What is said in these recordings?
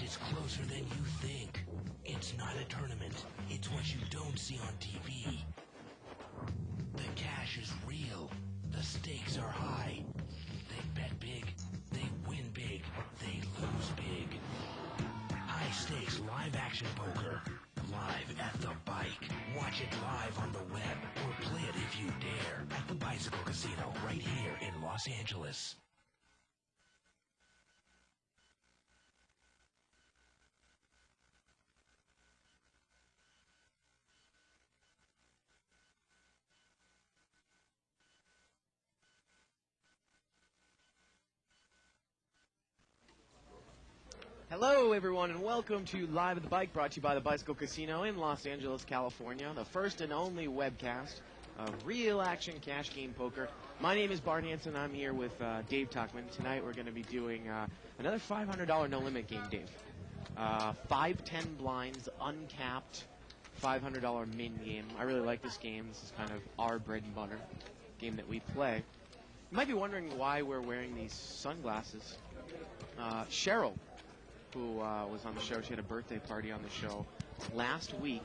It's closer than you think. It's not a tournament. It's what you don't see on TV. The cash is real. The stakes are high. They bet big. They win big. They lose big. High stakes live action poker. Live at the bike. Watch it live on the web or play it if you dare at the Bicycle Casino right here in Los Angeles. Hello, everyone, and welcome to Live at the Bike, brought to you by the Bicycle Casino in Los Angeles, California, the first and only webcast of real action cash game poker. My name is Bart Hanson. I'm here with Dave Tuckman. Tonight we're going to be doing another $500 no-limit game, Dave. 5-10 blinds, uncapped, $500 min game. I really like this game. This is kind of our bread and butter game that we play. You might be wondering why we're wearing these sunglasses. Cheryl, who was on the show, she had a birthday party on the show last week,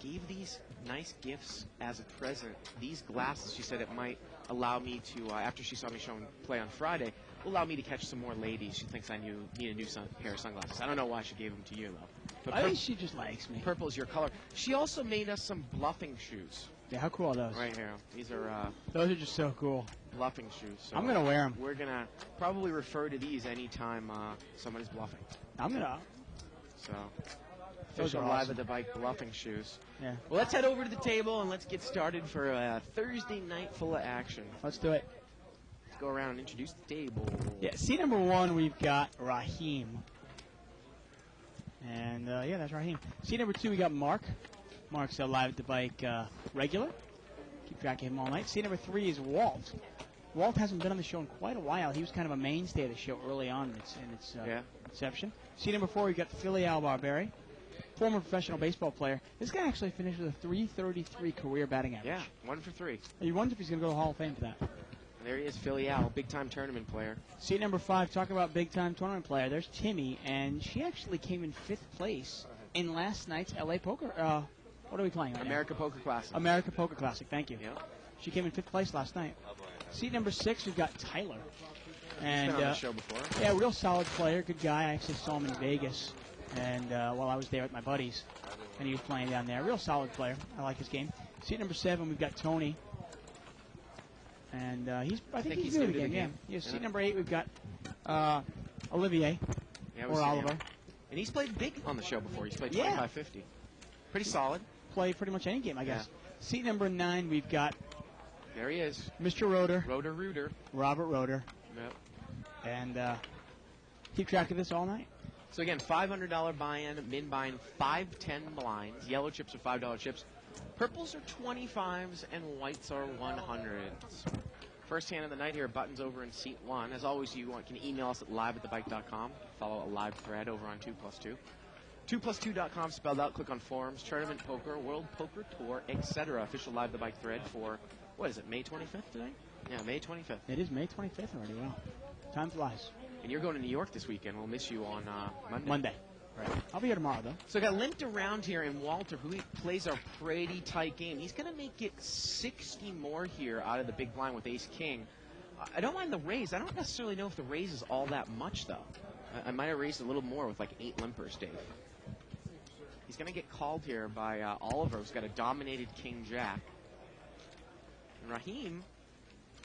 gave these nice gifts as a present. These glasses, she said it might allow me to, after she saw me play on Friday, will allow me to catch some more ladies. She thinks I need a new pair of sunglasses. I don't know why she gave them to you, though. But I think she just likes me. Purple is your color. She also made us some bluffing shoes. Yeah, how cool are those? Right here. These are those are just so cool. Bluffing shoes. So I'm gonna wear them. We're gonna probably refer to these anytime someone is bluffing. I'm gonna. So Those official are Live awesome. at the Bike bluffing shoes. Yeah. Well, let's head over to the table and let's get started for a Thursday night full of action. Let's do it. Let's go around and introduce the table. Yeah. Seat number 1, we've got Raheem. And yeah, that's Raheem. Seat number 2, we got Mark. Mark's a Live at the Bike regular. Keep track of him all night. Seat number 3 is Walt. Walt hasn't been on the show in quite a while. He was kind of a mainstay of the show early on in its inception. Seat number 4, we've got Philly Al Barberi, former professional baseball player. This guy actually finished with a .333 career batting average. Yeah, 1 for 3. You wonder if he's going to go to the Hall of Fame for that. And there he is, Philly Al, big-time tournament player. Seat number 5, talk about big-time tournament player. There's Timmy, and she actually came in 5th place in last night's LA Poker. What are we playing right America now? Poker Classic. America Poker Classic, thank you. Yeah. She came in 5th place last night. Seat number 6, we've got Tyler. And He's been on the show before. Yeah, real solid player, good guy. I actually saw him in Vegas, and while I was there with my buddies, and he was playing down there. Real solid player. I like his game. Seat number 7, we've got Tony. And I think he's new to the game. Yeah. Seat number 8, we've got Olivier, or Oliver. And he's played big on the show before. He's played 25-50. Pretty solid. Play pretty much any game, I guess. Seat number 9, we've got... There he is. Mr. Roeder. Rooter. Robert Roeder. Yep. And keep track of this all night. So again, $500 buy-in, min buy-in, 5-10 blinds. Yellow chips are $5 chips. Purples are 25s and whites are 100s. First hand of the night here, buttons over in seat 1. As always, you can email us at live@thebike.com. Follow a live thread over on 2+2. 2plus2.com spelled out. Click on forums, tournament poker, world poker tour, etc. Official Live the Bike thread for, what is it, May 25th today? Yeah, May 25th. It is May 25th already. Wow. Time flies. And you're going to New York this weekend. We'll miss you on Monday. Right. I'll be here tomorrow, though. So I got limped around here in Walter, who plays a pretty tight game. He's going to make it 60 more here out of the big blind with ace-king. I don't mind the raise. I don't necessarily know if the raise is all that much, though. I might have raised a little more with like 8 limpers, Dave. He's going to get called here by Oliver, who's got a dominated king-jack. And Raheem,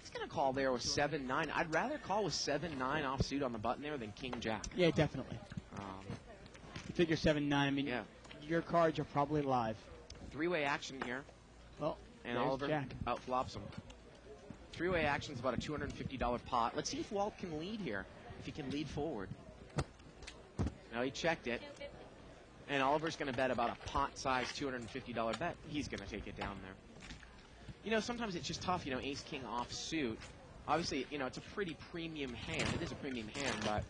he's going to call there with 7-9. I'd rather call with 7-9 offsuit on the button there than king-jack. Yeah, definitely. Figure 7-9. I mean, your cards are probably live. 3-way action here. Well, and Oliver outflops him. 3-way action is about a $250 pot. Let's see if Walt can lead here. If he can lead forward. No, he checked it. And Oliver's going to bet about a pot-sized $250 bet. He's going to take it down there. You know, sometimes it's just tough, ace-king offsuit. Obviously, it's a pretty premium hand. It is a premium hand, but,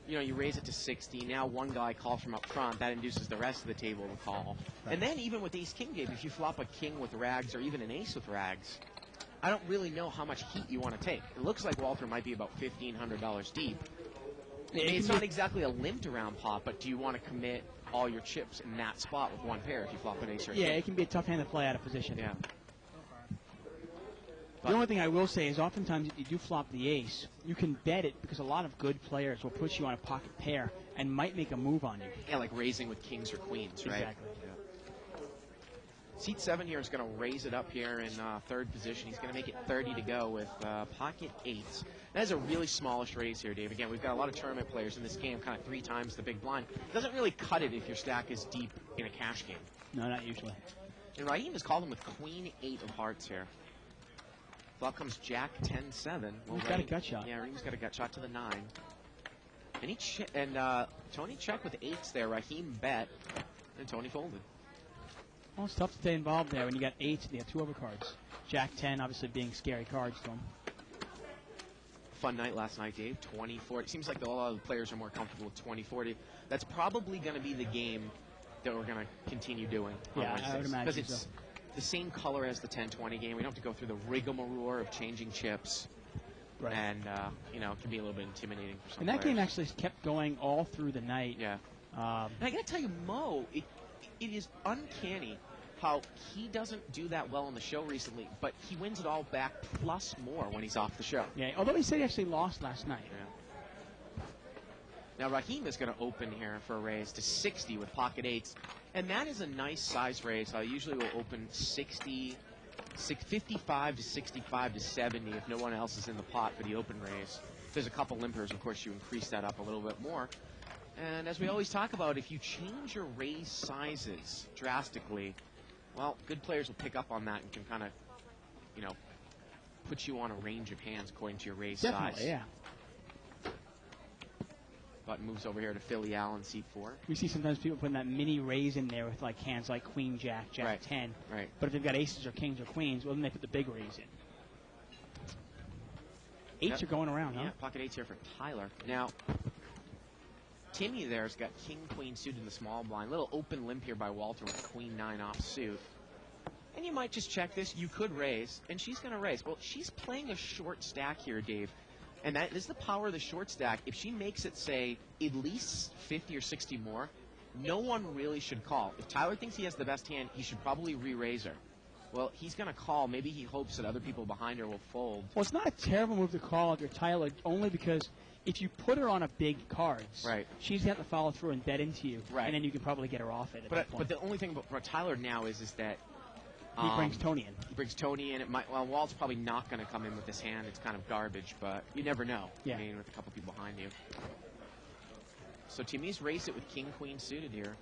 you raise it to 60. Now one guy calls from up front. That induces the rest of the table to call. Right. And then even with ace-king game, if you flop a king with rags or even an ace with rags, I don't really know how much heat you want to take. It looks like Walter might be about $1,500 deep. I mean, it's not exactly a limped around pot, but do you want to commit all your chips in that spot with one pair if you flop an ace or a Yeah, king? it can be a tough hand to play out of position. Yeah. The only thing I will say is oftentimes if you do flop the ace, you can bet it because a lot of good players will put you on a pocket pair and might make a move on you. Yeah, like raising with kings or queens, right? Exactly. Seat 7 here is going to raise it up here in third position. He's going to make it 30 to go with pocket 8s. That is a really smallish raise here, Dave. Again, we've got a lot of tournament players in this game, kind of 3 times the big blind. Doesn't really cut it if your stack is deep in a cash game. No, not usually. And Raheem has called him with queen 8 of hearts here. Flop comes jack 10-7. Well, He's got a gut shot. Yeah, Raheem's got a gut shot to the 9. And Tony checked with 8s there. Raheem bet, and Tony folded. Well, it's tough to stay involved there when you got 8s and you have 2 overcards. Jack 10 obviously being scary cards to him. Fun night last night, Dave. 20-40. It seems like a lot of the players are more comfortable with 20-40. That's probably going to be the game that we're going to continue doing on Yeah, Wednesdays. I would imagine because it's the same color as the 10-20 game. We don't have to go through the rigmarole of changing chips. Right. And, it can be a little bit intimidating for some And that players. game actually kept going all through the night. Yeah. And I got to tell you, Mo, it is uncanny how he doesn't do that well on the show recently, but he wins it all back plus more when he's off the show. Yeah, although he said he actually lost last night. Yeah. Now, Raheem is going to open here for a raise to 60 with pocket 8s, and that is a nice size raise. I usually will open 55 to 65 to 70 if no one else is in the pot for the open raise. If there's a couple limpers, of course, you increase that up a little bit more. And as we always talk about, if you change your raise sizes drastically, well, good players will pick up on that and can kind of, put you on a range of hands according to your raise Definitely, size. yeah. Button moves over here to Philly Allen, seat 4. We see sometimes people putting that mini raise in there with like hands like Queen Jack, Jack Right. 10. Right. But if they've got aces or kings or queens, well, then they put the big raise in. 8s are going around, huh? Yeah, pocket 8s here for Tyler. Now, Timmy there's got king, queen suited in the small blind. Little open limp here by Walter with queen 9 off suit. And you might just check this. You could raise, and she's going to raise. Well, she's playing a short stack here, Dave. And that is the power of the short stack. If she makes it, say, at least 50 or 60 more, no one really should call. If Tyler thinks he has the best hand, he should probably re-raise her. Well, he's going to call. Maybe he hopes that other people behind her will fold. Well, it's not a terrible move to call if you're Tyler, only because if you put her on a big cards, Right. she's got to follow through and bet into you, Right. and then you can probably get her off it at that point. But the only thing about Tyler now is that he brings Tony in. He brings Tony in. Walt's probably not going to come in with this hand. It's kind of garbage, but you never know. Yeah. I mean, with a couple people behind you. So Timmy's race it with king, queen suited here.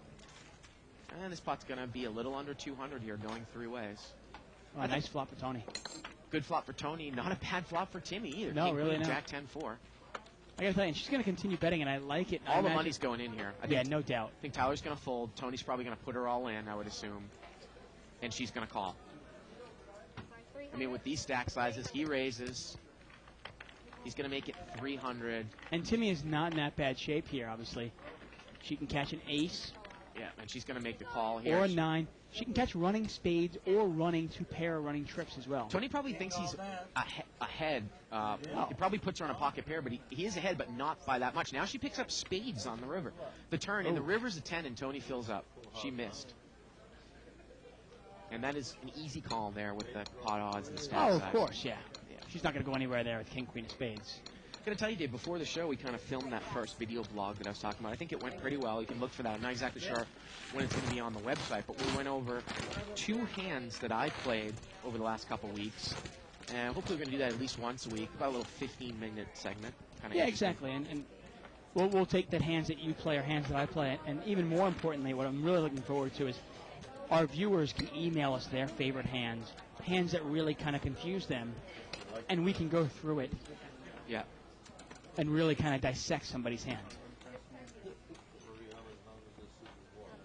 And this pot's going to be a little under 200 here, going 3 ways. Oh, nice flop for Tony. Good flop for Tony. Not a bad flop for Timmy either. No, king, really queen, not. Jack 10-4. I got to tell you, and she's going to continue betting, and I like it. All the money's going in here. I Yeah, think, no doubt. I think Tyler's going to fold. Tony's probably going to put her all in, I would assume. And she's going to call. I mean, with these stack sizes, he raises. He's going to make it 300. And Timmy is not in that bad shape here, obviously. She can catch an ace Yeah, and she's going to make the call here. or a 9. She can catch running spades or running 2-pair running trips as well. Tony probably thinks he's ahead. He probably puts her on a pocket pair, but he is ahead, but not by that much. Now she picks up spades on the river. The turn, and the river's a 10, and Tony fills up. She missed. And that is an easy call there with the pot odds and the stack Oh, size. of course, yeah. She's not going to go anywhere there with king, queen of spades. I'm going to tell you, Dave, before the show, we kind of filmed that first video blog that I was talking about. I think it went pretty well. You can look for that. I'm not exactly sure when it's going to be on the website, but we went over 2 hands that I played over the last couple weeks. And hopefully we're going to do that at least once a week, about a little 15-minute segment. Kinda Yeah, interesting. exactly. And we'll take the hands that you play or hands that I play. And even more importantly, what I'm really looking forward to is our viewers can email us their favorite hands that really kind of confuse them, and we can go through it Yeah. and really kind of dissect somebody's hand.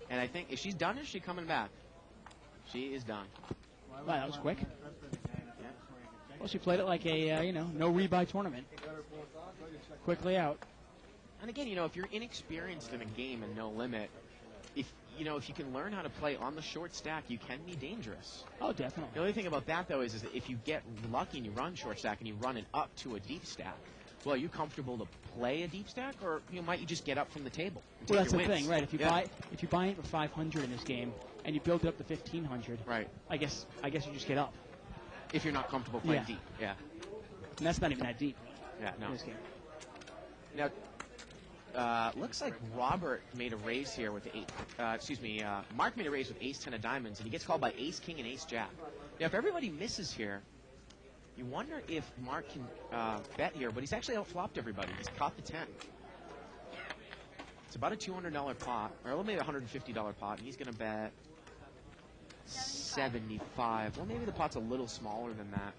And I think, is she done or is she coming back? She is done. Wow, that was quick. Well, she played it like a, no rebuy tournament. Quickly out. And again, if you're inexperienced in a game and no limit, if you can learn how to play on the short stack, you can be dangerous. Oh, The definitely. only thing about that, though, is that if you get lucky and you run short stack and you run it up to a deep stack, Well, are you comfortable to play a deep stack, or might you just get up from the table? And Well, take that's the your wins? thing, right? If you buy it for 500 in this game and you build it up to 1,500, Right. I guess you just get up. If you're not comfortable playing Yeah. deep, yeah. And that's not even that deep Yeah, no. in this game. Now, looks like Robert made a raise here with Mark made a raise with ace 10 of diamonds, and he gets called by ace king and ace jack. Now, if everybody misses here, you wonder if Mark can bet here, but he's actually outflopped everybody. He's caught the 10. It's about a $200 pot, or maybe a $150 pot, and he's going to bet 75. Well, maybe the pot's a little smaller than that.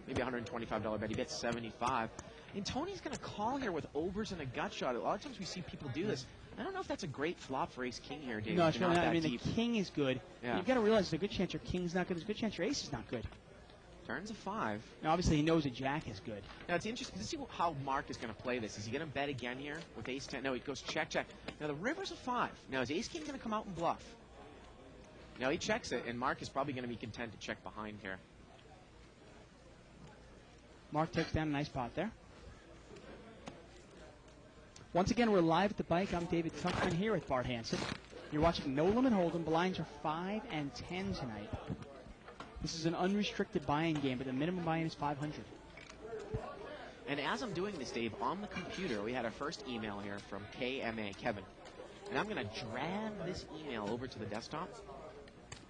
Maybe a $125 bet. He bets 75. And Tony's going to call here with overs and a gut shot. A lot of times we see people do this. I don't know if that's a great flop for ace king here, Dave. No, it's You're really not not. I that mean, deep. the king is good. Yeah. You've got to realize there's a good chance your king's not good. There's a good chance your ace is not good. Turns a 5. Now, obviously, he knows a jack is good. Now, it's interesting to see how Mark is going to play this. Is he going to bet again here with ace 10? No, he goes check, check. Now, the river's a 5. Now, is ace king going to come out and bluff? Now, he checks it, and Mark is probably going to be content to check behind here. Mark takes down a nice pot there. Once again, we're live at the bike. I'm David Tuckman here with Bart Hansen. You're watching No Limit Hold'em. Blinds are 5 and 10 tonight. This is an unrestricted buy-in game, but the minimum buy-in is 500. And as I'm doing this, Dave, on the computer, we had our first email here from KMA, Kevin. And I'm going to drag this email over to the desktop.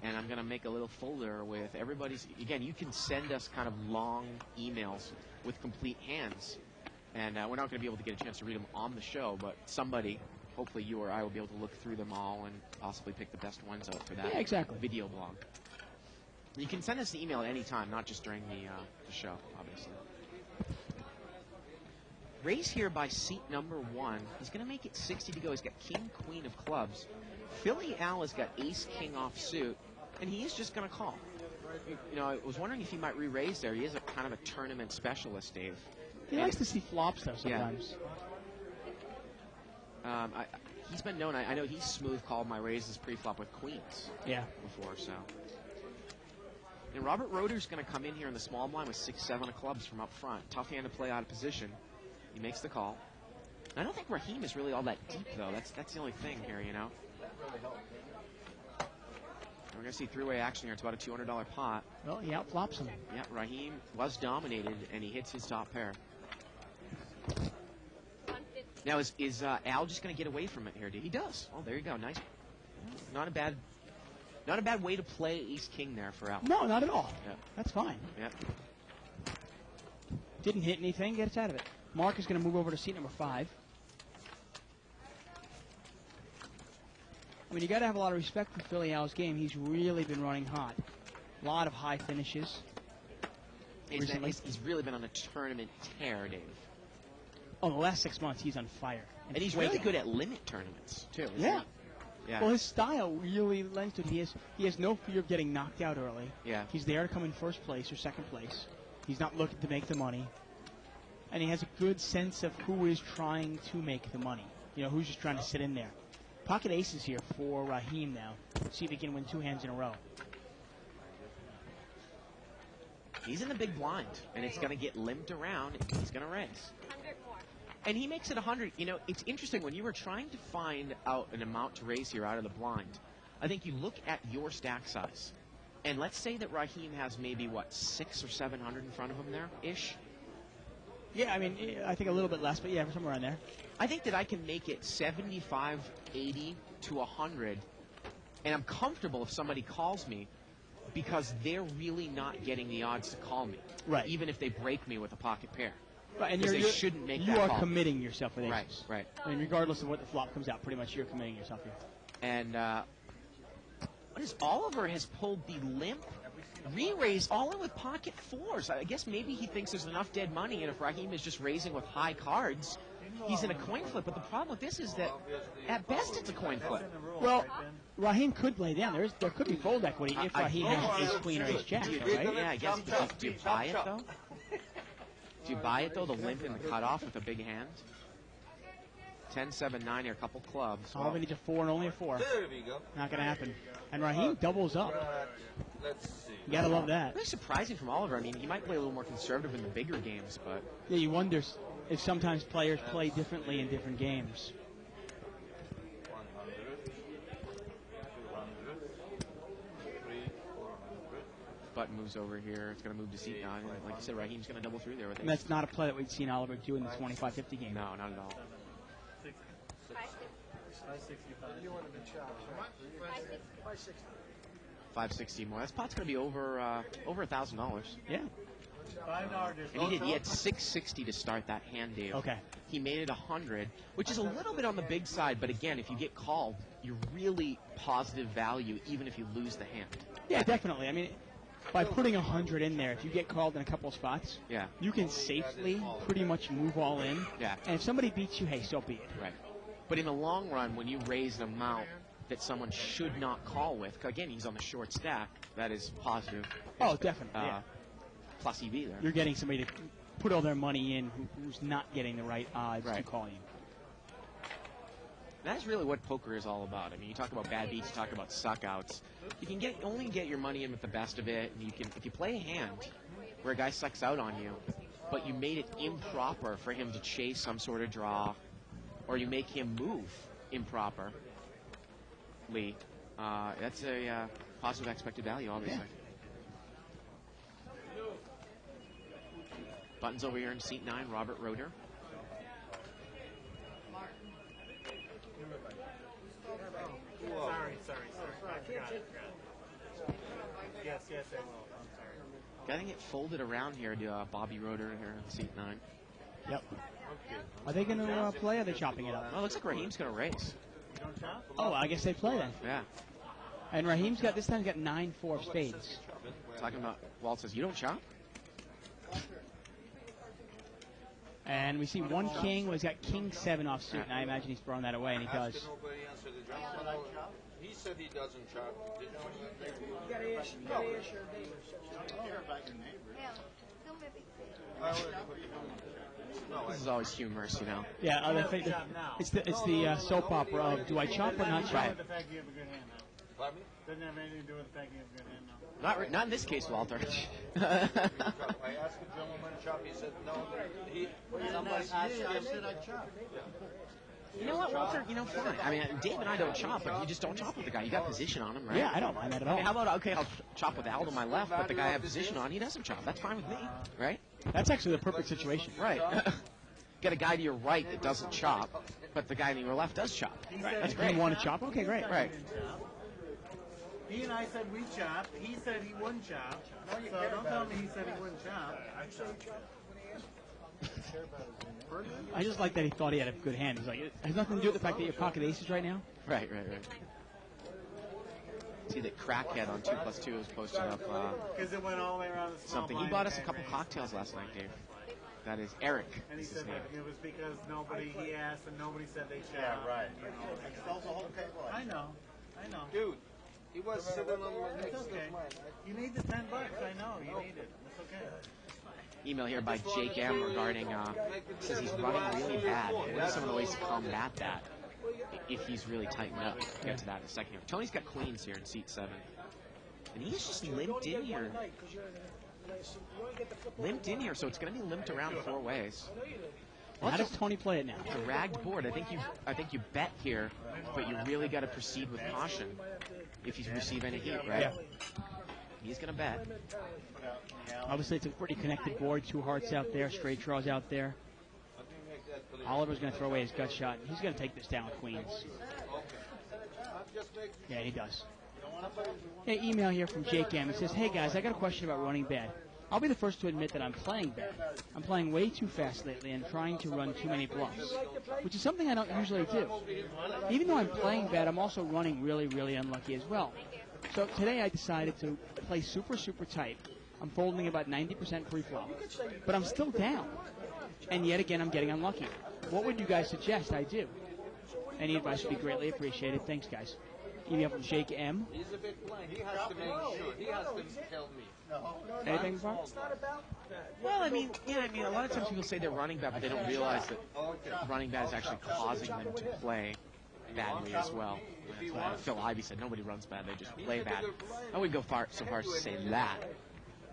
And I'm going to make a little folder with everybody's. Again, you can send us kind of long emails with complete hands. And we're not going to be able to get a chance to read them on the show, but somebody, hopefully you or I, will be able to look through them all and possibly pick the best ones out for that Yeah, exactly. video blog. You can send us an email at any time, not just during the show, obviously. Raise here by seat number 1. He's going to make it 60 to go. He's got king, queen of clubs. Philly Al has got ace, king offsuit, and he is just going to call. You know, I was wondering if he might re-raise there. He is a kind of a tournament specialist, Dave. He likes to see flops, though, sometimes. He's been known. I know he's smooth called my raises pre-flop with queens Yeah. before, so. And Robert Roeder's going to come in here in the small blind with 6-7 of clubs from up front. Tough hand to play out of position. He makes the call. I don't think Raheem is really all that deep, though. That's the only thing here, you know. We're going to see three-way action here. It's about a $200 pot. Well, he outflops him. Yeah, Raheem was dominated, and he hits his top pair. Now, is Al just going to get away from it here? He does. Oh, there you go. Nice. Not a bad way to play ace-king there for Al. No, not at all. Yeah. That's fine. Yeah. Didn't hit anything, gets out of it. Mark is going to move over to seat number 5. I mean, you got to have a lot of respect for Philly Al's game. He's really been running hot. A lot of high finishes. Recently. He's really been on a tournament tear, Dave. Oh, the last 6 months, he's on fire. And he's really good at limit tournaments, too. isn't Yeah. he? Yeah. Well, his style really lends to it. He has no fear of getting knocked out early. Yeah. He's there to come in first place or second place. He's not looking to make the money. And he has a good sense of who is trying to make the money. You know, who's just trying to sit in there. Pocket aces here for Raheem now. See if he can win 2 hands in a row. He's in the big blind, and it's going to get limped around, and he's going to raise. And he makes it 100. You know, it's interesting. When you were trying to find out an amount to raise here out of the blind, I think you look at your stack size. And let's say that Raheem has maybe, what, 600 or 700 in front of him there-ish? Yeah, I mean, I think a little bit less, but yeah, somewhere around there. I think that I can make it 75, 80 to 100, and I'm comfortable if somebody calls me because they're really not getting the odds to call me. Right. Even if they break me with a pocket pair. Right, and Because they shouldn't make you that are call. committing yourself with aces. Right, right. I mean, regardless of what the flop comes out, pretty much you're committing yourself here. And what is Oliver has pulled the limp re-raise all in with pocket fours. I guess maybe he thinks there's enough dead money, and if Raheem is just raising with high cards, he's in a coin flip. But the problem with this is that at best it's a coin flip. Well, Raheem could lay down. There could be fold equity if Raheem has ace queen or ace jack, right? Yeah, I guess. Do you buy it though? Do you buy it though? The limp and the cutoff with a big hand. 10, 7, 9 here, a couple clubs. All we need a 4 and only a 4. There we go. Not going to happen. And Raheem doubles up. Let's see. You got to love that. Really surprising from Oliver. I mean, he might play a little more conservative in the bigger games, but Yeah, you wonder. if sometimes players play differently in different games. 100, 200, 3, 400. Button moves over here. It's going to move to seat 9. And like you said, Raheem's going to double through there with it. And that's not a play that we've seen Oliver do in the 25-50 game. No, not at all. 560 more. That spot's going to be over $1,000. Yeah. And he had 660 to start that hand deal. Okay. He made it 100, which is a little bit on the big side. But again, if you get called, you're really positive value, even if you lose the hand. Yeah, definitely. I mean, by putting 100 in there, if you get called in a couple of spots, Yeah. you can safely pretty much move all in. Yeah. And if somebody beats you, hey, so be it. Right. But in the long run, when you raise an amount that someone should not call with, again, he's on the short stack, that is positive. Oh, definitely. Yeah. Plus EV there. You're getting somebody to put all their money in who's not getting the right odds to Right. call you. That's really what poker is all about. I mean, you talk about bad beats, you talk about suckouts. You can only get your money in with the best of it, and you can, if you play a hand where a guy sucks out on you, but you made it improper for him to chase some sort of draw, or you make him move improperly, that's a positive expected value, obviously. Buttons over here in seat 9, Robert Roeder. Sorry. I forgot. Yes, I will. I'm sorry. Getting it folded around here to Bobby Roeder here in seat 9. Yep. Are they going to play or are they chopping it up? Well, it looks like Raheem's going to race. Oh, I guess they play then. Yeah. And Raheem's got, this time he's got 9-4 of spades. Talking about, Walt says, you don't chop? And we see one king. Well, he's got king 7 off suit, and I imagine he's throwing that away, and he does. Nobody answered the job. He said he doesn't chop. Did This is always humorous, you know. Yeah, it's the soap opera of do I chop or not chop? The fact you have a good hand, though. Pardon me? Doesn't have anything to do with the fact you have a good hand, though. Not in this case, Walter. I asked a gentleman to chop. He said no. Somebody asked him. You know what, Walter? You know, fine. I mean, Dave and I don't chop, but you just don't chop with the guy. You got position on him, right? Yeah, I don't mind that at all. I mean, how about, okay, I'll chop with Al to my left, but the guy I have position on, he doesn't chop. That's fine with me, right? That's actually the perfect situation. Right. Got a guy to your right that doesn't chop, but the guy to your left does chop. Right. That's You great. want to chop? Okay, great. Right. He and I said we chop. He said he wouldn't chop. So don't tell me he said he wouldn't chop. I just like that he thought he had a good hand. He's like, it has nothing to do with the fact that you're pocket aces right now. Right. See that crackhead on 2+2 is posted up Because it went all the way around the small something. He blind bought us a bang couple range. cocktails last night, Dave. That is Eric. And he is his said name. that it was because he asked and nobody said they chop. Yeah, right. You know. I know. Dude, he was sitting on the It's next okay. to mine. You need the $10. I know. You need it. It's okay. Email here by Jake M regarding says he's running really bad. What are some of the ways to combat that if he's really tightened up? We'll get to that in a second here. Tony's got queens here in seat 7. And he's just limped in here. Limped in here, so it's going to be limped around 4 ways. How does Tony play it now? It's a ragged board. I think you bet here, but you really got to proceed with caution if you receive any heat, right? Yeah. He's going to bet. Obviously, it's a pretty connected board. 2 hearts out there, straight draws out there. Oliver's going to throw away his gut shot. He's going to take this down with queens. Yeah, he does. Hey, email here from Jake M. It says, hey guys, I got a question about running bad. I'll be the first to admit that I'm playing bad. I'm playing way too fast lately and trying to run too many bluffs, which is something I don't usually do. Even though I'm playing bad, I'm also running really, really unlucky as well. So today I decided to play super, super tight. I'm folding about 90% free flop, but I'm still down. And yet again, I'm getting unlucky. What would you guys suggest I do? Any advice would be greatly appreciated. Thanks, guys. Email from Jake M. He's a big blind. He has to make sure. He has to tell me. Anything, Bob? Well, I mean, a lot of times people say they're running bad, but they don't realize that running bad is actually causing them to play badly as well. That's why Phil Ivey said nobody runs bad, they just play bad. I wouldn't go so far as to say that.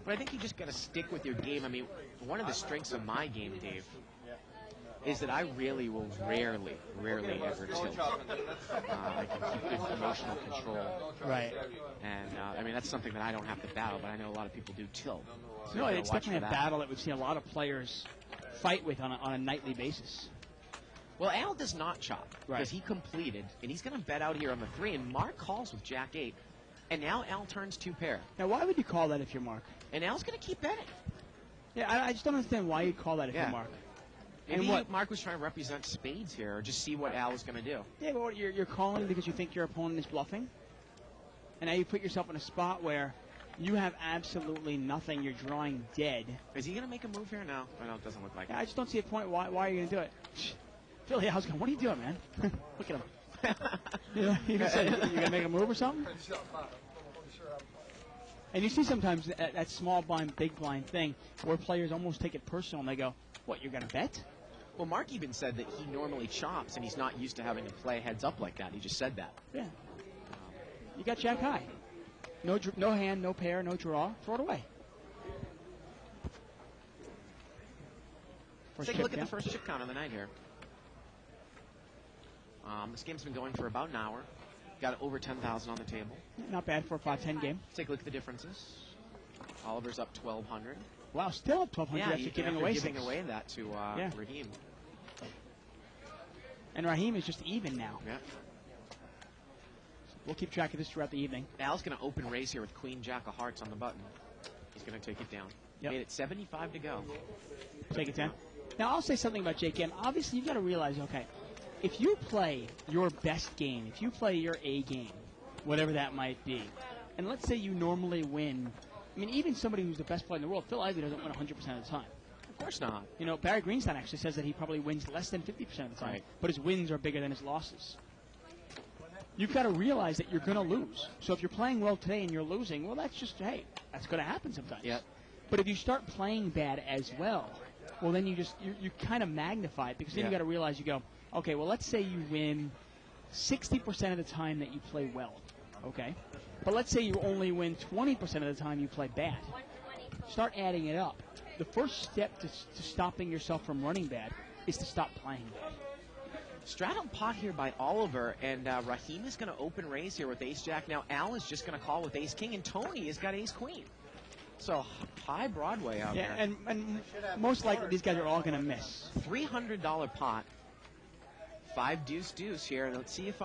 But I think you just got to stick with your game. I mean, one of the strengths of my game, Dave, is that I really will rarely ever tilt. I can keep good emotional control. Right. And, I mean, that's something that I don't have to battle, but I know a lot of people do tilt. So No, you gotta it's watch definitely a for that. battle that we've seen a lot of players fight with on a nightly basis. Well, Al does not chop Right. because he completed, and he's going to bet out here on the 3, and Mark calls with Jack 8, and now Al turns 2 pair. Now, why would you call that if you're Mark? And Al's going to keep betting. Yeah, I just don't understand why you'd call that if Yeah. you're Mark. Maybe And what? Mark was trying to represent spades here, or just see what Al was going to do. Yeah, but what, you're calling because you think your opponent is bluffing? And now you put yourself in a spot where you have absolutely nothing. You're drawing dead. Is he going to make a move here? No. No, it doesn't look like it. I just don't see a point. Why are you going to do it? Philly, I was going, what are you doing, man? Look at him. You gonna say, you going to make a move or something? And you see sometimes that small blind, big blind thing where players almost take it personal and they go, what, you're going to bet? Well, Mark even said that he normally chops, and he's not used to having to play heads up like that. He just said that. Yeah. You got jack high. No hand, no pair, no draw. Throw it away. Let's First take a chip look at down. the first chip count of the night here. This game's been going for about an hour. Got over 10,000 on the table. Not bad for a 5-10 game. Let's take a look at the differences. Oliver's up 1,200. Wow, still up 1,200 after giving away giving six. away that to Yeah. Raheem. And Raheem is just even now. Yeah. We'll keep track of this throughout the evening. Al's going to open raise here with Queen Jack of Hearts on the button. He's going to take it down. Yep. Made it 75 to go. Take it down. Now, I'll say something about JKM. Obviously, you've got to realize, okay, if you play your best game, if you play your A game, whatever that might be, and let's say you normally win, I mean, even somebody who's the best player in the world, Phil Ivey doesn't win 100% of the time. Of course not. You know, Barry Greenstein actually says that he probably wins less than 50% of the time, Right. but his wins are bigger than his losses. You've got to realize that you're going to lose. So if you're playing well today and you're losing, well, that's just, hey, that's going to happen sometimes. Yep. But if you start playing bad as well, well, then you kind of magnify it, because then Yeah. you got to realize, you go, okay, well, let's say you win 60% of the time that you play well, okay? But let's say you only win 20% of the time you play bad. Start adding it up. The first step to stopping yourself from running bad is to stop playing bad. Straddle pot here by Oliver, and Raheem is going to open raise here with Ace-Jack. Now, Al is just going to call with Ace-King, and Tony has got Ace-Queen. So, high Broadway out Yeah, there. and most likely these guys are all going to miss. $300 pot. 5 deuce here. Let's see if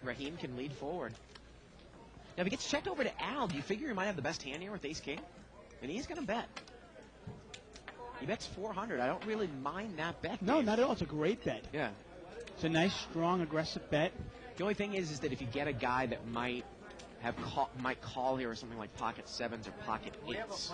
Raheem can lead forward. Now, if he gets checked over to Al, do you figure he might have the best hand here with Ace-King? And he's going to bet. He bets 400. I don't really mind that bet. No, Dave. not at all. It's a great bet. Yeah. It's a nice, strong, aggressive bet. The only thing is that if you get a guy that might call here or something like pocket 7s or pocket 8s.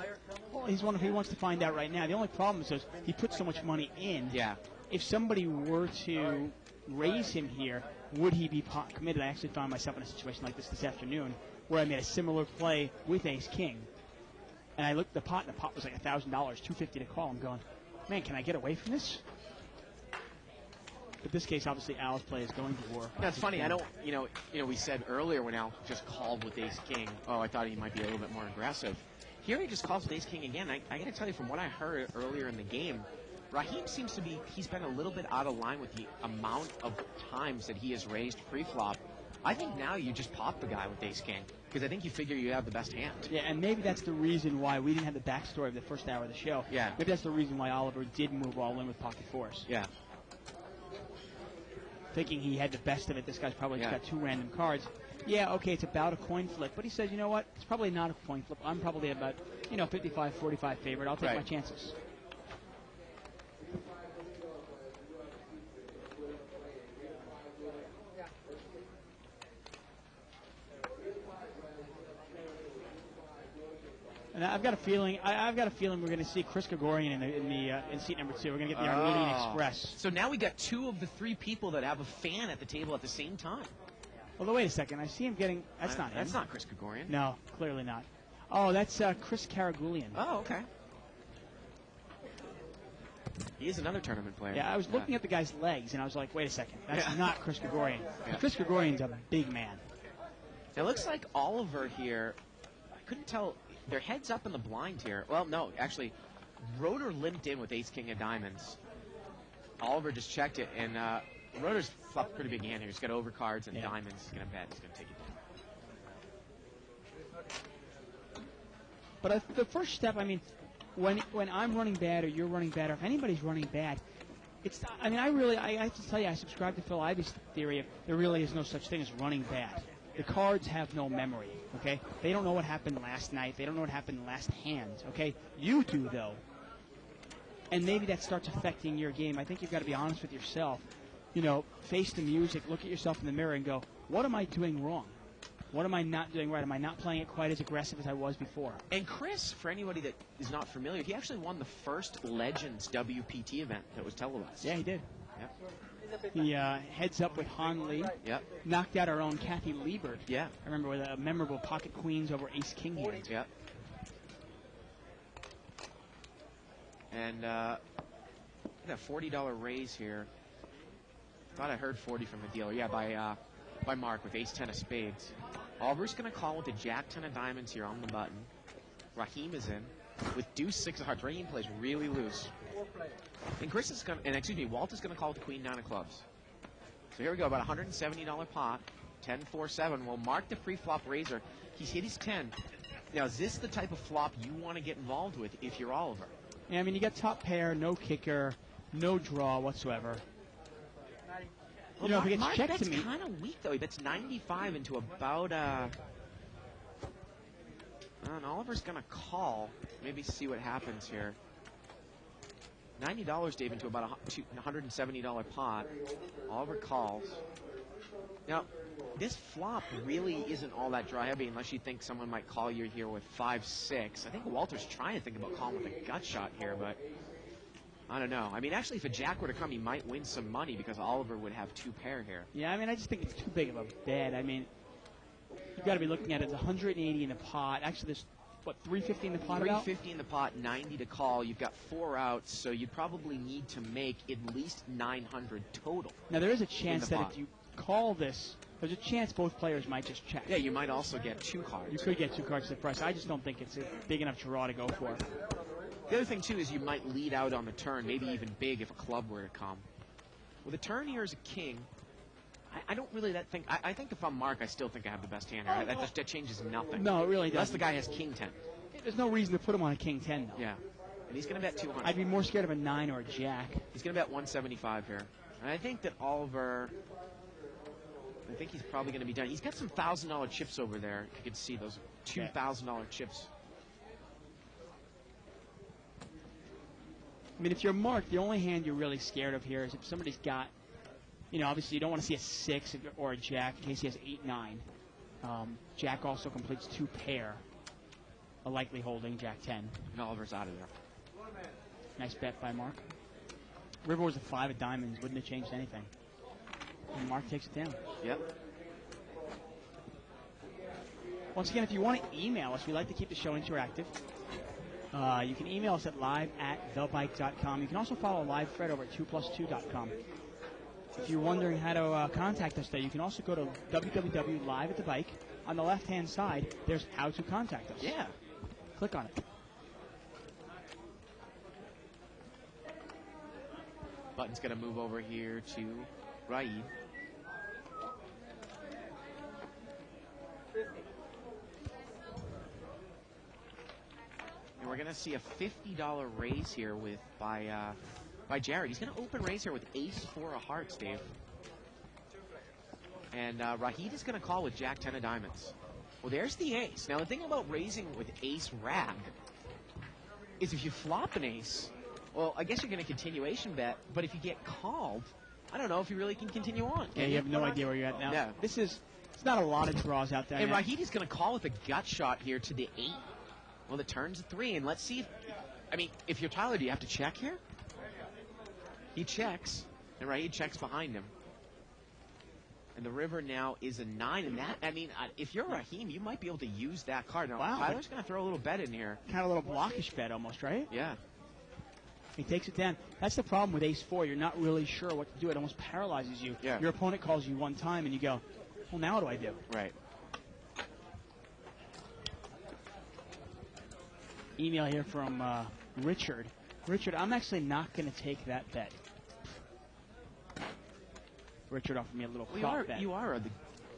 Well, he's one. He wants to find out right now. The only problem is he put so much money in. Yeah. If somebody were to raise him here, would he be pot committed? I actually found myself in a situation like this afternoon, where I made a similar play with Ace King, and I looked at the pot, and the pot was like $1,000, $250 to call. I'm going, man, can I get away from this? But this case, obviously, Al's play is going to work. That's funny. I don't, we said earlier when Al just called with Ace King, oh, I thought he might be a little bit more aggressive. Here he just calls with Ace King again. I got to tell you, from what I heard earlier in the game, Raheem seems to be, he's been a little bit out of line with the amount of times that he has raised pre-flop. I think now you just pop the guy with Ace King, because I think you figure you have the best hand. Yeah, and maybe that's the reason why we didn't have the backstory of the first hour of the show. Yeah. Maybe that's the reason why Oliver did move all in with pocket 4s. Yeah. Thinking he had the best of it. This guy's probably just Yeah. got 2 random cards. Yeah, okay, it's about a coin flip. But he says, you know what? It's probably not a coin flip. I'm probably about, 55-45 favorite. I'll take Right. my chances. And I've got a feeling. I've got a feeling we're going to see Chris Gregorian in seat number 2. We're going to get the Armenian Express. So now we got 2 of the 3 people that have a fan at the table at the same time. Although wait a second, I see him getting. That's not him. That's not Chris Gregorian. No, clearly not. Oh, that's Chris Karagulian. Oh, okay. He is another tournament player. Yeah, I was looking at the guy's legs, and I was like, wait a second, that's Yeah. not Chris Gregorian. Yeah. Chris Gregorian's a big man. It looks like Oliver here, I couldn't tell, They're heads up in the blind here. Well, no, actually, Rotor limped in with ace-king of diamonds. Oliver just checked it, and Rotor's flopped a pretty big hand here. He's got overcards and diamonds. He's going to bet. He's going to take it down. But the first step, I mean, when I'm running bad or you're running bad or if anybody's running bad, it's. I mean, I have to tell you, I subscribe to Phil Ivey's theory of there really is no such thing as running bad. The cards have no memory, okay? They don't know what happened last night. They don't know what happened last hand, okay? You do, though. And maybe that starts affecting your game. I think you've got to be honest with yourself. You know, face the music, look at yourself in the mirror and go, what am I doing wrong? What am I not doing right? Am I not playing it quite as aggressive as I was before? And Chris, for anybody that is not familiar, he actually won the first Legends WPT event that was televised. Yeah, he did. Yep. He heads up with Han Lee. Yep. Knocked out our own Kathy Liebert. Yeah. I remember with a memorable pocket queens over ace king hand. Yep. And a $40 raise here. Thought I heard 40 from the dealer. Yeah, by Mark with ace 10 of spades. Oliver's going to call with the jack 10 of diamonds here on the button. Raheem is in with deuce 6 of hearts. Raheem plays really loose. And Chris is going to, Walt is going to call with the queen 9 of clubs. So here we go, about $170 pot. 10-4-7. Well, Mark the pre-flop raiser. He's hit his 10. Now, is this the type of flop you want to get involved with if you're Oliver? Yeah, I mean, you got top pair, no kicker, no draw whatsoever. Well, you know, if he Mark, gets checked that's to me, kind of weak, though. He bets 95 into about, and Oliver's going to call. Maybe see what happens here. $90, Dave, into about a $170 pot. Oliver calls. Now, this flop really isn't all that draw heavy unless you think someone might call you here with 5-6. I think Walter's trying to think about calling with a gut shot here, but I don't know. I mean, actually, if a jack were to come, he might win some money because Oliver would have 2 pair here. yeah, I mean, I just think it's too big of a bet. I mean, you've got to be looking at it. It's 180 in the pot. Actually, there's, what, 350 in the pot? 350 in the pot, 90 to call. You've got 4 outs, so you probably need to make at least 900 total. Now, there is a chance that pot. if you call this, there's a chance both players might just check. Yeah, you might also get 2 cards. You could get 2 cards to the price. I just don't think it's a big enough draw to go for. The other thing, too, is you might lead out on the turn, maybe even big if a club were to come. Well, the turn here is a king. I don't really think... I think if I'm Mark, I still think I have the best hand here. That changes nothing. No, it really Unless doesn't. the guy has king 10. There's no reason to put him on a king 10, though. Yeah. And he's going to bet 200. I'd be more scared of a 9 or a jack. He's going to bet 175 here. And I think that Oliver... I think he's probably going to be done. He's got some $1,000 chips over there. You can see those $2,000 chips. I mean, if you're Mark, the only hand you're really scared of here is if somebody's got, you know, obviously you don't want to see a 6 or a jack in case he has 8-9. Jack also completes 2 pair. A likely holding, jack 10. And Oliver's out of there. Nice bet by Mark. River was a 5 of diamonds. Wouldn't have changed anything. And Mark takes it down. Yep. Once again, if you want to email us, we like to keep the show interactive. You can email us at live@thebike.com. You can also follow live thread over at 2plus2.com. If you're wondering how to contact us there, you can also go to www.liveatthebike. On the left-hand side, there's how to contact us. Yeah. Click on it. Button's going to move over here to Raid. And we're going to see a $50 raise here by Jared. He's going to open raise here with ace 4 of hearts, Dave. And Rahid is going to call with jack 10 of diamonds. Well, there's the ace. Now, the thing about raising with ace rag is if you flop an ace, well, I guess you're going to continuation bet, but if you get called, I don't know if you really can continue on. Yeah, you have no idea where you're at now. Yeah. It's not a lot of draws out there. And yet. Rahid is going to call with a gut shot here to the 8. Well, the turn's a 3, and let's see if you're Tyler, do you have to check here? He checks, and Rahid checks behind him. And the river now is a 9, and if you're Raheem, you might be able to use that card. Now, Wow. Tyler's going to throw a little bet in here. Kind of a little blockish bet almost, right? Yeah. He takes it down. That's the problem with ace 4. You're not really sure what to do. It almost paralyzes you. Yeah. Your opponent calls you one time, and you go, well, now what do I do? Right. email here from Richard. Richard, I'm actually not going to take that bet. Richard offered me a little prop bet. You are the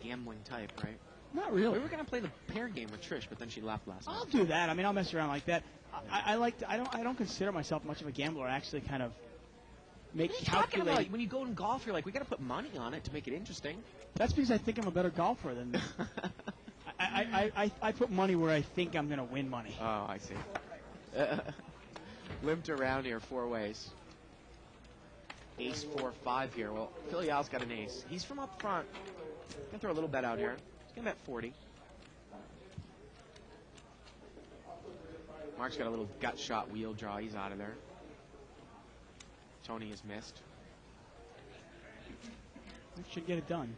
gambling type, right? Not really. We were going to play the pair game with Trish, but then she left last night. I'll do that. I mean, I'll mess around like that. I don't consider myself much of a gambler. I actually kind of make What are you talking calculated. about? When you go in golf, you're like, we got to put money on it to make it interesting. That's because I think I'm a better golfer than. I put money where I think I'm going to win money. Oh, I see. Limped around here 4 ways. Ace 4-5 here. Well, Philly Al's got an ace. He's from up front. Gonna throw a little bet out here. He's gonna bet 40. Mark's got a little gut shot wheel draw. He's out of there. Tony has missed. We should get it done.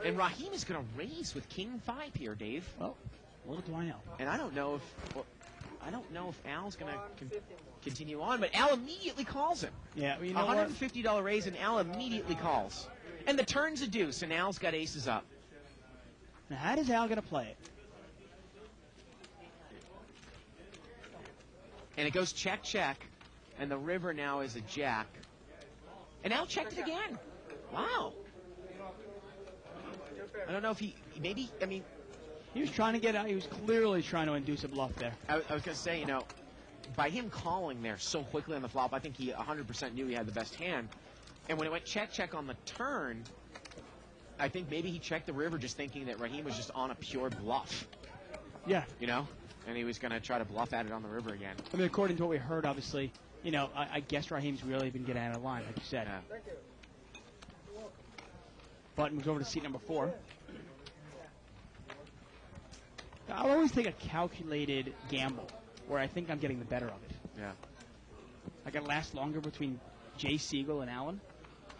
And Raheem is gonna raise with King 5 here, Dave. Well, little do I know. And I don't know if Al's gonna continue on, but Al immediately calls him. Yeah, well, you know what? $150 raise, and Al immediately calls. And the turn's a deuce, and Al's got aces up. Now, how does Al going to play it? And it goes check, check, and the river now is a jack. And Al checked it again. Wow. I don't know if he He was trying to get out. He was clearly trying to induce a bluff there. I was going to say, by him calling there so quickly on the flop, I think he 100% knew he had the best hand. And when it went check, check on the turn, I think maybe he checked the river just thinking that Raheem was just on a pure bluff. Yeah. And he was going to try to bluff at it on the river again. I mean, according to what we heard, obviously, I guess Raheem's really been getting out of line, like you said. Yeah. Button moves over to seat number 4. I'll always take a calculated gamble where I think I'm getting the better of it. Yeah. I got to last longer between Jay Siegel and Allen.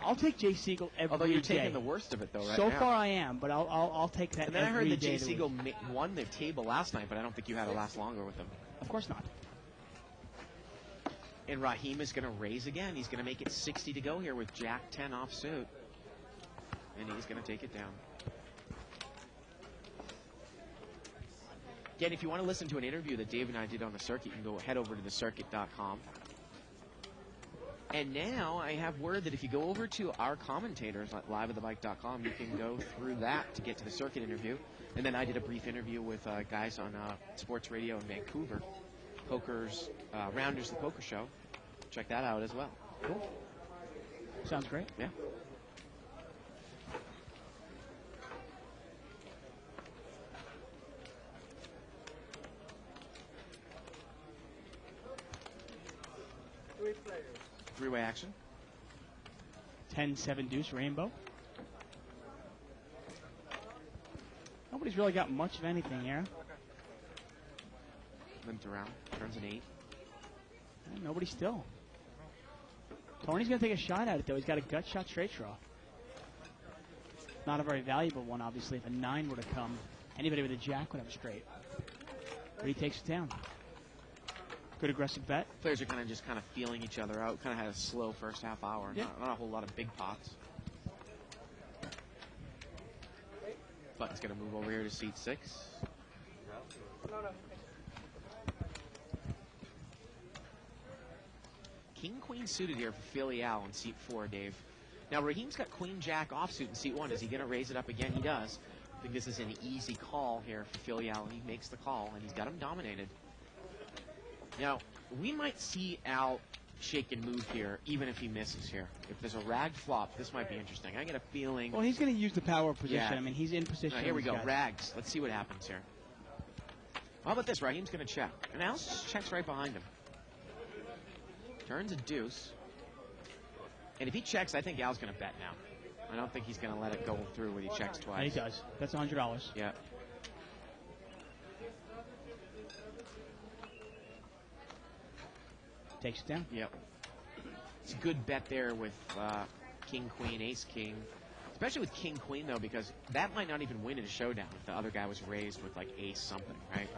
I'll take Jay Siegel every day. Although you're taking the worst of it, though, right So now. far I am, but I'll take that And then I every heard that day Jay of the Siegel week. won the table last night, but I don't think you had to last longer with him. Of course not. And Raheem is going to raise again. He's going to make it 60 to go here with Jack 10 off suit. And he's going to take it down. Again, if you want to listen to an interview that Dave and I did on the circuit, you can go head over to thecircuit.com. And now I have word that if you go over to our commentators at liveatthebike.com, you can go through that to get to the circuit interview. And then I did a brief interview with guys on sports radio in Vancouver, Rounders the Poker Show. Check that out as well. Cool. Sounds great. Yeah. Three-way action. 10-7 deuce rainbow. Nobody's really got much of anything here. Limped around. Turns an 8. And nobody still. Tony's going to take a shot at it, though. He's got a gut shot straight draw. Not a very valuable one, obviously. If a 9 were to come, anybody with a jack would have a straight. But he takes it down. Good aggressive bet. Players are kind of feeling each other out. Kind of had a slow first half hour. Yeah. Not a whole lot of big pots. Button's going to move over here to seat 6. King Queen suited here for Philly Al in seat 4, Dave. Now Raheem's got Queen Jack offsuit in seat 1. Is he going to raise it up again? He does. I think this is an easy call here for Philly Al. He makes the call, and he's got him dominated. Now, we might see Al shake and move here, even if he misses here. If there's a ragged flop, this might be interesting. I get a feeling... Well, he's going to use the power position. Yeah. I mean, he's in position. Now, here we He's go, got- rags. Let's see what happens here. How about this? Raheem's going to check. And Al just checks right behind him. Turns a deuce. And if he checks, I think Al's going to bet now. I don't think he's going to let it go through when he checks Yeah, twice. he does. That's $100. Yeah. Takes it down. Yep. It's a good bet there with King, Queen, Ace, King. Especially with King, Queen, though, because that might not even win in a showdown if the other guy was raised with, like, Ace something, right?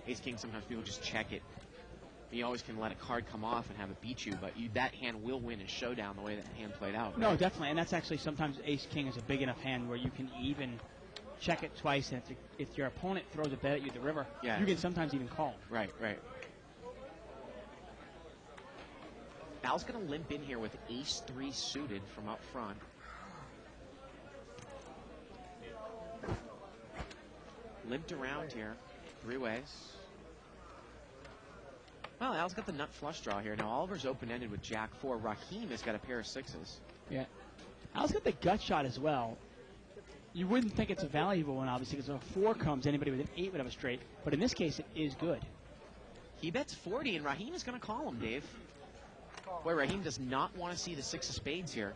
Ace, King, sometimes people just check it. You always can let a card come off and have it beat you, but that hand will win in showdown the way that hand played out. No, right? definitely. And that's actually sometimes Ace-King is a big enough hand where you can even check it twice, and if your opponent throws a bet at you at the river, Yeah. you can sometimes even call. Right. Al's going to limp in here with ace-3 suited from up front. Limped around here, 3 ways. Well, Al's got the nut flush draw here. Now Oliver's open-ended with Jack-4. Raheem has got a pair of 6s. Yeah. Al's got the gut shot as well. You wouldn't think it's a valuable one, obviously, because if a 4 comes, anybody with an 8 would have a straight. But in this case, it is good. He bets 40, and Raheem is going to call him, Dave. Boy, Raheem does not want to see the 6 of spades here.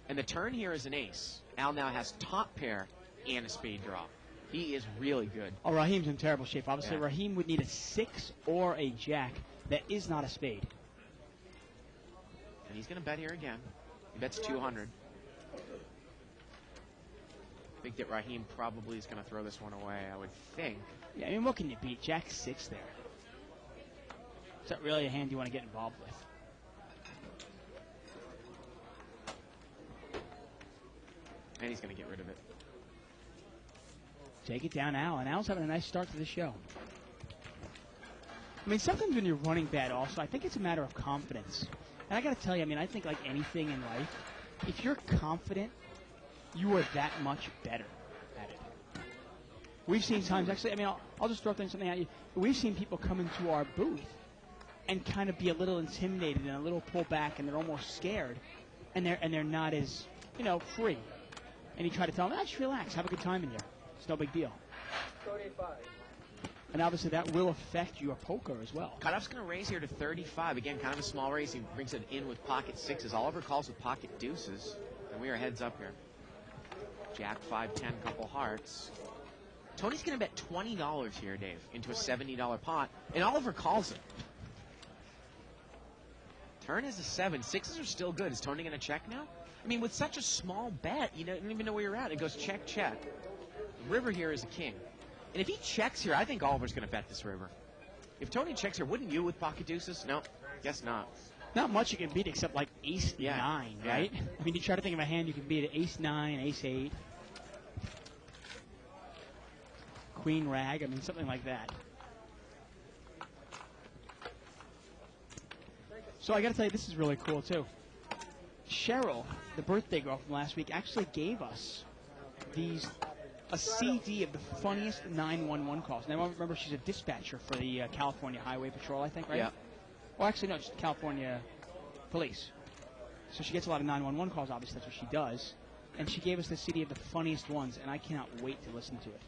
And the turn here is an ace. Al now has top pair and a spade draw. He is really good. Oh, Raheem's in terrible shape. Obviously, Yeah. Raheem would need a 6 or a jack that is not a spade. And he's going to bet here again. He bets 200. I think that Raheem probably is going to throw this one away, I would think. Yeah, I mean, what can you beat? Jack 6 there. Is that really a hand you want to get involved with? And he's going to get rid of it. Take it down, Al. And Al's having a nice start to the show. I mean, sometimes when you're running bad also, I think it's a matter of confidence. And I got to tell you, I mean, I think like anything in life, if you're confident, you are that much better at it. We've seen times, actually, I mean, I'll just throw something at you. We've seen people come into our booth and kind of be a little intimidated and a little pulled back, and they're almost scared, and they're not as, free. And you try to tell them, just relax, have a good time in here. It's no big deal. And obviously that will affect your poker as well. Cutoff's going to raise here to 35. Again, kind of a small raise. He brings it in with pocket 6s. Oliver calls with pocket deuces. And we are heads up here. Jack 5, 10, couple hearts. Tony's going to bet $20 here, Dave, into a $70 pot. And Oliver calls it. Turn is a 7. 6s are still good. Is Tony going to check now? I mean, with such a small bet, you don't even know where you're at. It goes check, check. River here is a king. And if he checks here, I think Oliver's going to bet this river. If Tony checks here, wouldn't you with pocket deuces? No, guess not. Not much you can beat except like ace 9, Yeah. right? I mean, you try to think of a hand you can beat ace 9, ace 8, queen rag, I mean, something like that. So I got to tell you, this is really cool too. Cheryl, the birthday girl from last week, actually gave us a CD of the funniest 911 calls. Now, remember, she's a dispatcher for the California Highway Patrol, I think, right? Yeah. Well, actually, no, just California Police. So she gets a lot of 911 calls, obviously, that's what she does. And she gave us the CD of the funniest ones, and I cannot wait to listen to it.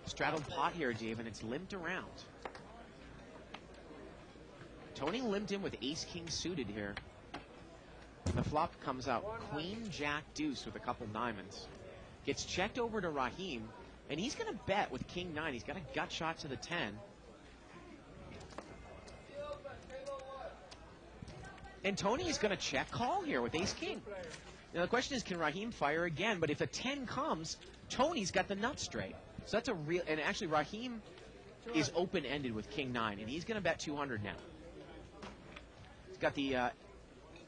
Straddled pot here, Dave, and it's limped around. Tony limped in with ace-king suited here. The flop comes out queen, jack, deuce with a couple diamonds. Gets checked over to Raheem, and he's going to bet with king 9. He's got a gut shot to the 10. And Tony is going to check call here with ace-king. Now the question is, can Raheem fire again? But if a 10 comes, Tony's got the nut straight. So that's a real, and actually Raheem is open-ended with king 9, and he's going to bet 200 now. He's got the,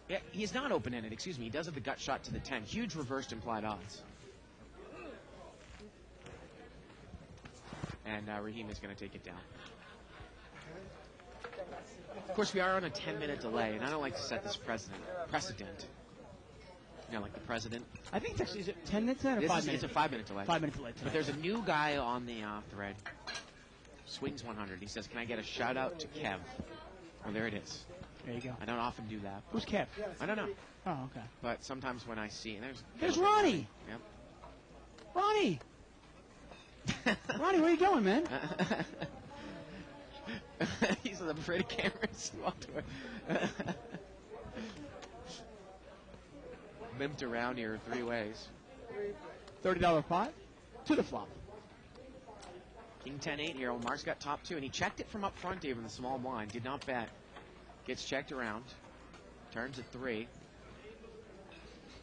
yeah, he's not open-ended, excuse me. He does have the gut shot to the 10. Huge reversed implied odds. And Raheem is going to take it down. Of course, we are on a 10-minute delay, and I don't like to set this precedent. You know, like the president. I think it's actually, is it 10 minutes then or This 5 is, minutes? it's a 5-minute delay. 5 minutes late. But there's a new guy on the thread. Swings 100. He says, can I get a shout-out to Kev? Well, there it is. There you go. I don't often do that. Who's Kev? I don't know. Oh, okay. But sometimes when I see... And There's Ronnie! Yep. Ronnie! Ronnie, where you going, man? He says, I'm afraid of cameras. He walked away. Mimped around here 3 ways. $30 pot to the flop. King 10-8 here. Well, Mark's got top 2, and he checked it from up front, Dave, in the small blind. Did not bet. Gets checked around. Turns at 3.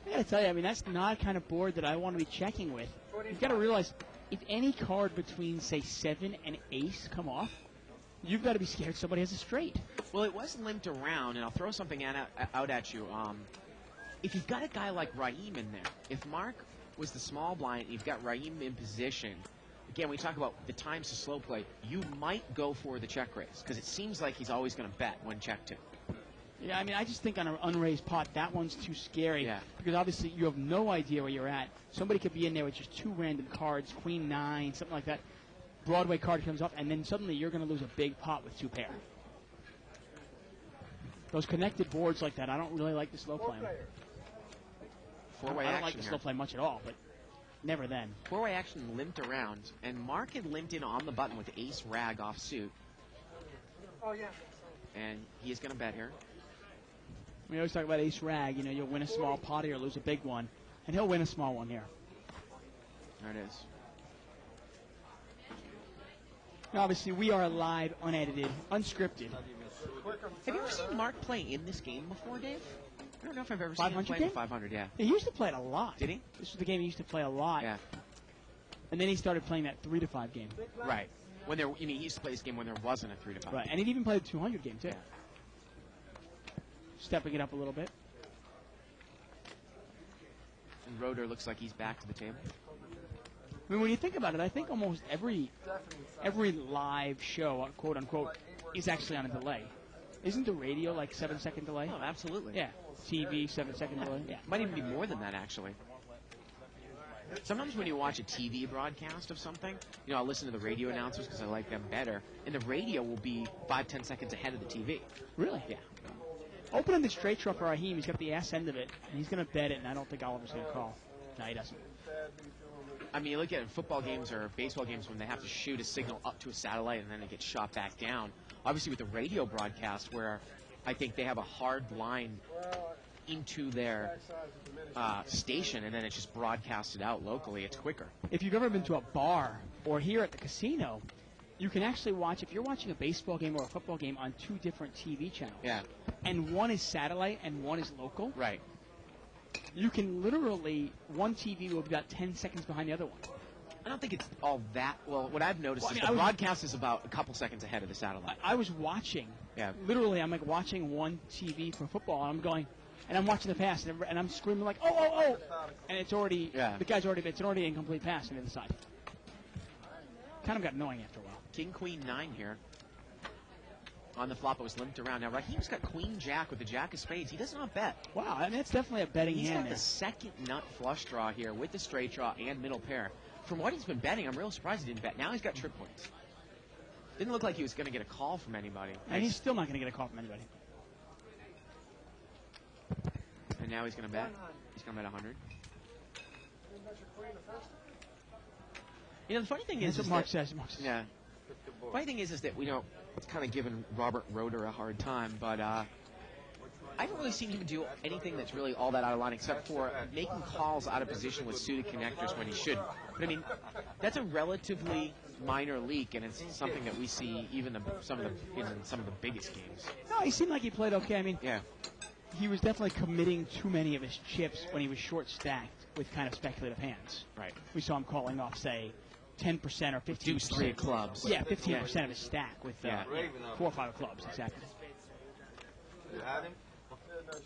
I gotta tell you, I mean, that's not the kind of board that I want to be checking with. You've got to realize, if any card between, say, 7 and ace come off, you've got to be scared somebody has a straight. Well, it was limped around, and I'll throw something out at you. If you've got a guy like Raheem in there, if Mark was the small blind and you've got Raheem in position, again, we talk about the times to slow play, you might go for the check raise, because it seems like he's always going to bet when checked in. Yeah, I mean, I just think on an unraised pot, that one's too scary. Yeah. Because obviously you have no idea where you're at. Somebody could be in there with just 2 random cards, queen 9, something like that. Broadway card comes up, and then suddenly you're going to lose a big pot with 2 pair. Those connected boards like that, I don't really like the slow play. Four-way I don't action like the here. slow play much at all, but never then. Four-way action limped around, and Mark had limped in on the button with ace rag off suit. Oh, yeah. And he is going to bet here. We always talk about ace rag. You know, you'll win a small pot or you'll lose a big one. And he'll win a small one here. There it is. Now, obviously, we are live, unedited, unscripted. Have you ever seen Mark play in this game before, Dave? I don't know if I've ever seen him 500 play game? in 500, yeah. He used to play it a lot. Did he? This was the game he used to play a lot. Yeah. And then he started playing that 3 to 5 game. Right. When there, he used to play this game when there wasn't a 3 to 5. Right. And he'd even played the 200 game, too. Yeah. Stepping it up a little bit. And Roeder looks like he's back to the table. I mean, when you think about it, I think almost every live show, quote unquote, is actually on a delay. Isn't the radio like 7-second delay? Oh, absolutely. Yeah. TV 7-second delay. Yeah. Might even be more than that, actually. Sometimes when you watch a TV broadcast of something, you know, I'll listen to the radio announcers because I like them better, and the radio will be 5-10 seconds ahead of the TV. Really? Yeah. Opening the straight draw for Raheem, he's got the ass end of it, and he's going to bet it, and I don't think Oliver's going to call. No, he doesn't. I mean, you look at it in football games or baseball games when they have to shoot a signal up to a satellite and then it gets shot back down. Obviously, with the radio broadcast, where I think they have a hard line into their station and then it's just broadcasted out locally, it's quicker. If you've ever been to a bar or here at the casino, you can actually watch, if you're watching a baseball game or a football game on 2 different TV channels, Yeah. and one is satellite and one is local, Right. you can literally, one TV will be about 10 seconds behind the other one. I don't think it's all that. Well, what I've noticed Well, I is mean, the I was- broadcast is about a couple seconds ahead of the satellite. I was watching, Yeah. literally, I'm like watching one TV for football, and I'm going, and I'm watching the pass, and I'm screaming like, oh, and it's already, Yeah. the guy's already, it's an already incomplete pass on the other side. Kind of got annoying after a while. King, Queen, 9 here. On the flop, it was limped around. Now, Raheem's got Queen, Jack with the Jack of Spades. He does not bet. Wow, I mean, that's definitely a betting He's hand got there. the second nut flush draw here with the straight draw and middle pair. From what he's been betting, I'm real surprised he didn't bet. Now he's got trip points. Didn't look like he was going to get a call from anybody. And he's still not going to get a call from anybody. And now he's going to bet. He's going to bet 100. You know, the funny thing That's is what Mark that, says. Mark says. yeah. Funny thing is that, you know, it's kind of giving Robert Roeder a hard time, but I haven't really seen him do anything that's really all that out of line except for making calls out of position with suited connectors when he shouldn't. But, I mean, that's a relatively minor leak, and it's something that we see even in some of the biggest games. No, he seemed like he played okay. I mean, Yeah. he was definitely committing too many of his chips when he was short stacked with kind of speculative hands. Right. We saw him calling off, say, 10% or 15%. Deuce 3 of clubs. Yeah, 15% of his stack with Yeah. 4 or 5 of clubs, exactly. You had him? Yeah, no shot.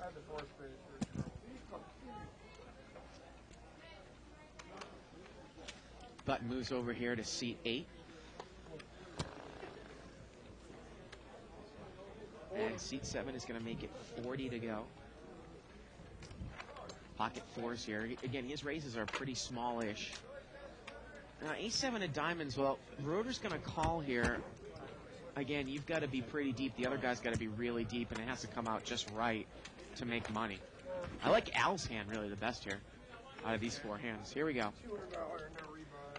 I had the 4 spades. Button moves over here to seat 8. And seat 7 is going to make it 40 to go. Pocket 4s here. Again, his raises are pretty smallish. Now, ace-7 of diamonds, well, Roeder's going to call here. Again, you've got to be pretty deep. The other guy's got to be really deep, and it has to come out just right to make money. I like Al's hand really the best here out of these 4 hands. Here we go.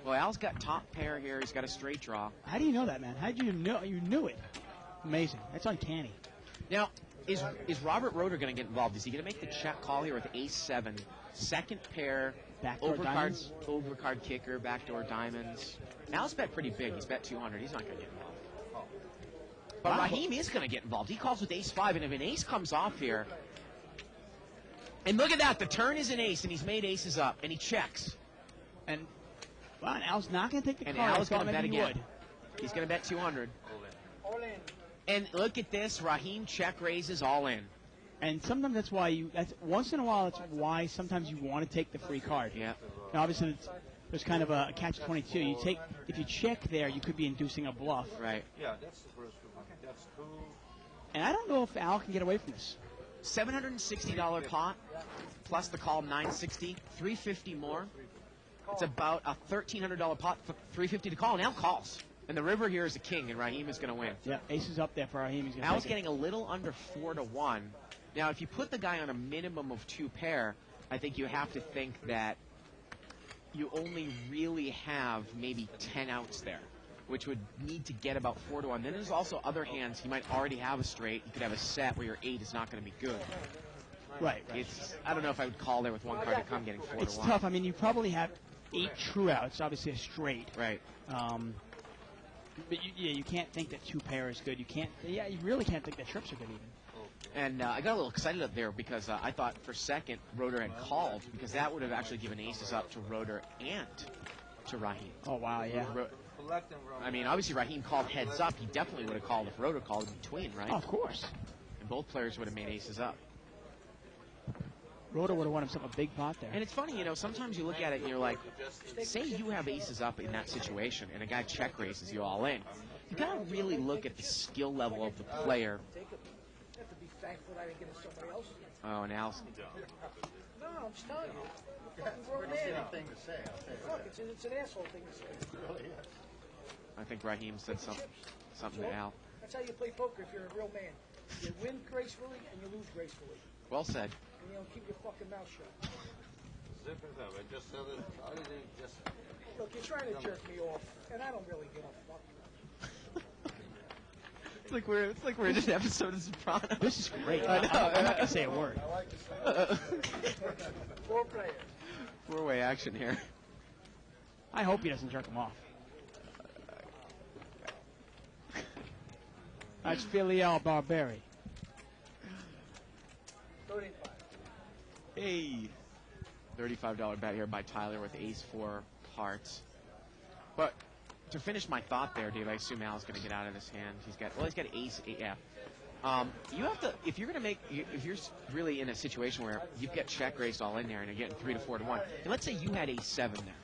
Well, Al's got top pair here. He's got a straight draw. How do you know that, man? How did you know? You knew it. Amazing. That's uncanny. Now, is Robert Roeder going to get involved? Is he going to make the check call here with ace-7? Second pair, Backdoor diamonds? overcard kicker, backdoor diamonds. Al's bet pretty big. He's bet 200. He's not going to get involved. But Wow. Raheem is going to get involved. He calls with ace-5, and if an ace comes off here, and look at that, the turn is an ace, and he's made aces up, and he checks. And, wow, and Al's not going to take the And call. Al's I thought gonna bet maybe he again. would. He's going to bet 200. All in. And look at this. Raheem check raises all in. And sometimes that's why once in a while, that's why sometimes you want to take the free card. Yeah. Now, obviously, there's kind of a catch-22. If you check there, you could be inducing a bluff. Right. Yeah, that's the first one. That's two. And I don't know if Al can get away from this. $760 pot, plus the call $960, $350 more. It's about a $1,300 pot for $350 to call, and Al calls. And the river here is a king, and Raheem is going to win. Yeah, ace is up there for Raheem. He's Al's getting a little under 4-1. Now, if you put the guy on a minimum of 2 pair, I think you have to think that you only really have maybe 10 outs there, which would need to get about 4-1. Then there's also other hands. He might already have a straight. You could have a set where your 8 is not going to be good. Right. I don't know if I would call there with one card to come getting 4-1. It's tough. I mean, you probably have 8 true outs, obviously a straight. Right. But you can't think that 2 pair is good. You really can't think that trips are good even. And I got a little excited up there because I thought for second Roeder had called, because that would have actually given aces up to Roeder and to Raheem. Oh, wow, yeah. I mean, obviously Raheem called heads up. He definitely would have called if Roeder called in between, right? Oh, of course. And both players would have made aces up. Roeder would have won himself a big pot there. And it's funny, sometimes you look at it and you're like, say you have aces up in that situation and a guy check raises you all in. You got to really look at the skill level of the player. Thankful that I didn't get it somebody else. Oh, and Al's. No, I'm just telling you. Fucking grown man. Look, it's an asshole thing to say. I think Raheem said something to Al. That's how you play poker if you're a real man. You win gracefully and you lose gracefully. Well said. And you keep your fucking mouth shut. Zip it up. I just said it. I didn't just. Look, you're trying to jerk me off, and I don't really give a fuck. It's like we're in an episode of Sopranos. This is great. I know. I'm not going to say a word. 4 players. 4-way action here. I hope he doesn't jerk him off. That's Filial Barberi. 35. Hey. $35 bet here by Tyler with ace-4 hearts. But to finish my thought there, Dave, I assume Al's going to get out of this hand. He's got ace, yeah. You have to, if you're really in a situation where you've got check raised all in there and you're getting 3 to 4 to 1, and let's say you had ace-7 there,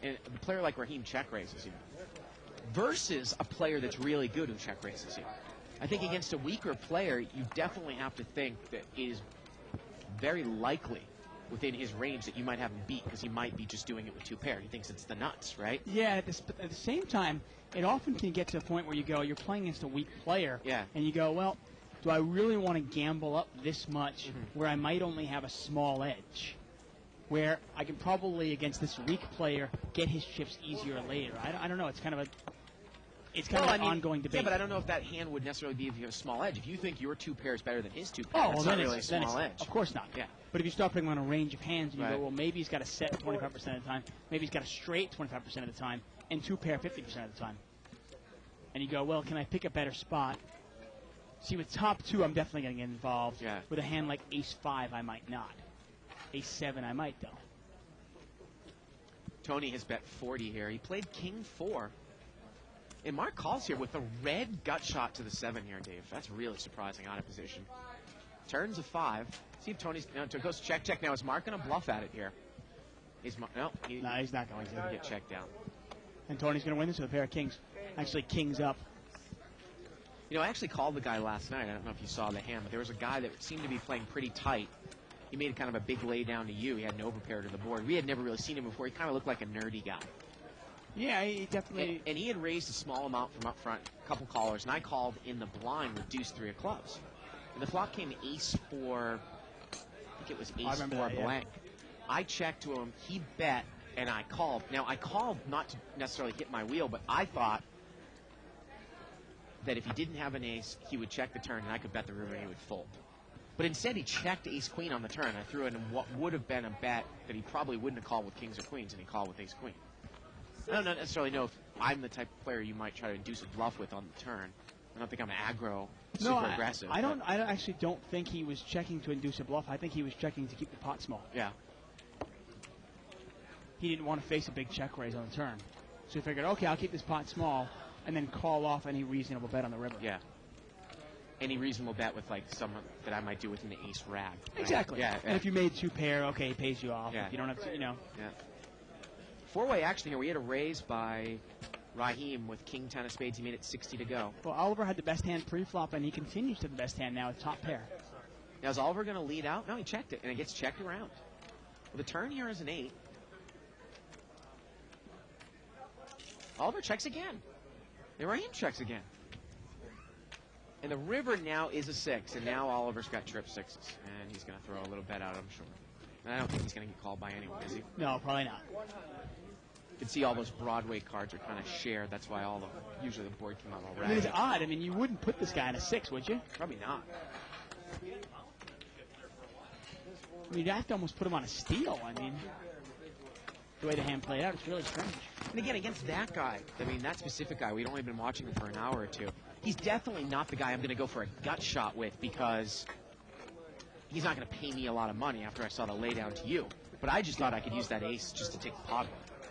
and a player like Raheem check raises you, versus a player that's really good who check raises you. I think against a weaker player, you definitely have to think that it is very likely within his range that you might have him beat, because he might be just doing it with 2 pair. He thinks it's the nuts, right? Yeah, at the same time, it often can get to a point where you're playing against a weak player, Yeah. and you go, well, do I really want to gamble up this much where I might only have a small edge? Where I can probably, against this weak player, get his chips easier later. I don't know. It's kind of an ongoing debate. Yeah, but I don't know if that hand would necessarily be if you have a small edge. If you think your 2 pair is better than his 2 pair, Oh, well, it's then not really a it's small edge. Of course not. Yeah. But if you start putting him on a range of hands, and you Right. go, well, maybe he's got a set 25% of the time, maybe he's got a straight 25% of the time, and 2 pair 50% of the time. And you go, well, can I pick a better spot? See, with top 2, I'm definitely going to get involved. Yeah. With a hand like ace-5, I might not. Ace-7, I might, though. Tony has bet 40 here. He played king 4. And Mark calls here with a red gut shot to the 7 here, Dave. That's really surprising out of position. Turns a 5. See if Tony's goes check. Now is Mark going to bluff at it here? He's not going He's not going to to. get checked down. And Tony's going to win this with a pair of kings. Actually, kings up. I actually called the guy last night. I don't know if you saw the hand, but there was a guy that seemed to be playing pretty tight. He made kind of a big lay down to you. He had an overpair to the board. We had never really seen him before. He kind of looked like a nerdy guy. Yeah, he definitely. And he had raised a small amount from up front, a couple callers, and I called in the blind with deuce 3 of clubs. And the flop came ace-4, I think it was ace-4 blank. Yeah. I checked to him, he bet, and I called. Now, I called not to necessarily hit my wheel, but I thought that if he didn't have an ace, he would check the turn, and I could bet the river and he would fold. But instead, he checked ace-queen on the turn. I threw in what would have been a bet that he probably wouldn't have called with kings or queens, and he called with ace-queen. I don't necessarily know if I'm the type of player you might try to induce a bluff with on the turn. I don't think I'm aggro, super aggressive. I actually don't think he was checking to induce a bluff. I think he was checking to keep the pot small. Yeah. He didn't want to face a big check raise on the turn. So he figured, okay, I'll keep this pot small. and then call off any reasonable bet on the river. Yeah. Any reasonable bet with like someone that I might do with an ace rag. Right? Exactly. Yeah. And if you made 2 pair, okay, it pays you off. Yeah. If you don't have to, Yeah. 4-way action here. We had a raise by Raheem with king 10 of spades. He made it 60 to go. Well, Oliver had the best hand pre-flop, and he continues to the best hand now with top pair. Now is Oliver going to lead out? No, he checked it, and it gets checked around. Well, the turn here is an 8. Oliver checks again. And Raheem checks again. And the river now is a 6, and now Oliver's got trip 6s. And he's going to throw a little bet out, I'm sure. And I don't think he's going to get called by anyone, is he? No, probably not. You can see all those Broadway cards are kind of shared. That's why usually the board came out all I mean, it's ragged. odd. I mean, you wouldn't put this guy in a 6, would you? Probably not. I mean, you'd have to almost put him on a steal. I mean, the way the hand played out, it's really strange. And again, against that guy, I mean, that specific guy, we'd only been watching him for an hour or two. He's definitely not the guy I'm going to go for a gut shot with because he's not going to pay me a lot of money after I saw the laydown to you. But I just thought I could use that ace just to take the pot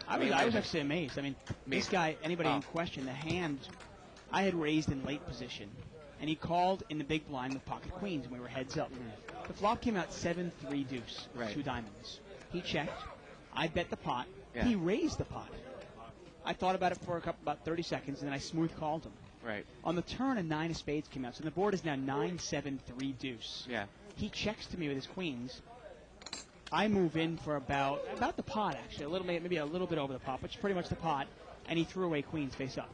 away. I was actually amazed. I mean, this guy, anybody in question, the hand, I had raised in late position, and he called in the big blind with pocket queens, and we were heads up. The flop came out 7-3 deuce, Right. 2 diamonds. He checked. I bet the pot. Yeah. He raised the pot. I thought about it for about 30 seconds, and then I smooth called him. Right. On the turn, a 9 of spades came out, so the board is now 9-7-3 deuce. Yeah. He checks to me with his queens. I move in for about the pot, actually, maybe a little bit over the pot, which is pretty much the pot, and he threw away queens face up.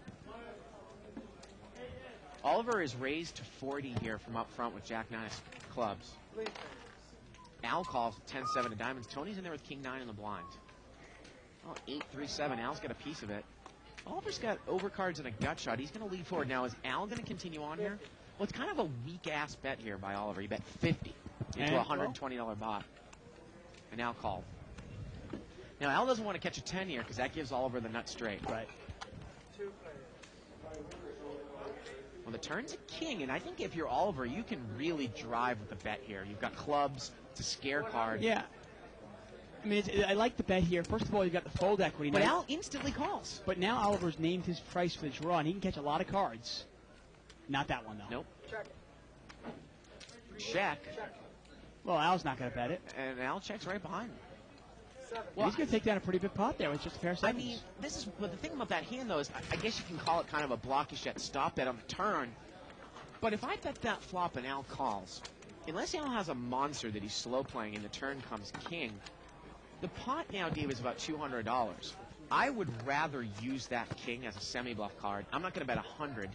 Oliver is raised to 40 here from up front with Jack 9 of clubs. Al calls 10-7 of diamonds. Tony's in there with king 9 in the blind. Oh, 8-3-7. Al's got a piece of it. Oliver's got overcards and a gut shot. He's going to lead forward. Now, is Al going to continue on here? Well, it's kind of a weak-ass bet here by Oliver. He bet 50 into a $120 bot. And Al called. Now, Al doesn't want to catch a 10 here because that gives Oliver the nut straight. Right. Well, the turn's a king, and I think if you're Oliver, you can really drive with the bet here. You've got clubs. It's a scare card. Yeah. I mean, I like the bet here. First of all, you've got the fold equity. But now, Al instantly calls. But now Oliver's named his price for the draw, and he can catch a lot of cards. Not that one, though. Nope. Check. Well, Al's not going to bet it. And Al checks right behind him. Well, he's going to take down a pretty big pot there with just a pair of I sevens. mean, but the thing about that hand, though, is I guess you can call it kind of a blockish at stop bet on the turn. But if I bet that flop and Al calls, unless Al has a monster that he's slow playing and the turn comes king, the pot now, Dave, is about $200. I would rather use that king as a semi-bluff card. I'm not going to bet 100.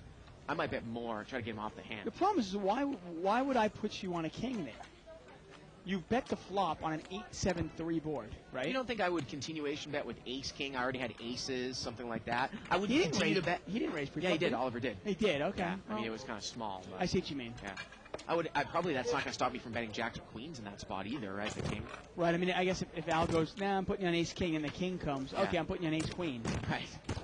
I might bet more, try to get him off the hand. The problem is, why would I put you on a king there? You bet the flop on an 8-7-3 board, right? You don't think I would continuation bet with ace-king? I already had aces, something like that. I would He didn't continue raise to bet. He didn't raise pre-flop. Yeah, he did. Oliver did. He did. Okay. Yeah, I mean, Well, it was kind of small. But I see what you mean. yeah. Probably that's not going to stop me from betting jacks or queens in that spot either, right? The king. Right. I mean, I guess if Al goes, nah, I'm putting you on ace king, and the king comes, Yeah. okay, I'm putting you on ace queen. Right.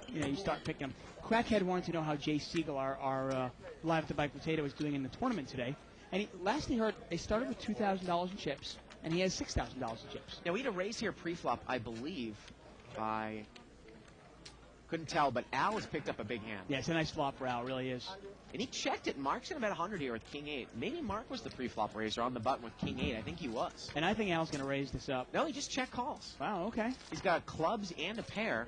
You know, you start picking them. Crackhead wanted to know how Jay Siegel, our live at the bike potato, is doing in the tournament today. And last he heard, they started with $2,000 in chips, and he has $6,000 in chips. Now, we had a raise here pre-flop, I believe, by... Couldn't tell, but Al has picked up a big hand. Yeah, it's a nice flop for Al, really is. And he checked it. Mark's going to bet 100 here with king 8. Maybe Mark was the pre-flop raiser on the button with king 8. I think he was. And I think Al's going to raise this up. No, he just check calls. Wow, okay. He's got clubs and a pair.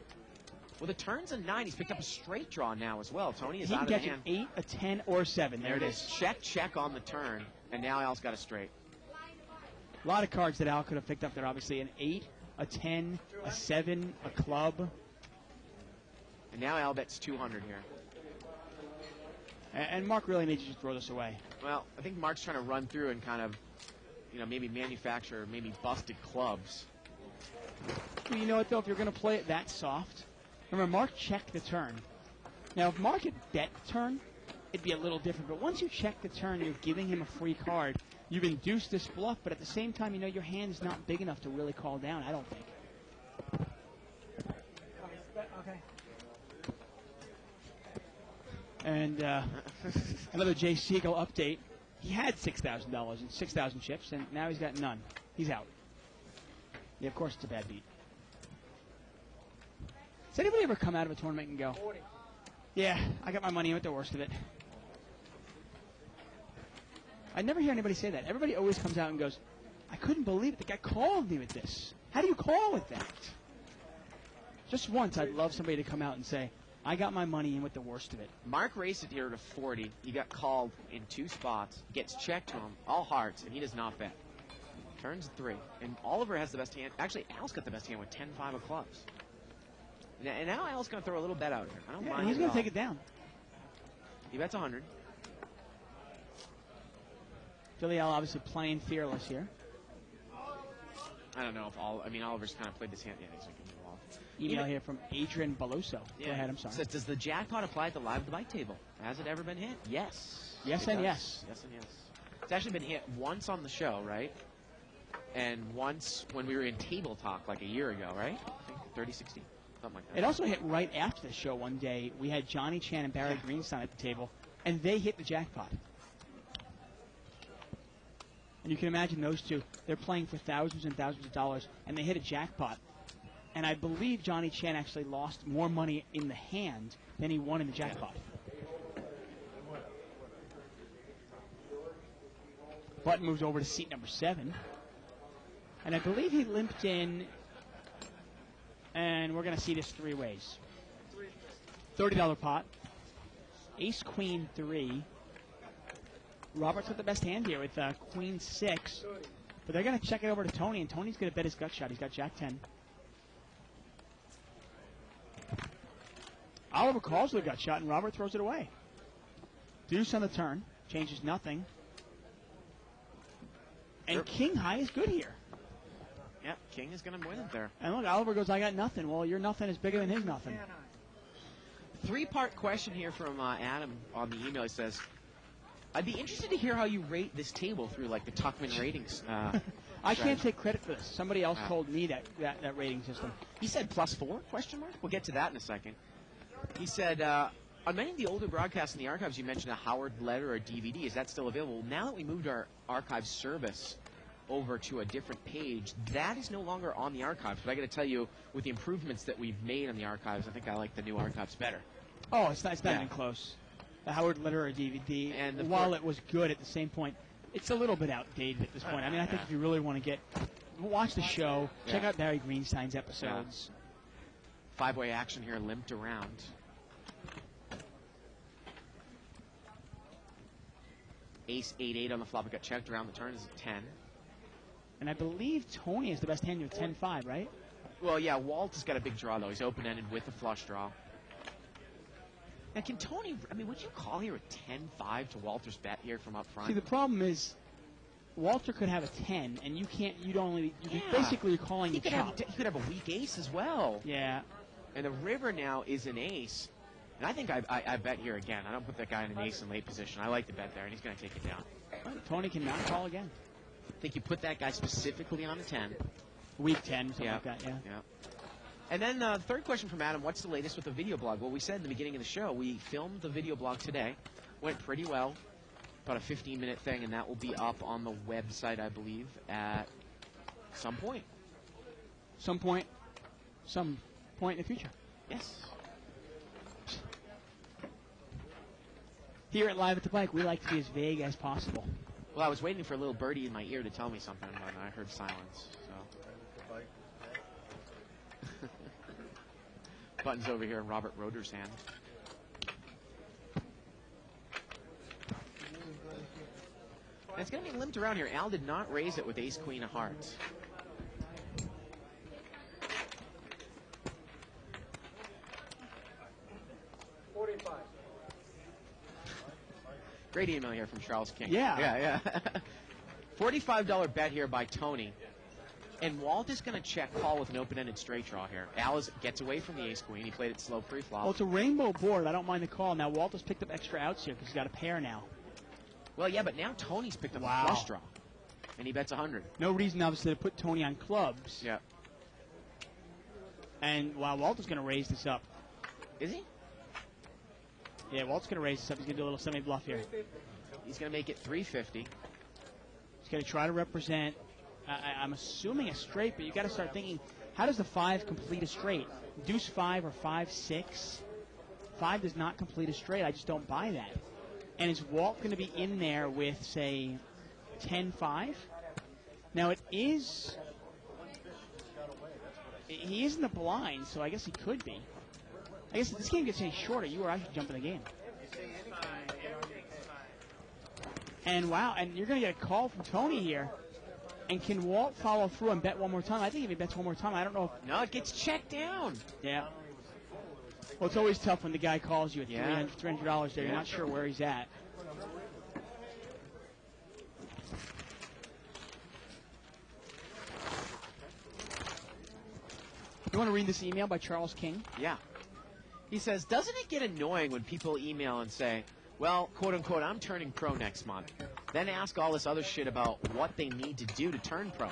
Well, the turn's a 9. He's picked up a straight draw now as well. Tony is He out can of the catch hand. an 8, a 10, or a 7. There it is. Check, check on the turn. And now Al's got a straight. A lot of cards that Al could have picked up there, obviously. An 8, a 10, a 7, a club. And now Al bets 200 here. And Mark really needs to just throw this away. Well, I think Mark's trying to run through and kind of, maybe manufacture maybe busted clubs. Well, you know what, though? If you're going to play it that soft, remember, Mark checked the turn. Now, if Mark had bet the turn, it'd be a little different. But once you check the turn, you're giving him a free card. You've induced this bluff, but at the same time, your hand's not big enough to really call down, I don't think. Okay. And another Jay Siegel update. He had $6,000 and 6,000 chips, and now he's got none. He's out. Yeah, of course it's a bad beat. Does anybody ever come out of a tournament and go, Yeah, I got my money in with the worst of it. I never hear anybody say that. Everybody always comes out and goes, I couldn't believe it. The guy called me with this. How do you call with that? Just once, I'd love somebody to come out and say, I got my money in with the worst of it. Mark raced it here to 40. He got called in 2 spots. Gets checked to him, all hearts, and he does not bet. Turns 3. And Oliver has the best hand. Actually, Al's got the best hand with 10-5 of clubs. And now Al's going to throw a little bet out here. I don't mind. He's it going at to all. take it down. He bets 100. Billy Al obviously playing fearless here. I don't know if Oliver's kind of played this hand. Yeah, he's going to move off. Email here from Adrian Beloso. Yeah. Go ahead, I'm sorry. Says, does the jackpot apply at the live at the bike table? Has it ever been hit? Yes. Yes It and does. yes. Yes and yes. It's actually been hit once on the show, right? And once when we were in Table Talk like a year ago, right? I think 3016, something like that. It also hit right after the show one day. We had Johnny Chan and Barry Greenstein at the table, and they hit the jackpot. And you can imagine those two. They're playing for thousands and thousands of dollars, and they hit a jackpot. And I believe Johnny Chan actually lost more money in the hand than he won in the jackpot. Button moves over to seat number 7. And I believe he limped in, and we're going to see this 3 ways. $30 pot. Ace, Queen, 3. Robert's got the best hand here with Queen 6. But they're going to check it over to Tony, and Tony's going to bet his gut shot. He's got Jack 10. Oliver calls the gut shot, and Robert throws it away. Deuce on the turn. Changes nothing. And King High is good here. Yep, King is going to win it there. And look, Oliver goes, I got nothing. Well, your nothing is bigger than his nothing. 3-part question here from Adam on the email. He says, I'd be interested to hear how you rate this table through like the Tuckman ratings. I can't take credit for this. Somebody else told me that rating system. He said +4? Question mark. We'll get to that in a second. He said, on many of the older broadcasts in the archives, you mentioned a Howard letter or DVD. Is that still available? Now that we moved our archive service over to a different page, that is no longer on the archives. But I got to tell you, with the improvements that we've made on the archives, I think I like the new archives better. Oh, it's not even close. The Howard letter or DVD, and while it was good at the same point, it's a little bit outdated at this point. I mean, I think if you really want to watch the show, check out Barry Greenstein's episodes. 5-way action here, limped around. Ace 8-8 on the flop. It got checked around. The turn is a 10. And I believe Tony is the best hand with 10-5, right? Well, yeah, Walt has got a big draw, though. He's open-ended with a flush draw. Now, can Tony, would you call here a 10-5 to Walter's bet here from up front? See, the problem is Walter could have a 10, and basically you're calling the chop. He could have a weak ace as well. Yeah. And the river now is an ace. And I think I bet here again. I don't put that guy in an ace in late position. I like the bet there, and he's going to take it down. Tony cannot call again. I think you put that guy specifically on a 10. Week 10, something like that, yeah. And then the third question from Adam, what's the latest with the video blog? Well, we said in the beginning of the show, we filmed the video blog today. Went pretty well. About a 15-minute thing, and that will be up on the website, I believe, at some point. Some point in the future. Yes. Here at Live at the Bike, we like to be as vague as possible. Well, I was waiting for a little birdie in my ear to tell me something, but I heard silence. So. Button's over here in Robert Roeder's hand. And it's going to be limped around here. Al did not raise it with ace-queen of hearts. Great email here from Charles King. Yeah. $45 bet here by Tony. And Walt is going to check call with an open-ended straight draw here. Al gets away from the ace-queen. He played it slow pre-flop. Well, it's a rainbow board. I don't mind the call. Now, Walt has picked up extra outs here because he's got a pair now. Well, yeah, but now Tony's picked up a flush draw. And he bets 100. No reason, obviously, to put Tony on clubs. Yeah. And Walt is going to raise this up. Is he? Yeah, Walt's going to raise this up. He's going to do a little semi-bluff here. He's going to make it 350. He's going to try to represent, I'm assuming a straight, but you got to start thinking, how does the 5 complete a straight? Deuce 5 or 5-6? 5 does not complete a straight. I just don't buy that. And is Walt going to be in there with, say, 10-5? Now, it is... He is in the blind, so I guess he could be. I guess if this game gets any shorter, you or I should jump in the game. And wow, and you're going to get a call from Tony here. And can Walt follow through and bet one more time? I think if he bets one more time, I don't know if... No, it gets checked down. Yeah. Well, it's always tough when the guy calls you at Yeah. $300 there. You're not sure where he's at. You want to read this email by Charles King? Yeah. He says, doesn't it get annoying when people email and say, well, quote unquote, I'm turning pro next month. Then ask all this other shit about what they need to do to turn pro.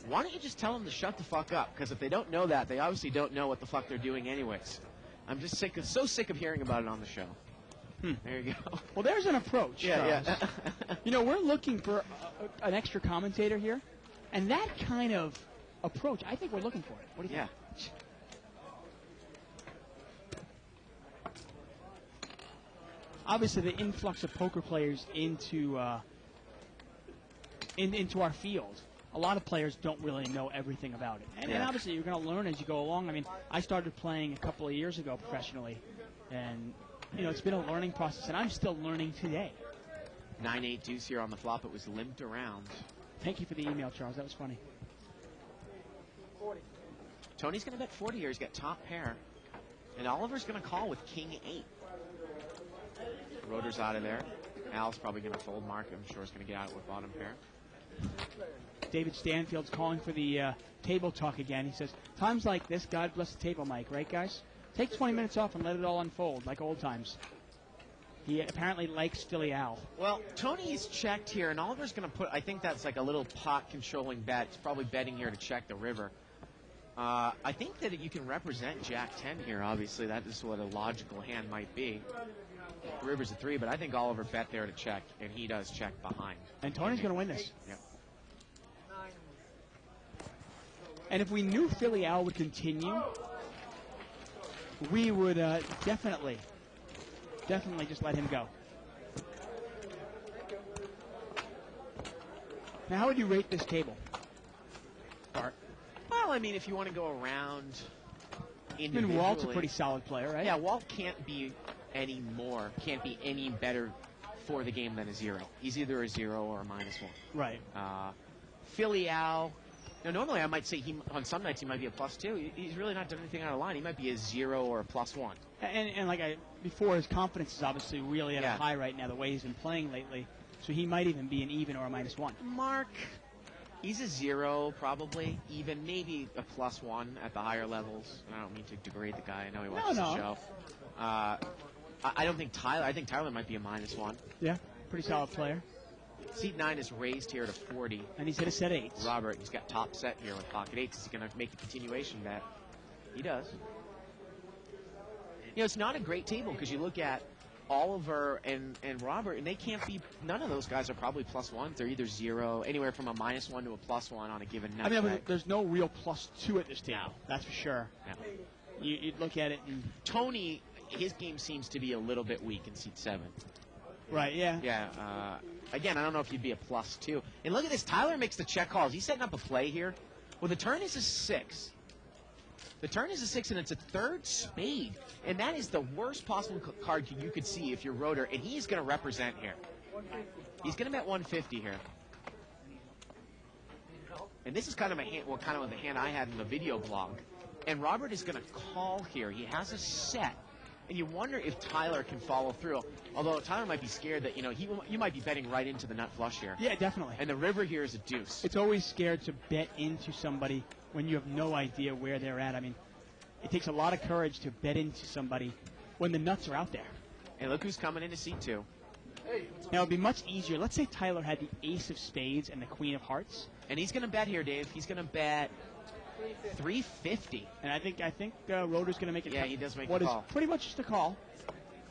Why don't you just tell them to shut the fuck up? Because if they don't know that, they obviously don't know what the fuck they're doing anyways. I'm just so sick of hearing about it on the show. There you go. Well, there's an approach, Charles. Yeah. You know, we're looking for an extra commentator here. And that kind of approach, I think we're looking for it. What do you think? Obviously, the influx of poker players into our field, a lot of players don't really know everything about it. And obviously, you're going to learn as you go along. I mean, I started playing a couple of years ago professionally, and, you know, it's been a learning process, and I'm still learning today. 9-8 deuce here on the flop. It was limped around. Thank you for the email, Charles. That was funny. 40. Tony's going to bet 40 here. He's got top pair. And Oliver's going to call with king 8. Rotor's out of there. Al's probably going to fold. Mark, I'm sure, is going to get out with bottom pair. David Stanfield's calling for the table talk again. He says, times like this, God bless the table, Mike. Right, guys? Take 20 minutes off and let it all unfold, like old times. He apparently likes Philly Al. Well, Tony's checked here, and Oliver's going to put, I think that's like a little pot-controlling bet. He's probably betting here to check the river. I think that you can represent Jack-10 here, obviously. That is what a logical hand might be. The river's a 3, but I think Oliver bet there to check, and he does check behind. And Tony's going to win this. Yep. And if we knew Philly Al would continue, we would definitely just let him go. Now, how would you rate this table, Bart? Well, I mean, if you want to go around individually. I mean, Walt's a pretty solid player, right? Yeah, Walt can't be any better for the game than a 0. He's either a 0 or a -1. Right. Philly Al, you know, normally I might say on some nights he might be a +2. He's really not done anything out of line. He might be a 0 or a +1. And like before, his confidence is obviously really at a high right now, the way he's been playing lately. So he might even be an even or a -1. Mark, he's a 0, probably. Even, maybe a +1 at the higher levels. And I don't mean to degrade the guy. I know he watches the show. I don't think Tyler. I think Tyler might be a -1. Yeah, pretty solid player. Seat 9 is raised here to 40. And he's hit a set 8s. Robert, he's got top set here with pocket 8s. Is he going to make a continuation bet? He does. You know, it's not a great table because you look at Oliver and Robert, and they can't be. None of those guys are probably +1s. They're either 0, anywhere from a -1 to a +1 on a given night. I mean, there's no real +2 at this table. That's for sure. No. You'd look at it and Tony, his game seems to be a little bit weak in seat 7. Right, yeah. Yeah. Again, I don't know if you'd be a +2. And look at this. Tyler makes the check calls. He's setting up a play here. Well, the turn is a 6. The turn is a 6, and it's a 3rd spade. And that is the worst possible card you could see if you're Rotor. And he is going to represent here. He's going to bet 150 here. And this is kind of a hand, the hand I had in the video blog. And Robert is going to call here. He has a set. And you wonder if Tyler can follow through. Although Tyler might be scared that, you might be betting right into the nut flush here. Yeah, definitely. And the river here is a deuce. It's always scared to bet into somebody when you have no idea where they're at. I mean, it takes a lot of courage to bet into somebody when the nuts are out there. And look who's coming into seat 2. Now, it would be much easier. Let's say Tyler had the ace of spades and the queen of hearts. And he's going to bet here, Dave. He's going to bet 350. And I think Rotor's going to make it. Yeah, he does make what the call. is pretty much just a call.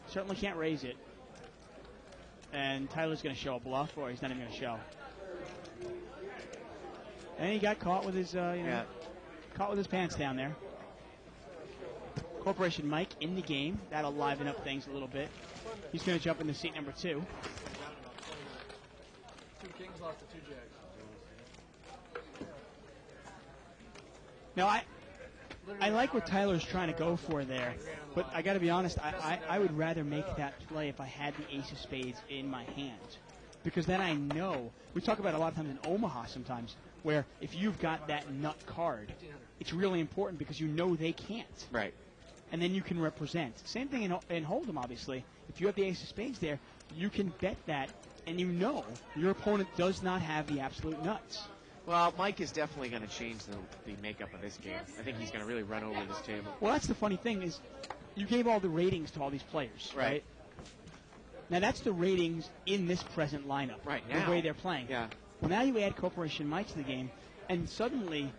Certainly can't raise it. And Tyler's going to show a bluff, or he's not even going to show. And he got caught with his, caught with his pants down there. Corporation Mike in the game. That'll liven up things a little bit. He's going to jump into seat number 2. 2 kings lost to 2 jacks. Now, I like what Tyler's trying to go for there, but I got to be honest, I would rather make that play if I had the ace of spades in my hand. Because then I know, we talk about it a lot of times in Omaha sometimes, where if you've got that nut card, it's really important because you know they can't. Right. And then you can represent. Same thing in Hold'em, obviously. If you have the ace of spades there, you can bet that, and you know your opponent does not have the absolute nuts. Well, Mike is definitely going to change the makeup of this game. I think he's going to really run over this table. Well, that's the funny thing is you gave all the ratings to all these players, right? Now, that's the ratings in this present lineup, right now. The way they're playing. Yeah. Well, now you add Corporation Mike to the game, and suddenly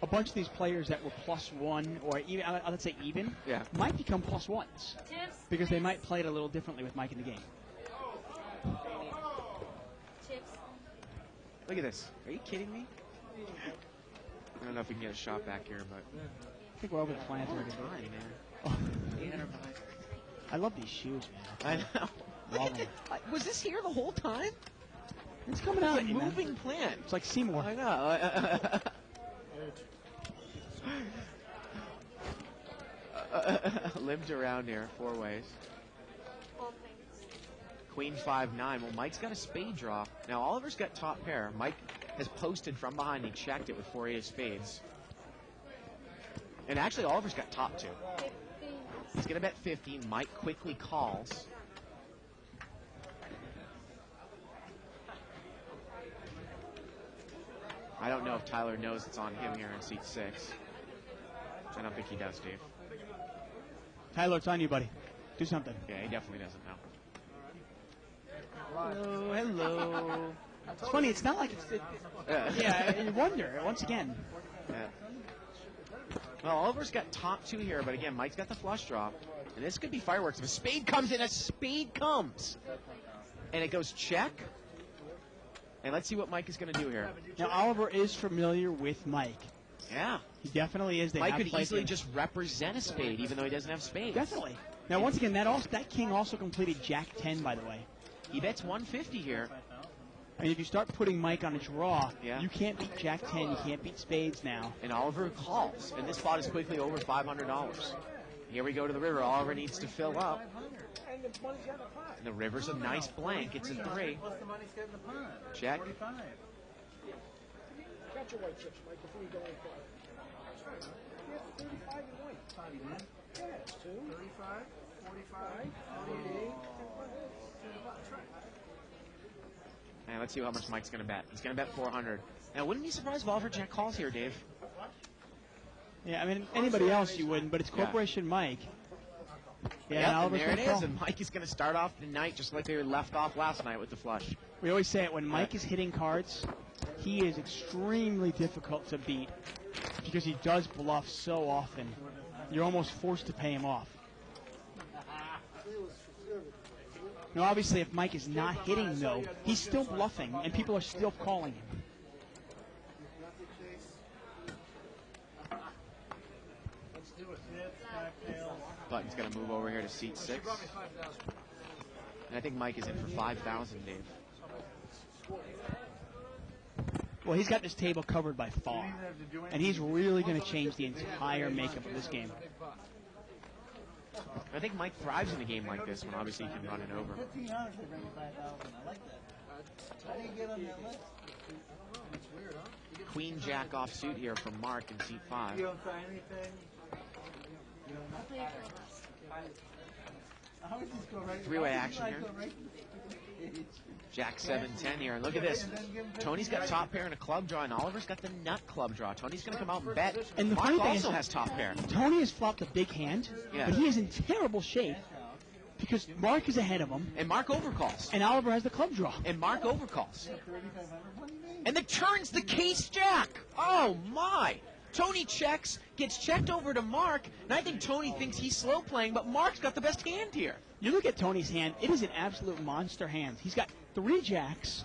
a bunch of these players that were +1 or even, let's say even, might become +1s because they might play it a little differently with Mike in the game. Look at this. Are you kidding me? I don't know if we can get a shot back here, but I think we're over the planter again. Oh. I love these shoes, man. I know. Love them. Was this here the whole time? It's coming out. It's a moving plant. It's like Seymour. I know. Limped around here 4 ways. Queen 5-9. Well, Mike's got a spade draw. Now, Oliver's got top pair. Mike has posted from behind. He checked it with 4-8 of spades. And actually, Oliver's got top 2. He's going to bet 50. Mike quickly calls. I don't know if Tyler knows it's on him here in seat 6. I don't think he does, Dave. Tyler, it's on you, buddy. Do something. Yeah, he definitely doesn't know. Hello, hello. It's funny, it's not like it's... yeah, you wonder, once again. Yeah. Well, Oliver's got top 2 here, but again, Mike's got the flush draw. And this could be fireworks. If a spade comes in, a spade comes. And it goes check. And let's see what Mike is going to do here. Now, Oliver is familiar with Mike. Yeah. He definitely is. Mike could easily just represent a spade, even though he doesn't have spades. Definitely. Now, once again, that king also completed Jack 10, by the way. He bets 150 here. I mean, if you start putting Mike on a draw, you can't beat Jack 10, you can't beat spades now. And Oliver calls, and this spot is quickly over $500. Here we go to the river. Oliver needs to fill up. And the river's a nice blank. It's a 3. Check. Catch your white chips, Mike, before you go any farther. Yeah, 35 and white. Yeah, it's 2. 35, 45, 48. And let's see how much Mike's going to bet. He's going to bet 400. Now, wouldn't be surprised if Oliver Jack calls here, Dave. Yeah, I mean, anybody else you wouldn't, but it's Corporation Mike. Yeah, and there it is. And Mike is going to start off the night just like they were left off last night with the flush. We always say it, when Mike is hitting cards, he is extremely difficult to beat because he does bluff so often. You're almost forced to pay him off. Now, obviously, if Mike is not hitting, though, he's still bluffing, and people are still calling him. Button's going to move over here to seat 6. And I think Mike is in for 5,000, Dave. Well, he's got this table covered by far, and he's really going to change the entire makeup of this game. I think Mike thrives in a game like this when obviously he can run it over. $1,500 to bring 5,000. I like that. How do you get on that list? It's weird, huh? Queen Jack offsuit here from Mark in seat 5. You don't sign anything? You don't know? How would this go right? Three-way action here. Jack 7-10 here. And look at this. Tony's got top pair and a club draw, and Oliver's got the nut club draw. Tony's going to come out and bet. And the Mark funny thing also is, has top pair. Tony has flopped a big hand, but he is in terrible shape because Mark is ahead of him. And Mark overcalls. And Oliver has the club draw. And Mark overcalls. And the turn's the case jack. Oh, my. Tony checks, gets checked over to Mark, and I think Tony thinks he's slow playing, but Mark's got the best hand here. You look at Tony's hand, it is an absolute monster hand. He's got 3 jacks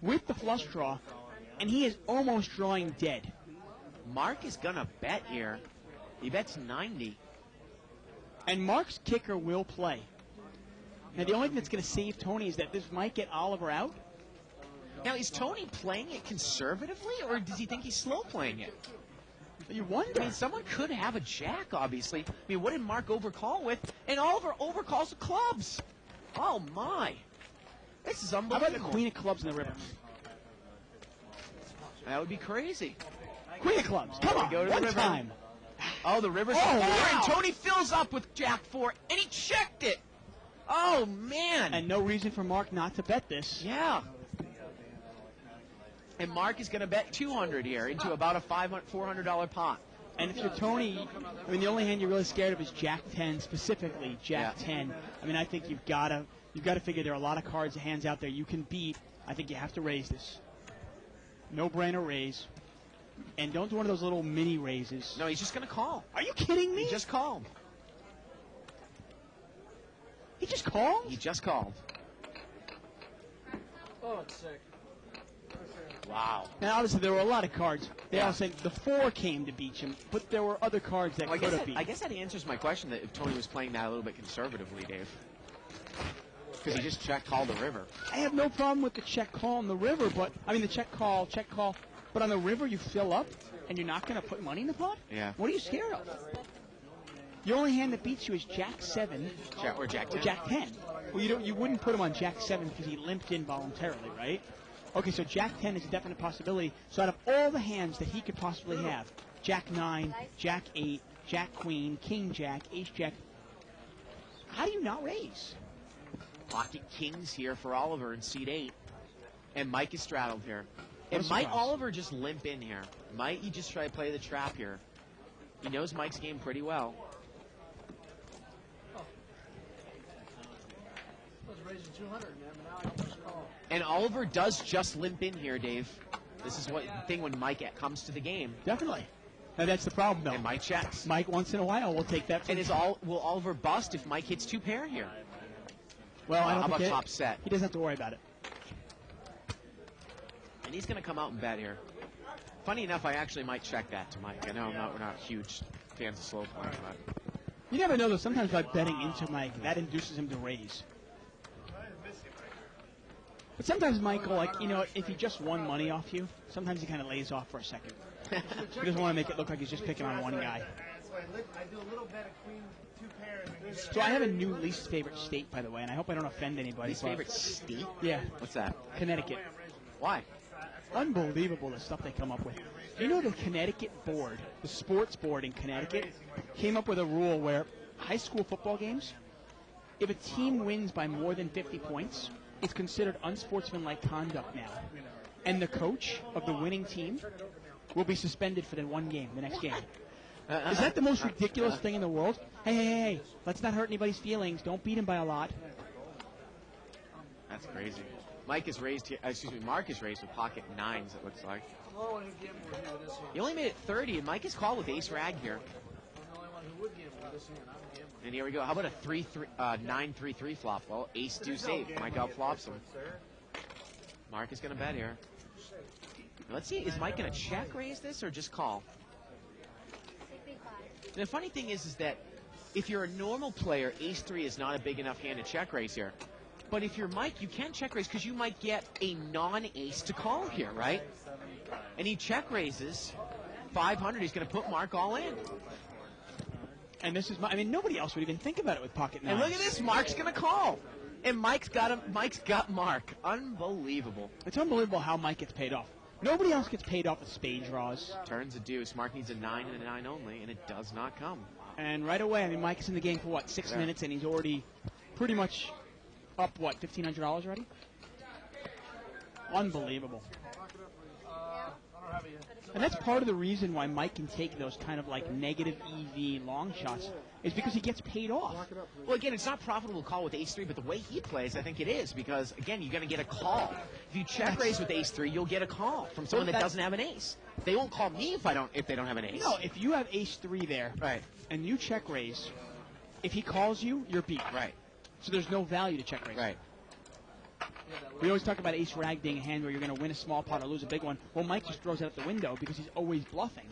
with the flush draw, and he is almost drawing dead. Mark is going to bet here. He bets 90. And Mark's kicker will play. Now, the only thing that's going to save Tony is that this might get Oliver out. Now, is Tony playing it conservatively, or does he think he's slow playing it? You wonder. I mean, someone could have a jack, obviously. I mean, what did Mark overcall with? And Oliver overcalls the clubs. Oh, my. This is How unbelievable. about the queen of clubs in the river? That would be crazy. Queen of clubs. Come on, Go to the one river. time. Oh, the river's Oh, on four, wow. and Tony fills up with jack 4, and he checked it. Oh, man. And no reason for Mark not to bet this. Yeah. And Mark is going to bet 200 here into about a $400 pot. And if you're Tony, I mean, the only hand you're really scared of is Jack 10, specifically Jack Yeah. 10. I mean, I think you've got to figure there are a lot of cards, hands out there you can beat. I think you have to raise this. No-brainer raise. And don't do one of those little mini raises. No, he's just going to call. Are you kidding me? He just called. He just called? He just called. Oh, it's sick. Wow. Now, obviously, there were a lot of cards. They Yeah. all said the 4 came to beat him, but there were other cards that Well, could have beat I him. guess that answers my question that if Tony was playing that a little bit conservatively, Dave. Because he just checked call the river. I have no problem with the check call on the river, but I mean the check call. But on the river, you fill up, and you're not going to put money in the pot. Yeah. What are you scared of? The only hand that beats you is Jack 7 Or Jack 10. or Jack 10. Well, you wouldn't put him on Jack 7 because he limped in voluntarily, right? Okay, so Jack 10 is a definite possibility. So out of all the hands that he could possibly have, Jack 9, Jack 8, Jack Queen, King Jack, Ace Jack, how do you not raise? Pocket kings here for Oliver in seat 8. And Mike is straddled here. What a And might surprise. Oliver just limp in here? Might he just try to play the trap here? He knows Mike's game pretty well. I was raising 200, man, but now I can just call. And Oliver does just limp in here, Dave. This is what the thing when Mike comes to the game. Definitely. Now that's the problem, though. And Mike checks. Mike, once in a while, will take that. And will Oliver bust if Mike hits 2 pair here? Well, I don't How think about top set? He doesn't have to worry about it. And he's going to come out and bet here. Funny enough, I actually might check that to Mike. I know we're not huge fans of slow playing, but You never know, though. Sometimes by betting into Mike, that induces him to raise. But sometimes Michael, if he just won money off you, sometimes he kind of lays off for a second. He doesn't want to make it look like he's just picking on one guy. I do a little bet of queen 2 pair and then So I have a new least favorite state, by the way, and I hope I don't offend anybody. least but- favorite state? Yeah, What's that? Connecticut. Why? Unbelievable the stuff they come up with. You know the Connecticut board, the sports board in Connecticut, came up with a rule where high school football games, if a team wins by more than 50 points, it's considered unsportsmanlike conduct now. And the coach of the winning team will be suspended for the one game, the next game. Is that the most ridiculous thing in the world? Hey, let's not hurt anybody's feelings. Don't beat him by a lot. That's crazy. Mark is raised with pocket 9s, it looks like. I'm the only one who gambled with you with this hand. He only made it 30, and Mike is called with ace rag here. I'm the only one who would gamble with this hand. I'm gambling. And here we go. How about a 9-3-3 flop? Well, ace do save. Mike outflops him. Mark is going to bet here. Let's see, is Mike going to check raise this or just call? And the funny thing is that if you're a normal player, ace 3 is not a big enough hand to check raise here. But if you're Mike, you can check raise because you might get a non-ace to call here, right? And he check raises 500. He's going to put Mark all in. And this is nobody else would even think about it with pocket 9s. And look at this, Mark's going to call. And Mike's got Mark. Unbelievable. It's unbelievable how Mike gets paid off. Nobody else gets paid off with spade draws. Turns a deuce. Mark needs a 9 and a 9 only, and it does not come. And right away, Mike is in the game for, 6 Yeah. minutes, and he's already pretty much up, $1,500 already? Unbelievable. I don't have it yet. And that's part of the reason why Mike can take those kind of like negative EV long shots, is because he gets paid off. Well, again, it's not profitable to call with ace 3, but the way he plays, I think it is, because, again, you're going to get a call. If you check raise with ace 3, you'll get a call from someone that doesn't have an ace. They won't call me if they don't have an ace. No, if you have ace 3 there, Right. and you check raise, if he calls you, you're beat. Right. So there's no value to check raise. Right. We always talk about ace rag being a hand where you're going to win a small pot or lose a big one. Well, Mike just throws it out the window because he's always bluffing.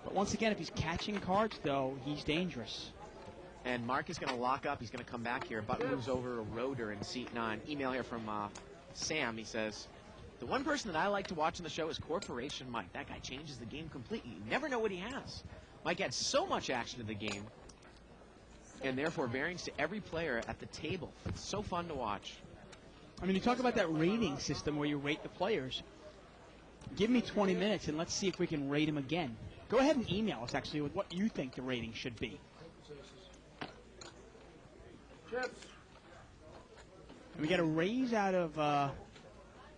But once again, if he's catching cards, though, he's dangerous. And Mark is going to lock up. He's going to come back here. Button moves over to Roeder in seat 9. Email here from Sam. He says, the one person that I like to watch on the show is Corporation Mike. That guy changes the game completely. You never know what he has. Mike adds so much action to the game, and therefore variance to every player at the table. It's so fun to watch. I mean, you talk about that rating system where you rate the players. Give me 20 minutes, and let's see if we can rate them again. Go ahead and email us, actually, with what you think the rating should be. Chips. And we got a raise out of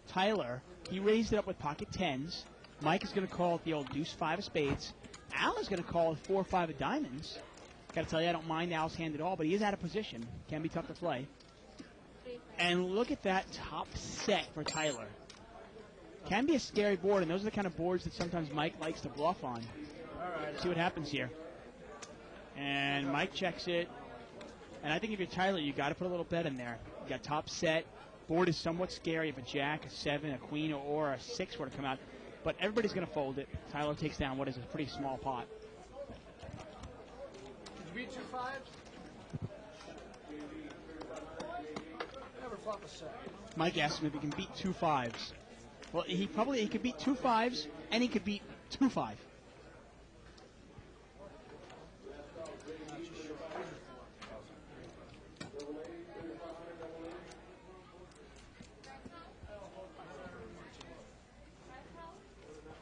Tyler. He raised it up with pocket 10s. Mike is going to call it the old deuce 5 of spades. Al is going to call it 4 or 5 of diamonds. Got to tell you, I don't mind Al's hand at all, but he is out of position. Can be tough to play. And look at that top set for Tyler. Can be a scary board, and those are the kind of boards that sometimes Mike likes to bluff on. All right. See what happens here. And Mike checks it. And I think if you're Tyler, you got to put a little bet in there. You got top set. Board is somewhat scary if a jack, a 7, a queen, or a 6 were to come out. But everybody's going to fold it. Tyler takes down what is a pretty small pot. Did you beat 2 5s? Never flop a set. Mike asks him if he can beat 2 5s. Well, he could beat 2 5s, and he could beat 2 5.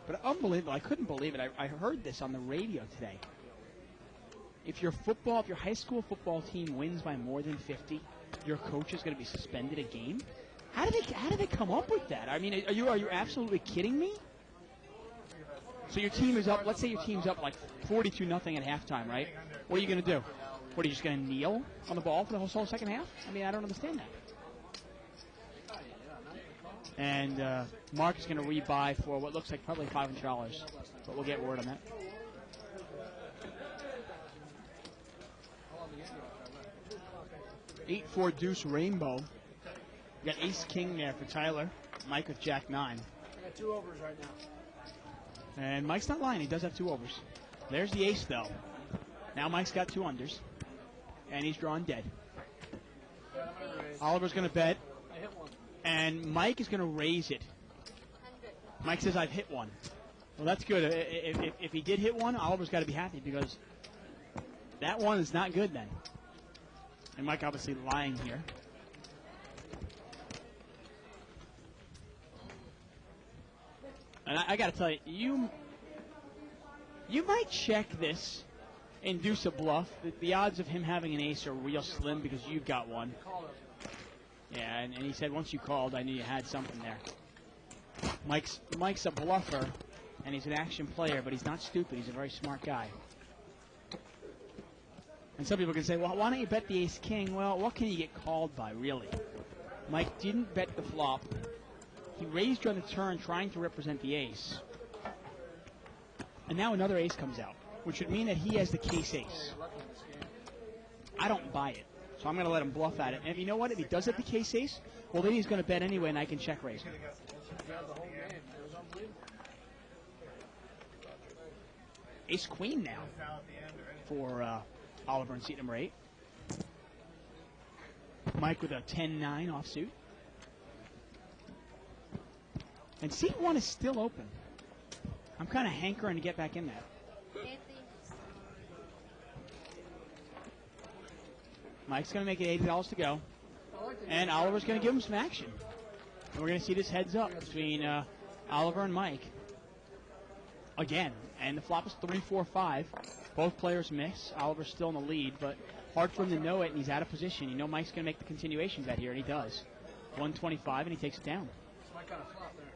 But unbelievable. I couldn't believe it. I heard this on the radio today. If your high school football team wins by more than 50, your coach is going to be suspended a game. How do they come up with that? I mean, are you absolutely kidding me? So your team is up. Let's say your team's up like 42-0 at halftime, right? What are you going to do? What, are you just going to kneel on the ball for the whole second half? I mean, I don't understand that. And Mark is going to rebuy for what looks like probably $500, but we'll get word on that. Eight, 4 deuce rainbow. You got ace king there for Tyler. Mike with jack 9. I got 2 overs right now. And Mike's not lying. He does have 2 overs. There's the ace, though. Now Mike's got 2 unders. And he's drawn dead. Oliver's going to bet. I hit 1. And Mike is going to raise it. Mike says, I've hit 1. Well, that's good. If he did hit 1, Oliver's got to be happy because that 1 is not good then. And Mike obviously lying here. And I got to tell you, you might check this, induce a bluff. The odds of him having an ace are real slim because you've got 1. Yeah, and he said once you called, I knew you had something there. Mike's a bluffer, and he's an action player, but he's not stupid. He's a very smart guy. And some people can say, well, why don't you bet the ace-king? Well, what can you get called by, really? Mike didn't bet the flop. He raised on the turn trying to represent the ace. And now another ace comes out, which would mean that he has the case ace. I don't buy it. So I'm going to let him bluff at it. And you know what? If he does have the case ace, well, then he's going to bet anyway, and I can check raise him. Ace queen now for Oliver in seat number 8. Mike with a 10-9 offsuit. And seat 1 is still open. I'm kind of hankering to get back in there. Mike's going to make it $80 to go. And Oliver's going to give him some action. And we're going to see this heads up between Oliver and Mike. Again. And the flop is 3-4-5. Both players miss. Oliver's still in the lead, but hard for him to know it, and he's out of position. You know Mike's going to make the continuation bet here, and he does. 125, and he takes it down. Mike got a flop there.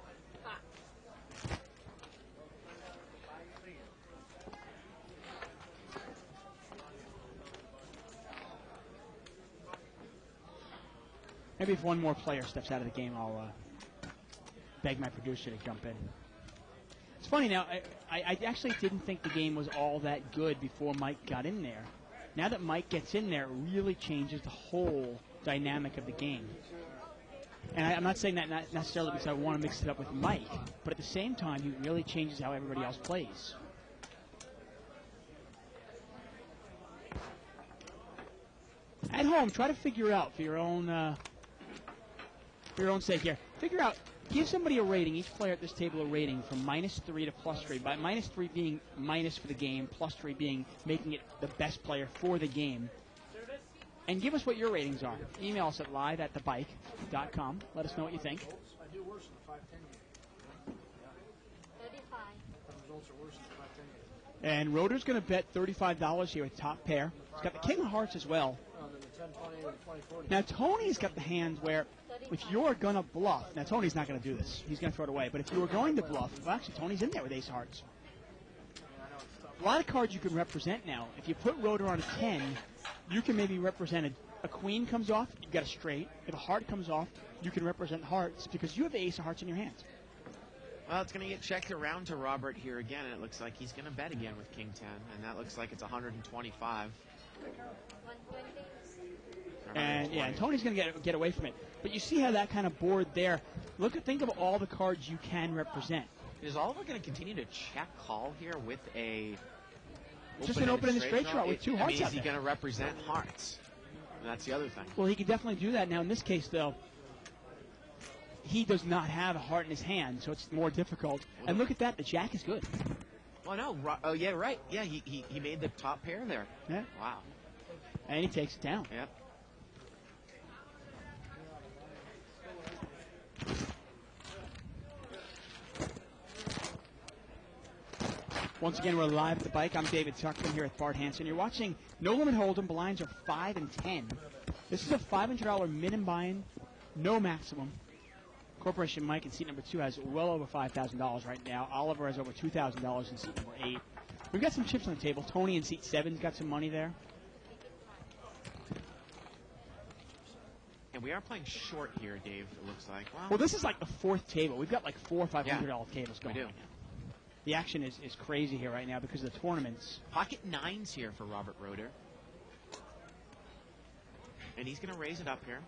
Maybe if one more player steps out of the game, I'll beg my producer to jump in. It's funny now, I actually didn't think the game was all that good before Mike got in there. Now that Mike gets in there, it really changes the whole dynamic of the game. And I'm not saying that not necessarily because I want to mix it up with Mike, but at the same time, he really changes how everybody else plays. home, try to figure out for your own sake here. Figure out. Give somebody a rating, each player at this table a rating from -3 to +3. By -3 being minus for the game, +3 being making it the best player for the game. And give us what your ratings are. Email us at live@thebike.com. Let us know what you think. I do worse in the 5-10 game. 35. The results are worse in the 5-10 game. And Rotor's going to bet $35 here with top pair. He's got the King of Hearts as well. Than the 10-20 and 20-40. Now, Tony's got the hands where if you're going to bluff, now Tony's not going to do this. He's going to throw it away. But if you were going to bluff, well, actually, Tony's in there with ace hearts. A lot of cards you can represent now. If you put Rotor on a 10, you can maybe represent a queen comes off, you've got a straight. If a heart comes off, you can represent hearts because you have the ace of hearts in your hands. Well, it's going to get checked around to Robert here again, and it looks like he's going to bet again with King 10, and that looks like it's 125. 120. And yeah, and Tony's going to get away from it. But you see how that kind of board there. Think of all the cards you can represent. Is Oliver going to continue to check call here with a Just an open-ended straight draw with two hearts Is out he there. going to represent hearts? And that's the other thing. Well, he can definitely do that. Now, in this case, though, he does not have a heart in his hand, so it's more difficult. And look at that. The jack is good. Oh, no. Oh, yeah, right. Yeah, he made the top pair there. Yeah. Wow. And he takes it down. Yep. Once again, we're live at the bike. I'm David Tuckman here with Bart Hanson. You're watching No Limit Hold'em. Blinds are 5 and 10. This is a $500 minimum buy-in, no maximum. Corporation Mike in seat number 2 has well over $5,000 right now. Oliver has over $2,000 in seat number 8. We've got some chips on the table. Tony in seat 7's got some money there. And we are playing short here, Dave, it looks like. Well, this is like the fourth table. We've got like 4 or $500 tables going we do. right now. The action is crazy here right now because of the tournaments. Pocket 9s here for Robert Rotor. And he's going to raise it up here.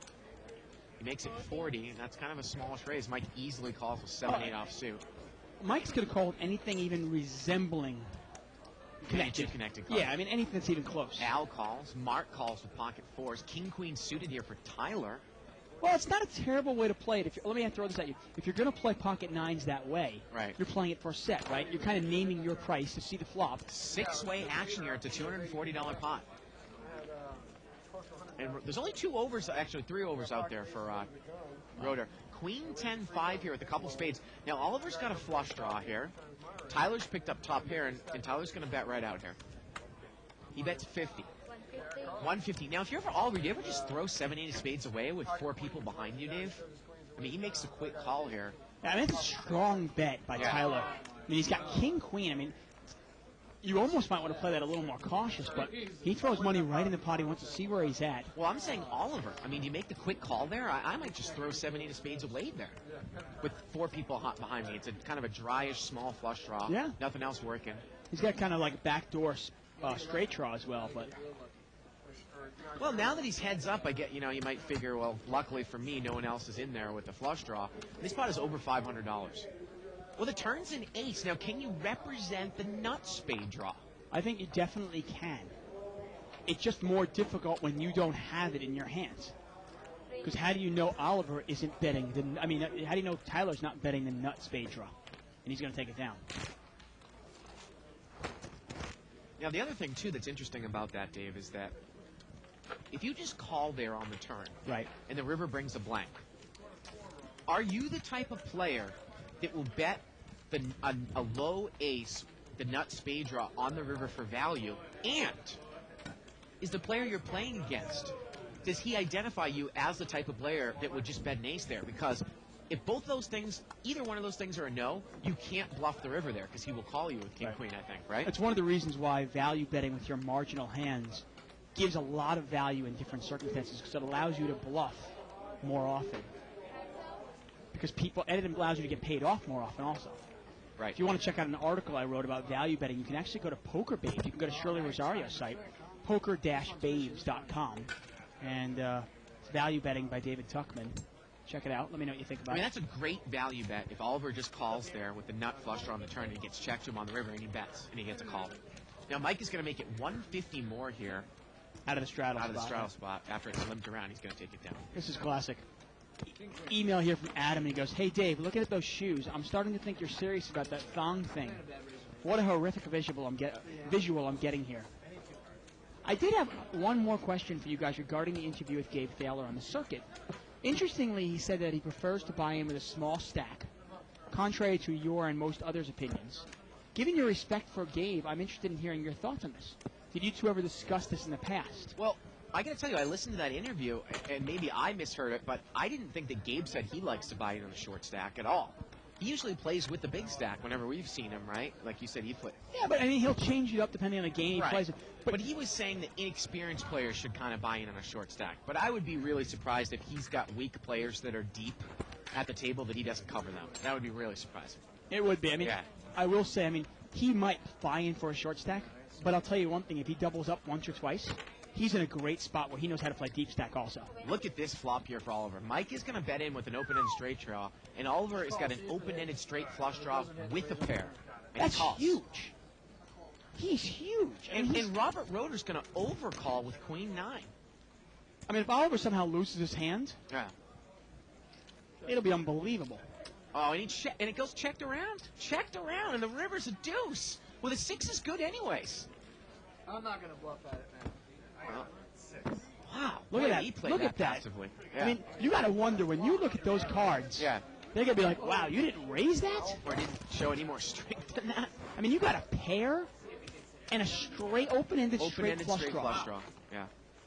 He makes it 40, and that's kind of a smallish raise. Mike easily calls with 7-8 offsuit. Mike's going to call anything even resembling connected. Connected card. Yeah, I mean anything that's even close. Al calls. Mark calls with pocket 4s. King Queen suited here for Tyler. Well, it's not a terrible way to play it. Let me throw this at you. If you're going to play pocket 9s that way, right, you're playing it for a set, right? You're kind of naming your price to see the flop. 6-way action here. It's a $240 pot. And there's only 2 overs, actually 3 overs out there for Rotor. Queen 10-5 here with a couple spades. Now, Oliver's got a flush draw here. Tyler's picked up top pair, and Tyler's going to bet right out here. He bets 50. 150. Now, if you're ever Oliver, do you ever just throw 7-8 of spades away with 4 people behind you, Dave? I mean, he makes a quick call here. Yeah, I mean, it's a strong bet by Tyler. I mean, he's got King Queen. I mean, you almost might want to play that a little more cautious, but he throws money right in the pot. He wants to see where he's at. Well, I'm saying Oliver. I mean, you make the quick call there. I might just throw 7-8 of spades away there with 4 people hot behind me. It's a kind of a dryish, small flush draw. Yeah. Nothing else working. He's got kind of like a backdoor straight draw as well, but... Well, now that he's heads up, I get, you might figure, well, luckily for me, no one else is in there with the flush draw. This pot is over $500. Well, the turn's an ace. Now, can you represent the nut spade draw? I think you definitely can. It's just more difficult when you don't have it in your hands. Because how do you know Oliver isn't betting how do you know Tyler's not betting the nut spade draw? And he's going to take it down. Now, the other thing, too, that's interesting about that, Dave, is that if you just call there on the turn, right, and the river brings a blank, are you the type of player that will bet a low ace, the nut spade draw, on the river for value? And is the player you're playing against, does he identify you as the type of player that would just bet an ace there? Because if both those things, either one of those things are a no, you can't bluff the river there because he will call you with King Queen, I think, right? It's one of the reasons why value betting with your marginal hands gives a lot of value in different circumstances because it allows you to bluff more often. Because it allows you to get paid off more often also. Right. If you want to check out an article I wrote about value betting, you can actually go to Poker Babes. You can go to Shirley Rosario's site, poker-babes.com. And it's Value Betting by David Tuckman. Check it out. Let me know what you think about it. That's a great value bet if Oliver just calls there with the nut flush draw on the turn and he gets checked to him on the river and he bets and he gets a call. Now, Mike is going to make it 150 more here Out of the straddle out of the spot. straddle spot. After it's limped around, he's going to take it down. This is classic. Email here from Adam, and he goes, "Hey Dave, looking at those shoes, I'm starting to think you're serious about that thong thing. What a horrific visual I'm getting here." I did have one more question for you guys regarding the interview with Gabe Thaler on the circuit. Interestingly, he said that he prefers to buy in with a small stack, contrary to your and most others' opinions. Given your respect for Gabe, I'm interested in hearing your thoughts on this. Did you two ever discuss this in the past? Well, I got to tell you, I listened to that interview, and maybe I misheard it, but I didn't think that Gabe said he likes to buy in on the short stack at all. He usually plays with the big stack whenever we've seen him, right? Like you said, he played. Yeah, but I mean, he'll change it up depending on the game he Right. plays. But he was saying that inexperienced players should kind of buy in on a short stack. But I would be really surprised if he's got weak players that are deep at the table that he doesn't cover them. That would be really surprising. It would be. I mean, Yeah. I will say, I mean, he might buy in for a short stack, but I'll tell you one thing: if he doubles up once or twice, he's in a great spot where he knows how to play deep stack also. Look at this flop here for Oliver. Mike is going to bet in with an open-ended straight draw, and Oliver has got an open-ended straight flush draw with a pair. And That's he calls. huge. He's huge. And Robert Roeder's going to overcall with Queen 9. I mean, if Oliver somehow loses his hand, Yeah. it'll be unbelievable. Oh, and it goes checked around. Checked around, and the river's a deuce. Well, the 6 is good anyways. I'm not going to bluff at it, man. Well, Six. wow. Look Boy, at that. He played Look that at that. passively. I mean, you got to wonder when you look at those cards. Yeah. They're going to be like, wow, you didn't raise that? Or didn't show any more strength than that. I mean, you got a pair and a straight open-ended straight Open-ended flush straight draw. flush draw. Yeah.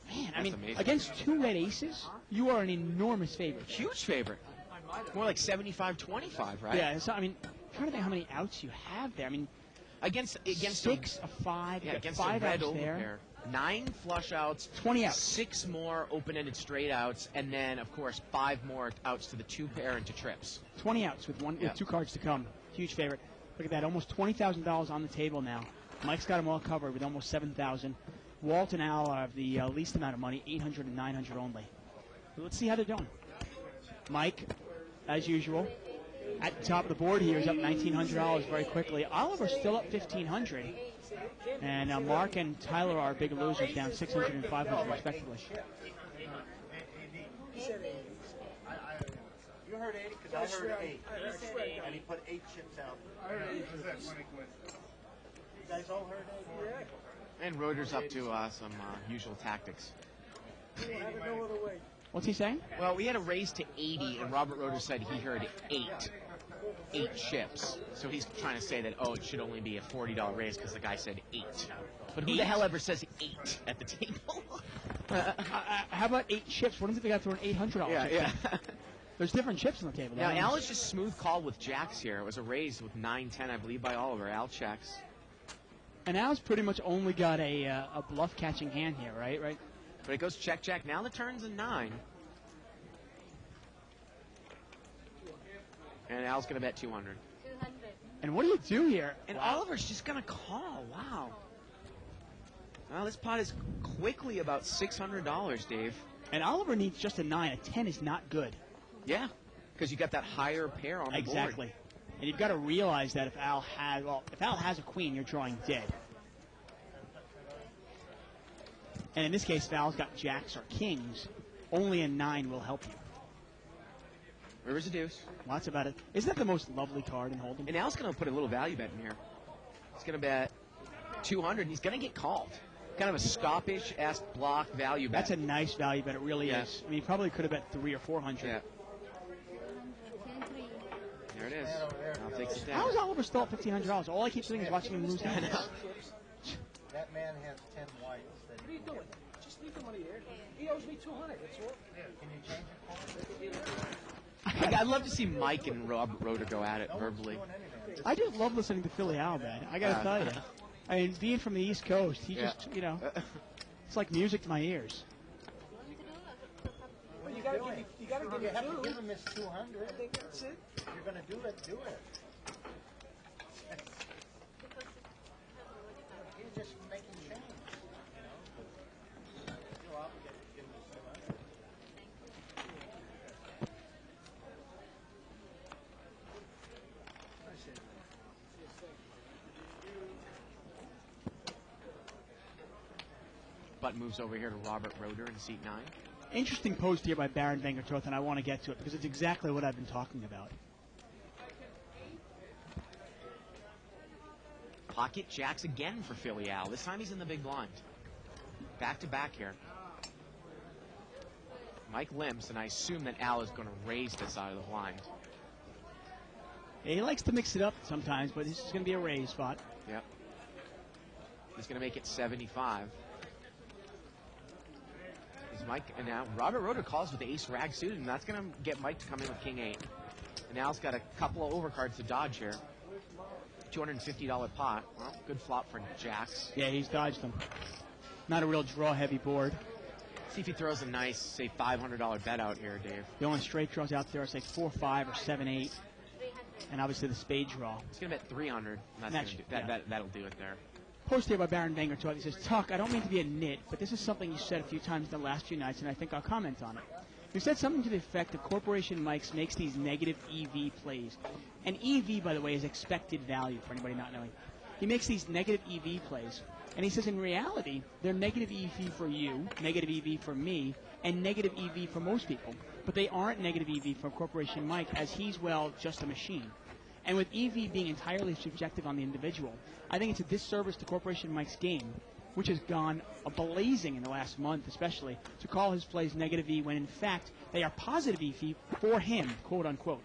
Man, I That's mean, amazing. against two red aces, you are an enormous favorite. Huge favorite. More like 75-25, right? Yeah, so, I mean, I'm trying to think how many outs you have there. I mean, Against 6, a 5, yeah, you got against 5 the red outs there. overpair. 9 flush outs, 20 outs. 6 more open-ended straight outs, and then of course 5 more outs to the 2 pair and to trips. 20 outs with Yeah. 2 cards to come. Huge favorite. Look at that, almost $20,000 on the table now. Mike's got them all covered with almost $7,000. Walt and Al have the least amount of money, $800 and $900 only. So let's see how they're doing. Mike, as usual, at the top of the board here is up $1,900 very quickly. Oliver's still up $1,500. And Mark and Tyler are big losers, down $600 and $500 respectively. You heard 8 because I heard 8. And he put 8 chips out. You guys all heard 8? Yeah. And Roeder's up to some usual tactics. What's he saying? Well, we had a raise to 80, and Robert Roeder said he heard 8 chips. So he's trying to say that, oh, it should only be a $40 raise because the guy said 8. But who the hell ever says 8 at the table? How about 8 chips? What if they got thrown $800 chip? yeah. There's different chips on the table. Now, though. Al is just smooth call with jacks here. It was a raise with 9-10, I believe, by Oliver. Al checks. And Al's pretty much only got a bluff catching hand here, right? But it goes check, check. Now the turn's a 9. And Al's going to bet 200. 200. And what do you do here? And Oliver's just going to call. Wow. Well, this pot is quickly about $600, Dave. And Oliver needs just a 9. A 10 is not good. Yeah, because you got that higher pair on the board. Exactly. And you've got to realize that if Al has a queen, you're drawing dead. And in this case, if Al's got jacks or kings, only a 9 will help you. River's a deuce. Well, that's about it. Isn't that the most lovely card in Hold'em? And Al's going to put a little value bet in here. He's going to bet 200, and he's going to get called. Kind of a stoppish-esque block value bet. That's a nice value bet. It really Yeah. is. I mean, he probably could have bet 300 or 400. Yeah, 110, there it is. Al takes it How down. is Oliver still at $1,500? All I keep doing is watching him lose hands. That man has 10 whites. What are you doing? Just leave the money there. He owes me 200. That's all. Can you change it? I'd love to see Mike and Robert Roeder go at it verbally. I just love listening to Philly Al, man. I got to tell you. I mean, being from the East Coast, he Yeah. just, it's like music to my ears. Well, you gotta give me, you gotta give You me have to 2. give him his 200. I think that's it. If you're going to do it, do it. He's just making change. You're obligated to give him his 200. But Button moves over here to Robert Roeder in seat 9. Interesting post here by Baron Vangertoth, and I want to get to it because it's exactly what I've been talking about. Pocket jacks again for Philly Al. This time he's in the big blind. Back to back here. Mike limps, and I assume that Al is going to raise this side of the blind. Yeah, he likes to mix it up sometimes, but this is going to be a raise spot. Yep. He's going to make it 75. Is Mike, and now Robert Roeder calls with the ace rag suited, and that's going to get Mike to come in with king 8. And Al's got a couple of overcards to dodge here. $250 pot. Well, good flop for jacks. Yeah, he's dodged them. Not a real draw-heavy board. See if he throws a nice, say, $500 bet out here, Dave. The only straight draws out there are, say, 4-5 or 7-8. And obviously the spade draw. He's going to bet 300. And that'll do it there. Post here by Baron Vangertoth. He says, Tuck, I don't mean to be a nit, but this is something you said a few times in the last few nights, and I think I'll comment on it. You said something to the effect that Corporation Mike's makes these negative EV plays. And EV, by the way, is expected value for anybody not knowing. He makes these negative EV plays. And he says, in reality, they're negative EV for you, negative EV for me, and negative EV for most people. But they aren't negative EV for Corporation Mike, as he's, well, just a machine. And with EV being entirely subjective on the individual, I think it's a disservice to Corporation Mike's game, which has gone blazing in the last month especially, to call his plays negative E when in fact they are positive EV for him, quote unquote.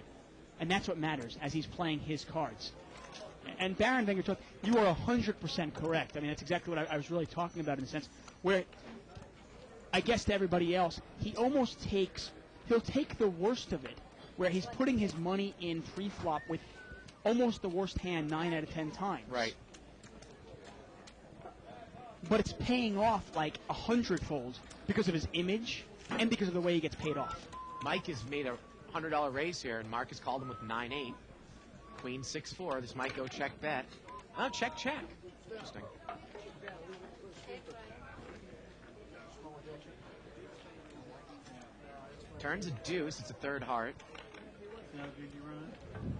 And that's what matters as he's playing his cards. And Baron Vangertoth, you are 100% correct. I mean, that's exactly what I was really talking about in a sense, where I guess to everybody else, he'll take the worst of it, where he's putting his money in pre-flop with almost the worst hand 9 out of 10 times. Right. But it's paying off like 100-fold because of his image and because of the way he gets paid off. Mike has made a $100 raise here, and Mark has called him with 9-8. Queen 6-4. This might go check bet. Oh, check. Interesting. Turns a deuce. It's a third heart.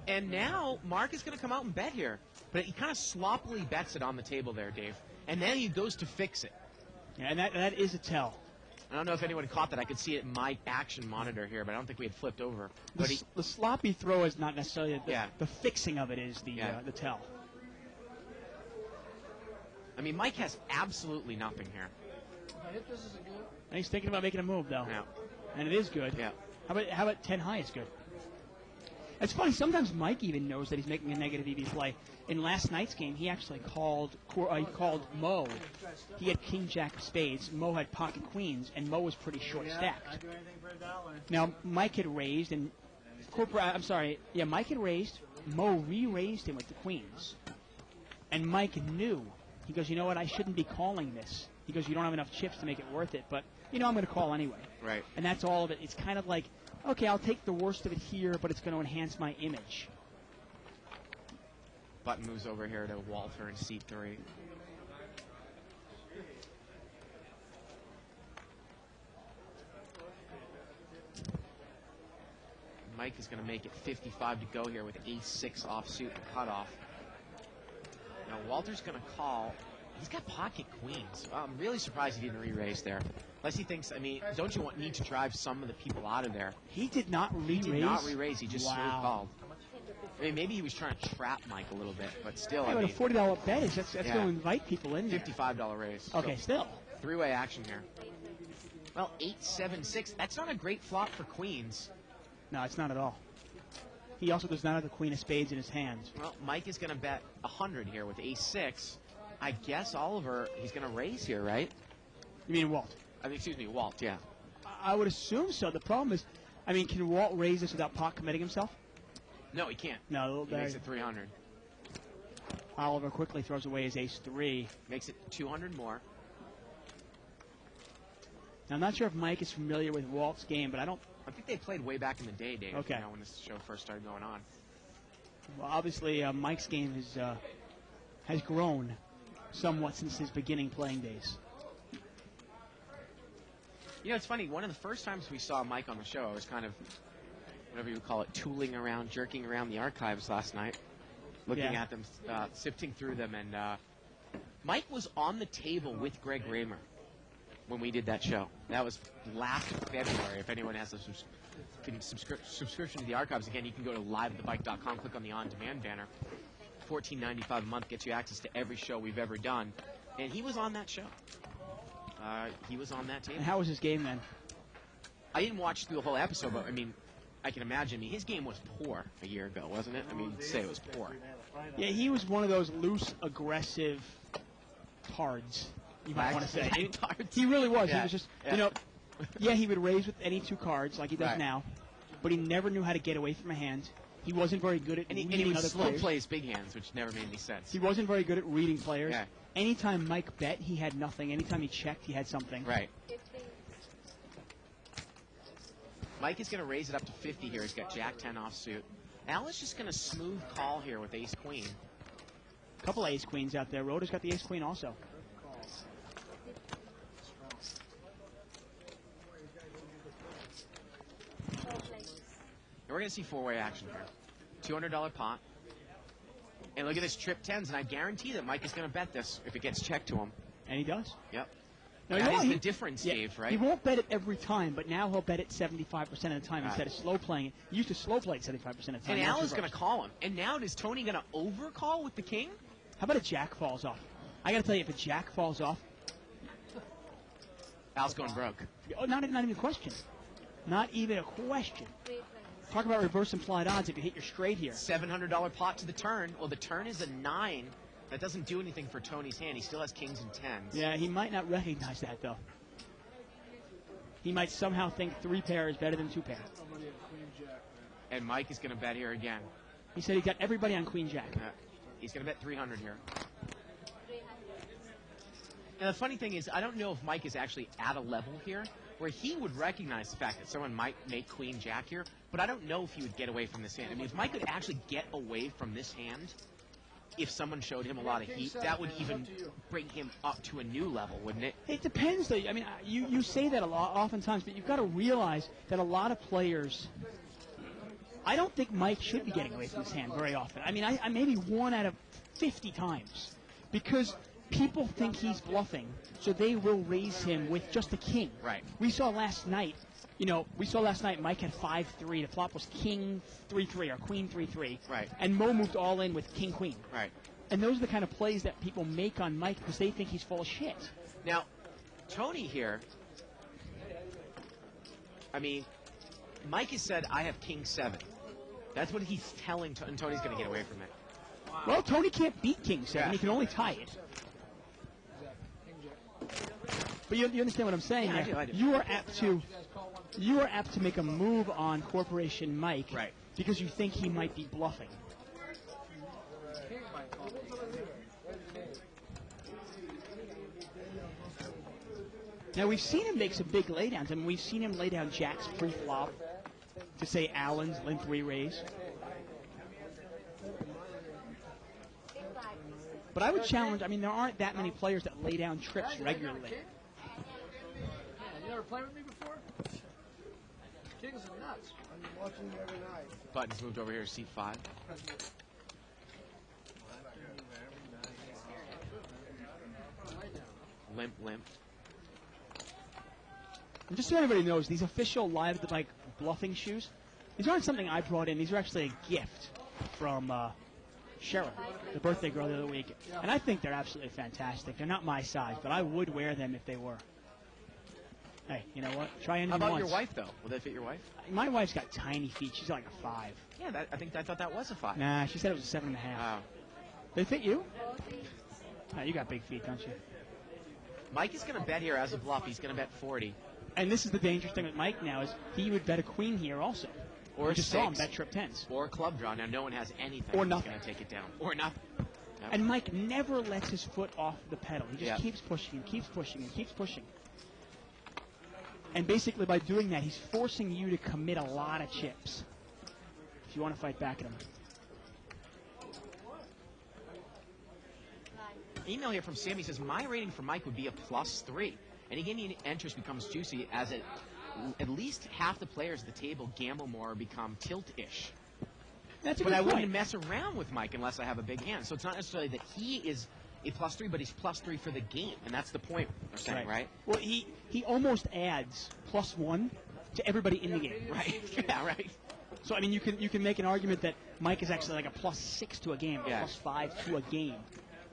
And now Mark is going to come out and bet here. But he kind of sloppily bets it on the table there, Dave. And then he goes to fix it. Yeah, and that is a tell. I don't know if anyone caught that. I could see it in my action monitor here, but I don't think we had flipped over. But The sloppy throw is not necessarily Yeah. the fixing of it is the tell. I mean, Mike has absolutely nothing here. If I hit this, is it good? And he's thinking about making a move, though. Yeah. And it is good. Yeah. How about 10 high is good? It's funny, sometimes Mike even knows that he's making a negative EV play. In last night's game, he actually called Mo. He had king jack of spades. Mo had pocket queens, and Mo was pretty short stacked. I'd do anything for $1. Now, Mike had raised, and Mike had raised. Mo re-raised him with the queens. And Mike knew. He goes, you know what, I shouldn't be calling this. He goes, you don't have enough chips to make it worth it, but, I'm going to call anyway. Right. And that's all of it. It's kind of like, okay, I'll take the worst of it here, but it's going to enhance my image. Button moves over here to Walter in seat 3. Mike is going to make it 55 to go here with ace-6 offsuit and cutoff. Now Walter's going to call. He's got pocket queens. I'm really surprised he didn't re-raise there. Unless he thinks, don't you need to drive some of the people out of there? He did not re-raise? He did not re-raise. He just smooth called. Maybe he was trying to trap Mike a little bit, but still. But a $40 bet is that's going to invite people in there. $55 raise. Okay, so, still. Three-way action here. Well, 8-7-6. That's not a great flop for queens. No, it's not at all. He also does not have the queen of spades in his hand. Well, Mike is going to bet 100 here with ace-6. I guess Oliver, he's going to raise here, right? You mean Walt? Walt, yeah. I would assume so. The problem is, can Walt raise this without pot committing himself? No, he can't. No, he makes it 300. Oliver quickly throws away his ace-3. Makes it 200 more. Now, I'm not sure if Mike is familiar with Walt's game, but I think they played way back in the day, Dave. Okay. When this show first started going on. Well, obviously, Mike's game has grown somewhat since his beginning playing days. It's funny. One of the first times we saw Mike on the show, I was kind of, whatever you would call it, tooling around, jerking around the archives last night, looking at them, sifting through them, and Mike was on the table with Greg Raymer. when we did that show. That was last February. If anyone has a subscription to the archives, again, you can go to liveatthebike.com, click on the on-demand banner. $14.95 a month gets you access to every show we've ever done. And he was on that show. He was on that tape. And how was his game then? I didn't watch through the whole episode, but I mean, I can imagine. I mean, his game was poor a year ago, wasn't it? I mean, you'd say it was poor. Yeah, he was one of those loose, aggressive tards, you might want to say. He really was. Yeah. He was just, Yeah. you know, yeah, he would raise with any two cards like he does Right. now, but he never knew how to get away from a hand. He wasn't very good at And he reading would other slow players. play his big hands, which never made any sense. He wasn't very good at reading players. Yeah. Anytime Mike bet, he had nothing. Anytime he checked, he had something. Right. Mike is going to raise it up to 50 here. He's got Jack-10 offsuit. Al is just going to smooth call here with ace-queen. A couple ace queens out there. Rhoda's got the ace queen also. And we're going to see four-way action here. $200 pot. And look at this trip 10s, and I guarantee that Mike is going to bet this if it gets checked to him. And he does. Yep. Now, That you know, is the difference, Dave, right? He won't bet it every time, but now he'll bet it 75% of the time instead of slow playing it. He used to slow play it 75% of the time. And Now Al it's is going to reversed. call him. And now is Tony going to overcall with the king? How about a jack falls off? I got to tell you, if a jack falls off, Al's going broke. oh, not even a question. Not even a question. Talk about reverse implied odds if you hit your straight here. $700 pot to the turn. Well, the turn is a 9. That doesn't do anything for Tony's hand. He still has kings and 10s. Yeah, he might not recognize that, though. He might somehow think 3 pair is better than 2 pair. And Mike is going to bet here again. He said he got everybody on queen jack. He's going to bet 300 here. Now, the funny thing is, I don't know if Mike is actually at a level here where he would recognize the fact that someone might make queen jack here, but I don't know if he would get away from this hand. I mean, if Mike could actually get away from this hand, if someone showed him a lot of heat, that would even bring him up to a new level, wouldn't it? It depends, though. I mean, you say that a lot, oftentimes, but you've got to realize that a lot of players. I don't think Mike should be getting away from his hand very often. I mean, I maybe 1 out of 50 times, because people think he's bluffing, so they will raise him with just a king. Right. We saw last night. Mike had 5-3. The flop was king 3-3 or queen 3-3. Right. And Mo moved all in with king queen. Right. And those are the kind of plays that people make on Mike because they think he's full of shit. Now, Tony here, I mean, Mike has said, I have king 7. That's what he's telling Tony, and Tony's going to get away from it. Well, Tony can't beat king 7. Yeah. He can only tie it. But you understand what I'm saying? Yeah, here? I do. You are apt to make a move on Corporation Mike Right. because you think he might be bluffing. Now, we've seen him make some big laydowns. I mean, we've seen him lay down jacks pre-flop to say Allen's limp 3 raise. But I would challenge, I mean, there aren't that many players that lay down trips regularly. You never played with me before? Kings are nuts. I'm watching you every night. Button's moved over here to seat 5. Limp, limp. And just so everybody knows, these official Live at the Bike bluffing shoes, these aren't something I brought in. These are actually a gift from Cheryl, the birthday girl the other week. And I think they're absolutely fantastic. They're not my size, but I would wear them if they were. Hey, you know what? Try anything How about once. your wife, though? Will they fit your wife? My wife's got tiny feet. She's like a 5. Yeah, I thought that was a 5. Nah, she said it was a 7.5. Wow. They fit you? Oh, you got big feet, don't you? Mike is going to bet here as a bluff. He's going to bet 40. And this is the dangerous thing with Mike now is he would bet a queen here also. Or We just saw him 6. bet trip 10s. Or a club draw. Now, no one has anything. Or He's nothing. going to take it down. Or nothing. Yep. And Mike never lets his foot off the pedal. He just Yeah. keeps pushing and keeps pushing and keeps pushing. And basically by doing that, he's forcing you to commit a lot of chips if you want to fight back at him. Email here from Sammy says, my rating for Mike would be a +3. Any gaming interest becomes juicy as at least half the players at the table gamble more or become tilt-ish. That's a But good I point. wouldn't mess around with Mike unless I have a big hand. So it's not necessarily that he is a +3, but he's +3 for the game, and that's the point we're saying, right? Well, he almost adds +1 to everybody in the game. Right. Yeah, right. So I mean, you can make an argument that Mike is actually like a +6 to a game, or Yeah. +5 to a game,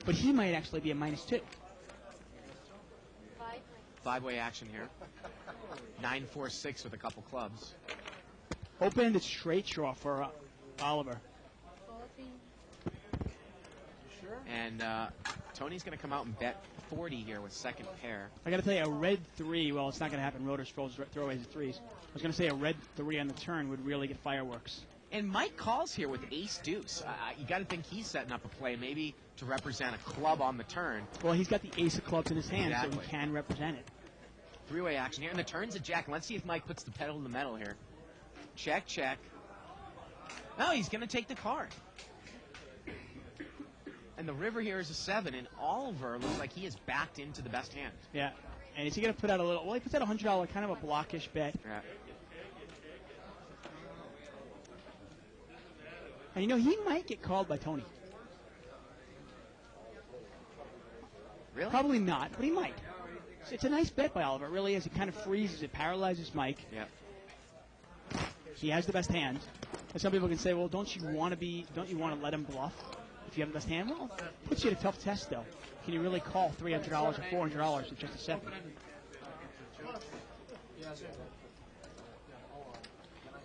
but he might actually be a -2. Five-way action here. 9-4-6 with a couple clubs. Open-ended straight draw for Oliver. And Tony's going to come out and bet 40 here with second pair. I got to tell you, a red 3. Well, it's not going to happen. Rotors throw away the 3s. I was going to say a red 3 on the turn would really get fireworks. And Mike calls here with ace-deuce. You got to think he's setting up a play, maybe to represent a club on the turn. Well, he's got the ace of clubs in his hand, so Exactly. he can represent it. Three-way action here, and the turn's a jack. Let's see if Mike puts the pedal to the metal here. Check, check. No, he's going to take the card. And the river here is a 7, and Oliver looks like he is backed into the best hand. Yeah. And is he going to put out a little? Well, he puts out a $100 kind of a blockish bet. Yeah. And you know, he might get called by Tony. Really? Probably not, but he might. It's a nice bet by Oliver. It really is. It kind of freezes, it paralyzes Mike. Yeah. He has the best hand. And some people can say, well, don't you want to let him bluff if you have the best hand? Well, it puts you at a tough test, though. Can you really call $300 or $400 with just a 7?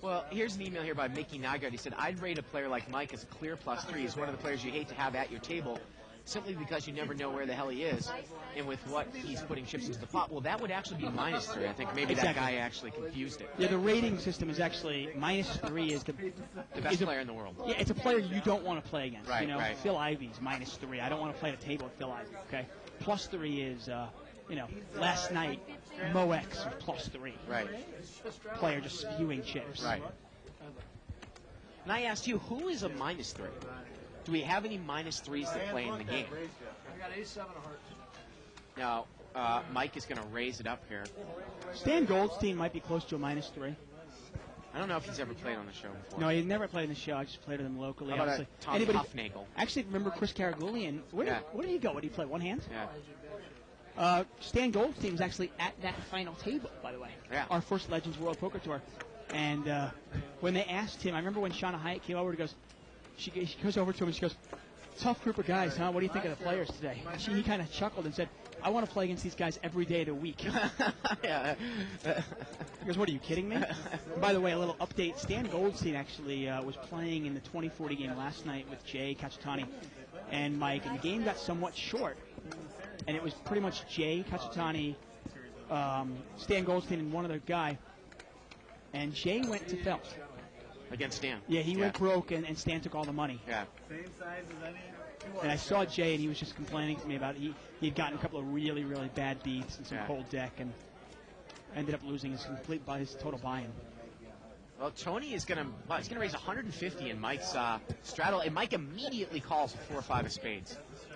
Well, here's an email here by Mickey Nygaard. He said, I'd rate a player like Mike as a clear +3. He's one of the players you hate to have at your table simply because you never know where the hell he is and with what he's putting chips into the pot. Well, that would actually be -3. I think maybe that Exactly. guy actually confused it. Yeah, the rating system is actually -3 is The best player in the world. Yeah, it's a player you don't want to play against. Right, you know, right. Phil Ivey's -3. I don't want to play at a table with Phil Ivey. Okay, +3 is, last night Mo X was +3. Right. Player just spewing chips. Right. And I asked you, who is a -3? Do we have any -3s that play in the game? I got ace 7 of hearts. Now, Mike is going to raise it up here. Stan Goldstein might be close to a -3. I don't know if he's ever played on the show before. No, he never played in the show. I just played with him locally. How about obviously. Tommy Huffnagel? Actually, remember Chris Caragulian? Where did he go? What did he play? One hand? Yeah. Stan Goldstein was actually at that final table, by the way. Yeah. Our first Legends World Poker Tour. And when they asked him, I remember when Shauna Hyatt came over, she goes over to him and she goes, tough group of guys, huh? What do you think of the players today? He kind of chuckled and said, I want to play against these guys every day of the week. Yeah. He goes, what, are you kidding me? By the way, a little update. Stan Goldstein actually was playing in the 2040 game last night with Jay Cacciatani and Mike, and the game got somewhat short. And it was pretty much Jay Cacciatani, Stan Goldstein, and one other guy. And Jay went to Phelps. Against Stan. Yeah, he went broke, and Stan took all the money. Yeah. Same size as any. And I saw Jay, and he was just complaining to me about it. He had gotten a couple of really, really bad beats and some cold deck, and ended up losing his total buy-in. Well, Tony is going to raise 150 in Mike's straddle, and Mike immediately calls with 4 or 5 of spades.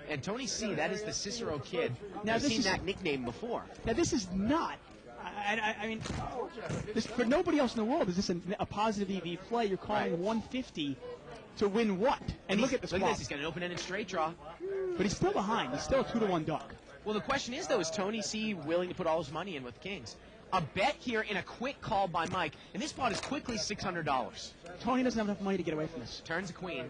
And Tony C, that is the Cicero kid. Now, I've this seen is- that nickname before. Now, this is not. I mean, for nobody else in the world is this a positive EV play. You're calling 150 to win what? And look at this Look at flop. this. He's got an open-ended straight draw. But he's still behind. He's still a 2-to-1 dog. Well, the question is, though, is Tony C willing to put all his money in with kings? A bet here and a quick call by Mike. And this spot is quickly $600. Tony doesn't have enough money to get away from this. Turns a queen.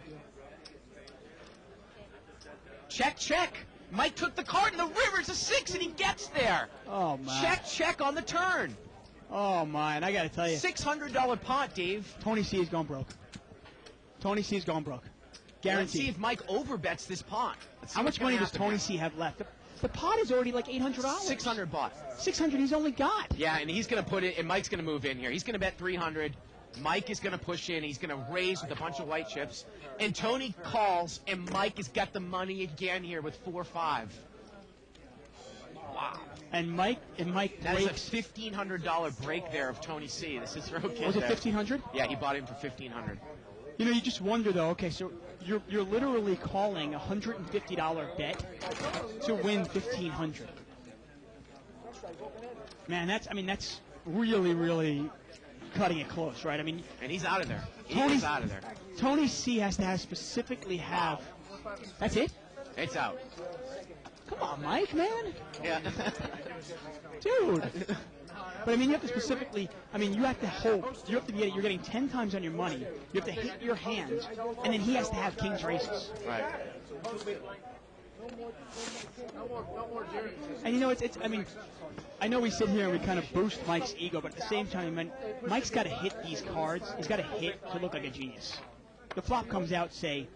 Check, check. Mike took the card, and the river's a 6, and he gets there. Oh, my. Check, check on the turn. Oh, my. And I got to tell you, $600 pot, Dave. Tony C is going broke. Tony C is going broke. Let's see Guaranteed. if Mike overbets this pot. Let's see How what's much money gonna does happen Tony here. C have left? The pot is already like $800. 600 bought. 600 he's only got. Yeah, and he's going to put it, and Mike's going to move in here. He's going to bet 300. Mike is going to push in. He's going to raise with a bunch of white chips. And Tony calls, and Mike has got the money again here with 4-5. Wow. And Mike That is breaks. a $1,500 break there of Tony C. This is kid Was it there. 1,500? Yeah, he bought him for $1,500. You know, you just wonder though. Okay, so you're literally calling a $150 bet to win 1,500. Man, that's really cutting it close, right? I mean, And he's out of there. Tony's- He's out of there. Tony C has to specifically have. That's it. It's out. Come on, Mike, man. Yeah. Dude. But I mean, you have to specifically. I mean, you have to hold. You have to be. You're getting 10 times on your money. You have to hit your hands, and then he has to have king's races. Right. And you know, it's. I mean, I know we sit here and we kind of boost Mike's ego, but at the same time, man, Mike's got to hit these cards. He's got to hit to look like a genius. The flop comes out, say,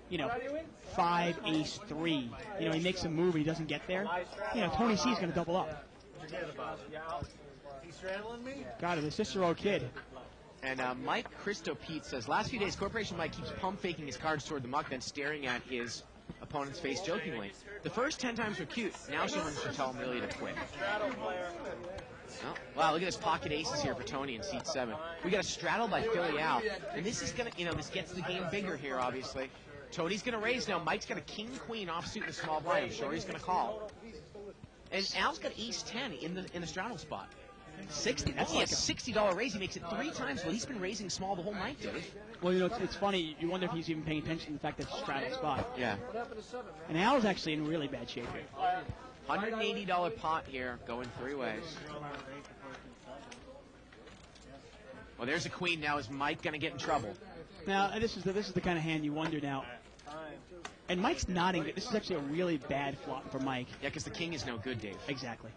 5, ace, 3. He makes a move and he doesn't get there. Tony C's going to double up. Forget about it. He's straddling me? Got it, the Cicero kid. And Mike Christo Pete says, last few days, Corporation Mike keeps pump faking his cards toward the muck, then staring at his opponent's face jokingly. The first 10 times were cute. Now she wants to tell him really to quit. Oh, wow, look at this pocket aces here for Tony in seat 7. We got a straddle by Philly out. And this is going to, this gets the game bigger here, obviously. Tony's going to raise now. Mike's got a king-queen offsuit in the small blind. I'm sure he's going to call. And Al's got ace 10 in the straddle spot. 60. That's like a $60 raise. He makes it 3 times. Well, he's been raising small the whole night, dude. Well, it's funny. You wonder if he's even paying attention to the fact that it's a straddle spot. Yeah. And Al's actually in really bad shape here. $180 pot here, going 3 ways. Well, there's a queen now. Is Mike going to get in trouble? Now, this is the kind of hand you wonder now. And Mike's nodding. This is actually a really bad flop for Mike. Yeah, because the king is no good, Dave. Exactly.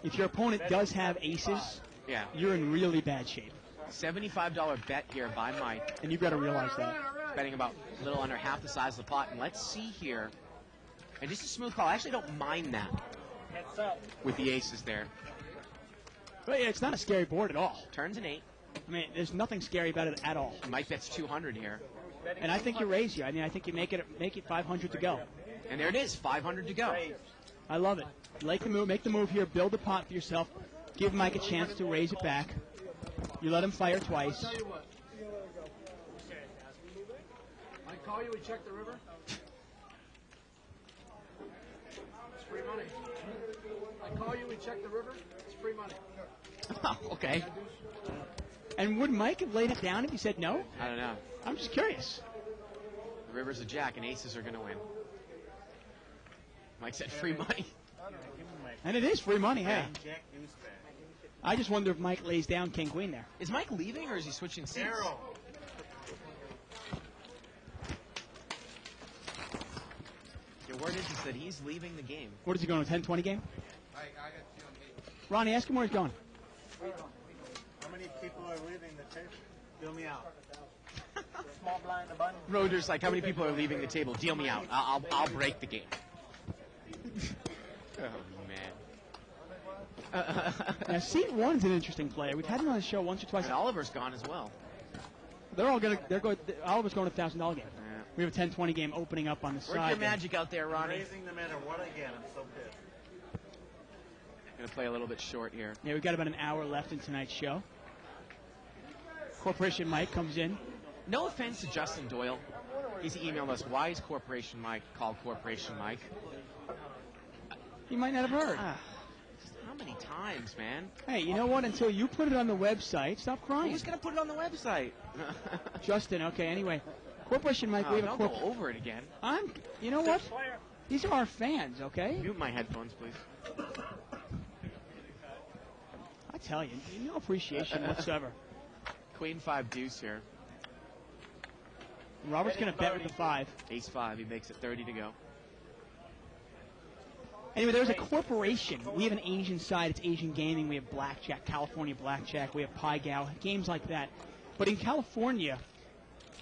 If your opponent does have aces, yeah, you're in really bad shape. $75 bet here by Mike. And you've got to realize that. Betting about a little under half the size of the pot. And let's see here. And just a smooth call. I actually don't mind that with the aces there. But yeah, it's not a scary board at all. Turns an 8. I mean, there's nothing scary about it at all. Mike bets 200 here. And I think you raise here. I mean, I think you make it 500 to go. And there it is, 500 to go. I love it. Make the move here. Build the pot for yourself. Give Mike a chance to raise it back. You let him fire twice. I call you, we check the river. It's free money. I call you, we check the river. It's free money. Oh, okay. And would Mike have laid it down if he said no? I don't know. I'm just curious. The river's a jack, and aces are going to win. Mike said free money. And it is free money, hey. I just wonder if Mike lays down king queen there. Is Mike leaving, or is he switching seats? The word is that he's leaving the game. What is he going, a 10-20 game? Ronnie, ask him where he's going. How many people are leaving the table? Fill me out. Small blind, the button. Roder's like, how many people are leaving the table? Deal me out. I'll break the game. Oh, man. Now, seat 1's an interesting player. We've had him on the show once or twice. And Oliver's gone as well. Oliver's going to $1,000 game. Yeah. We have a 10-20 game opening up on the Work side. your magic out there, Ronnie. Raising no matter what I get, I'm so pissed. Going to play a little bit short here. Yeah, we've got about an hour left in tonight's show. Corporation Mike comes in. No offense to Justin Doyle. He's emailed us, why is Corporation Mike called Corporation Mike? He might not have heard. How many times, man? Hey, you know what? Until you put it on the website, stop crying. Who's going to put it on the website? Justin, okay, anyway. Corporation Mike, we have a don't go over it again. You know what? These are our fans, okay? Mute my headphones, please. I tell you, no appreciation whatsoever. Queen 5 deuce here. Robert's going to bet with the 5. Ace 5, he makes it 30 to go. Anyway, there's a corporation. We have an Asian side. It's Asian gaming. We have blackjack, California blackjack. We have Pai Gow, games like that. But in California,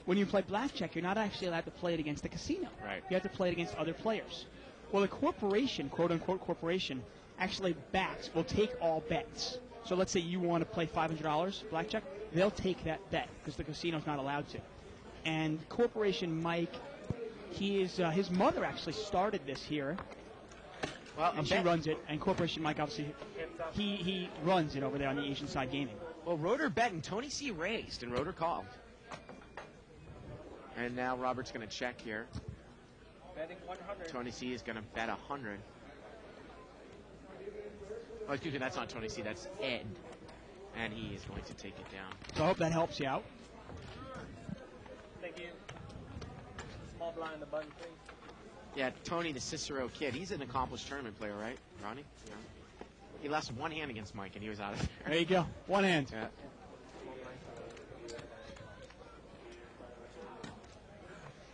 when you play blackjack, you're not actually allowed to play it against the casino. Right. You have to play it against other players. Well, the corporation, quote-unquote corporation, actually will take all bets. So let's say you want to play $500 blackjack, they'll take that bet because the casino's not allowed to. And Corporation Mike, his mother actually started this here. Well, and she runs it, and Corporation Mike, obviously, he runs it over there on the Asian side gaming. Well, Roder bet, and Tony C raised, and Roder called. And now Robert's going to check here. Betting 100. Tony C is going to bet 100. Oh, excuse me, that's not Tony C, that's Ed. And he is going to take it down. So I hope that helps you out. Thank you. Small blind, the button, please. Yeah, Tony the Cicero kid. He's an accomplished tournament player, right, Ronnie? Yeah. He lost one hand against Mike, and he was out of there. There you go. One hand. Yeah.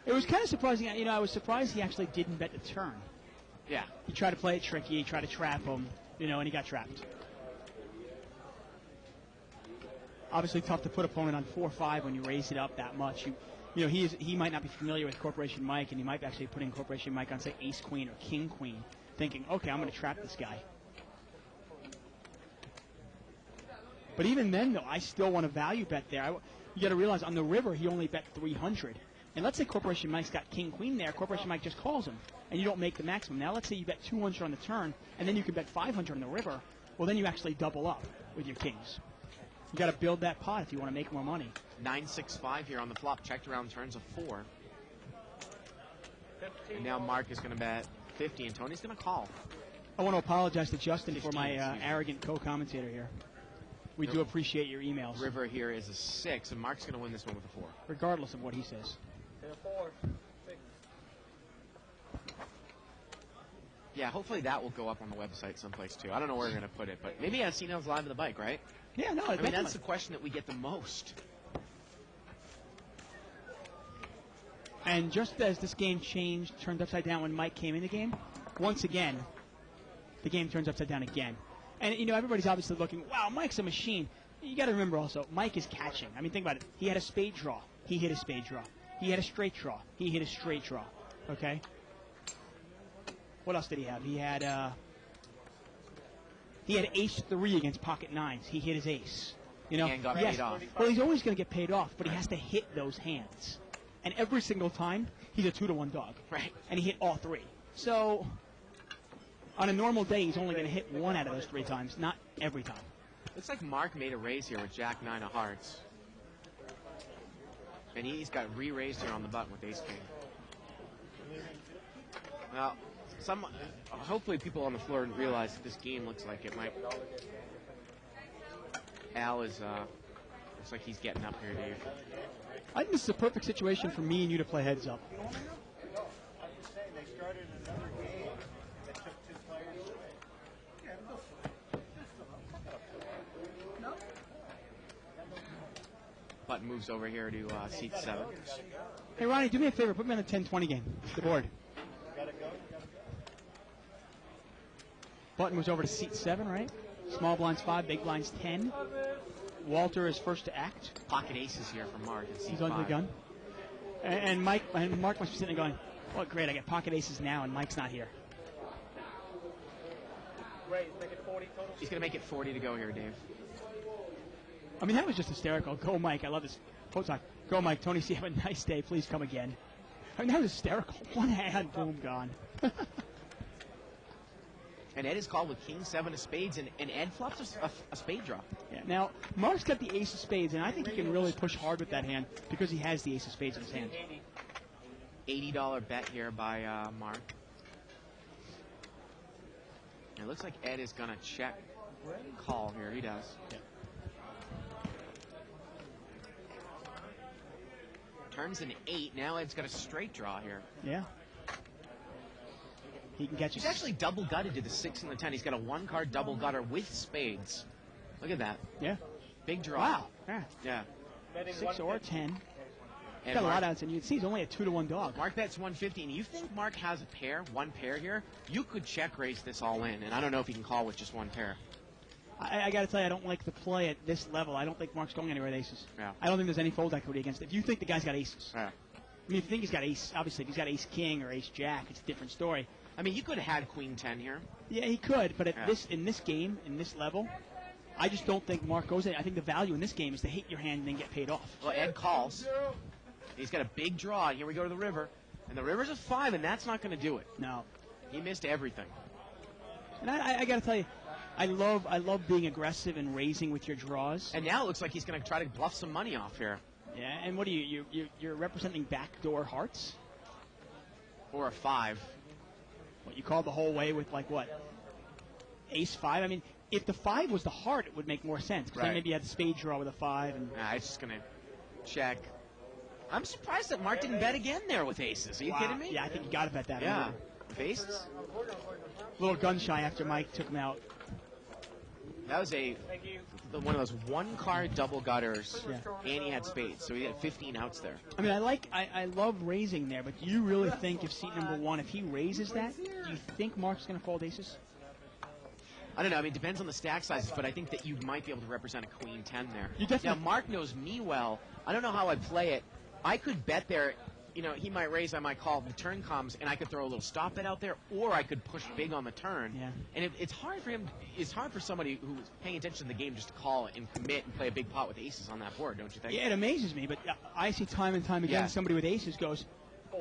It was kind of surprising. You know, I was surprised he actually didn't bet the turn. Yeah. He tried to play it tricky. He tried to trap him, you know, and he got trapped. Obviously tough to put opponent on 4-5 when you raise it up that much. You know, he might not be familiar with Corporation Mike, and he might be actually putting Corporation Mike on, say, Ace-Queen or King-Queen, thinking, okay, I'm going to trap this guy. But even then, though, I still want to value bet there. You got to realize on the river, he only bet 300. And let's say Corporation Mike's got King-Queen there. Corporation Mike just calls him, and you don't make the maximum. Now let's say you bet 200 on the turn, and then you can bet 500 on the river. Well, then you actually double up with your kings. You got to build that pot if you want to make more money. 9-6-5 here on the flop. Checked around turns of 4. And now Mark is going to bet 50, and Tony's going to call. I want to apologize to Justin 15, for my excuse me. arrogant co-commentator here. We do appreciate your emails, River here is a 6, and Mark's going to win this one with a 4. regardless of what he says. Yeah, hopefully that will go up on the website someplace, too. I don't know where we're going to put it, but maybe CNL's live at the bike, right? Yeah, no, I mean, that's the question that we get the most. And just as this game changed, turned upside down when Mike came in the game, once again, the game turns upside down again. And, you know, everybody's obviously looking, wow, Mike's a machine. You got to remember also, Mike is catching. I mean, think about it. He had a spade draw. He hit a spade draw. He had a straight draw. He hit a straight draw. Okay? What else did he have? He had ace-3 against pocket nines. He hit his ace. You know, And got yes. paid off. Well, he's always going to get paid off, but he has to hit those hands. And every single time, he's a 2-to-1 dog. Right. And he hit all 3. So, on a normal day, he's only going to hit 1 out of those 3 times, not every time. Looks like Mark made a raise here with Jack 9 of hearts. And he's got re-raised here on the button with Ace King. Well, hopefully people on the floor realize that this game looks like it might. Al is looks like he's getting up here, Dave. I think this is a perfect situation for me and you to play heads up. I'm just saying they started another game that took 2 players away. Button moves over here to seat 7. Hey, Ronnie, do me a favor. Put me on the 10-20 game. The board. Button moves over to seat 7, right? Small blinds 5, big blinds 10. Walter is first to act. Pocket aces here for Mark at seat He's under the 5. gun. And Mark must be sitting there going, oh, great, I got pocket aces now, and Mike's not here. He's going to make it 40 to go here, Dave. I mean, that was just hysterical. Go, Mike. I love this. Talk. Go, Mike. Tony C, have a nice day. Please come again. I mean, that was hysterical. One hand, boom, gone. And Ed is called with King 7 of spades, and Ed flops a spade draw. Yeah. Now, Mark's got the ace of spades, and I think he can really push hard with that hand because he has the ace of spades in his hand. $80 bet here by Mark. It looks like Ed is going to check call here. He does. Yeah. Turns an 8. Now Ed's got a straight draw here. Yeah. He can catch He's it. actually double gutted to the 6 and the 10. He's got a 1-card double gutter with spades. Look at that. Yeah. Big draw. Wow. Yeah. Yeah. 6 or 10. And Got a lot Mark, of outs, and you can see he's only a 2-to-1 dog. Mark bets 150, and you think Mark has a pair, one pair here? You could check raise this all in, and I don't know if he can call with just one pair. I got to tell you, I don't like the play at this level. I don't think Mark's going anywhere with aces. Yeah. I don't think there's any fold equity against it. If you think the guy's got aces, Yeah. I mean, if you think he's got ace, obviously, if he's got ace king or ace jack, it's a different story. I mean, you could have had Queen 10 here. Yeah, he could, but at Yeah. in this game, in this level, I just don't think Mark goes in. I think the value in this game is to hit your hand and then get paid off. Well, Ed calls. He's got a big draw. Here we go to the river. And the river's a 5, and that's not going to do it. No. He missed everything. And I got to tell you, I love being aggressive and raising with your draws. And now it looks like he's going to try to bluff some money off here. Yeah, and what are you're representing backdoor hearts? Or a 5. What, you called the whole way with, like, what? Ace 5? I mean, if the 5 was the heart, it would make more sense. Because then Right. maybe you had the spade draw with a 5. And Nah, it's just going to check. I'm surprised that Mark didn't bet again there with aces. Are you kidding me? Yeah, I think you got to bet that. Yeah. Aces? A little gun shy after Mike took him out. That was one of those one-card double gutters, and he had spades, so he had 15 outs there. I mean, I love raising there, but do you really think if seat number 1, if he raises that, do you think Mark's going to fold aces? I don't know. I mean, it depends on the stack sizes, but I think that you might be able to represent a queen 10 there. You definitely. Now, Mark knows me well. I don't know how I'd play it. I could bet there. You know, he might raise, I might call. The turn comes, and I could throw a little stop bet out there, or I could push big on the turn. Yeah. And it's hard for him. It's hard for somebody who's paying attention to the game just to call and commit and play a big pot with aces on that board, don't you think? Yeah, it amazes me, but I see time and time again somebody with aces goes,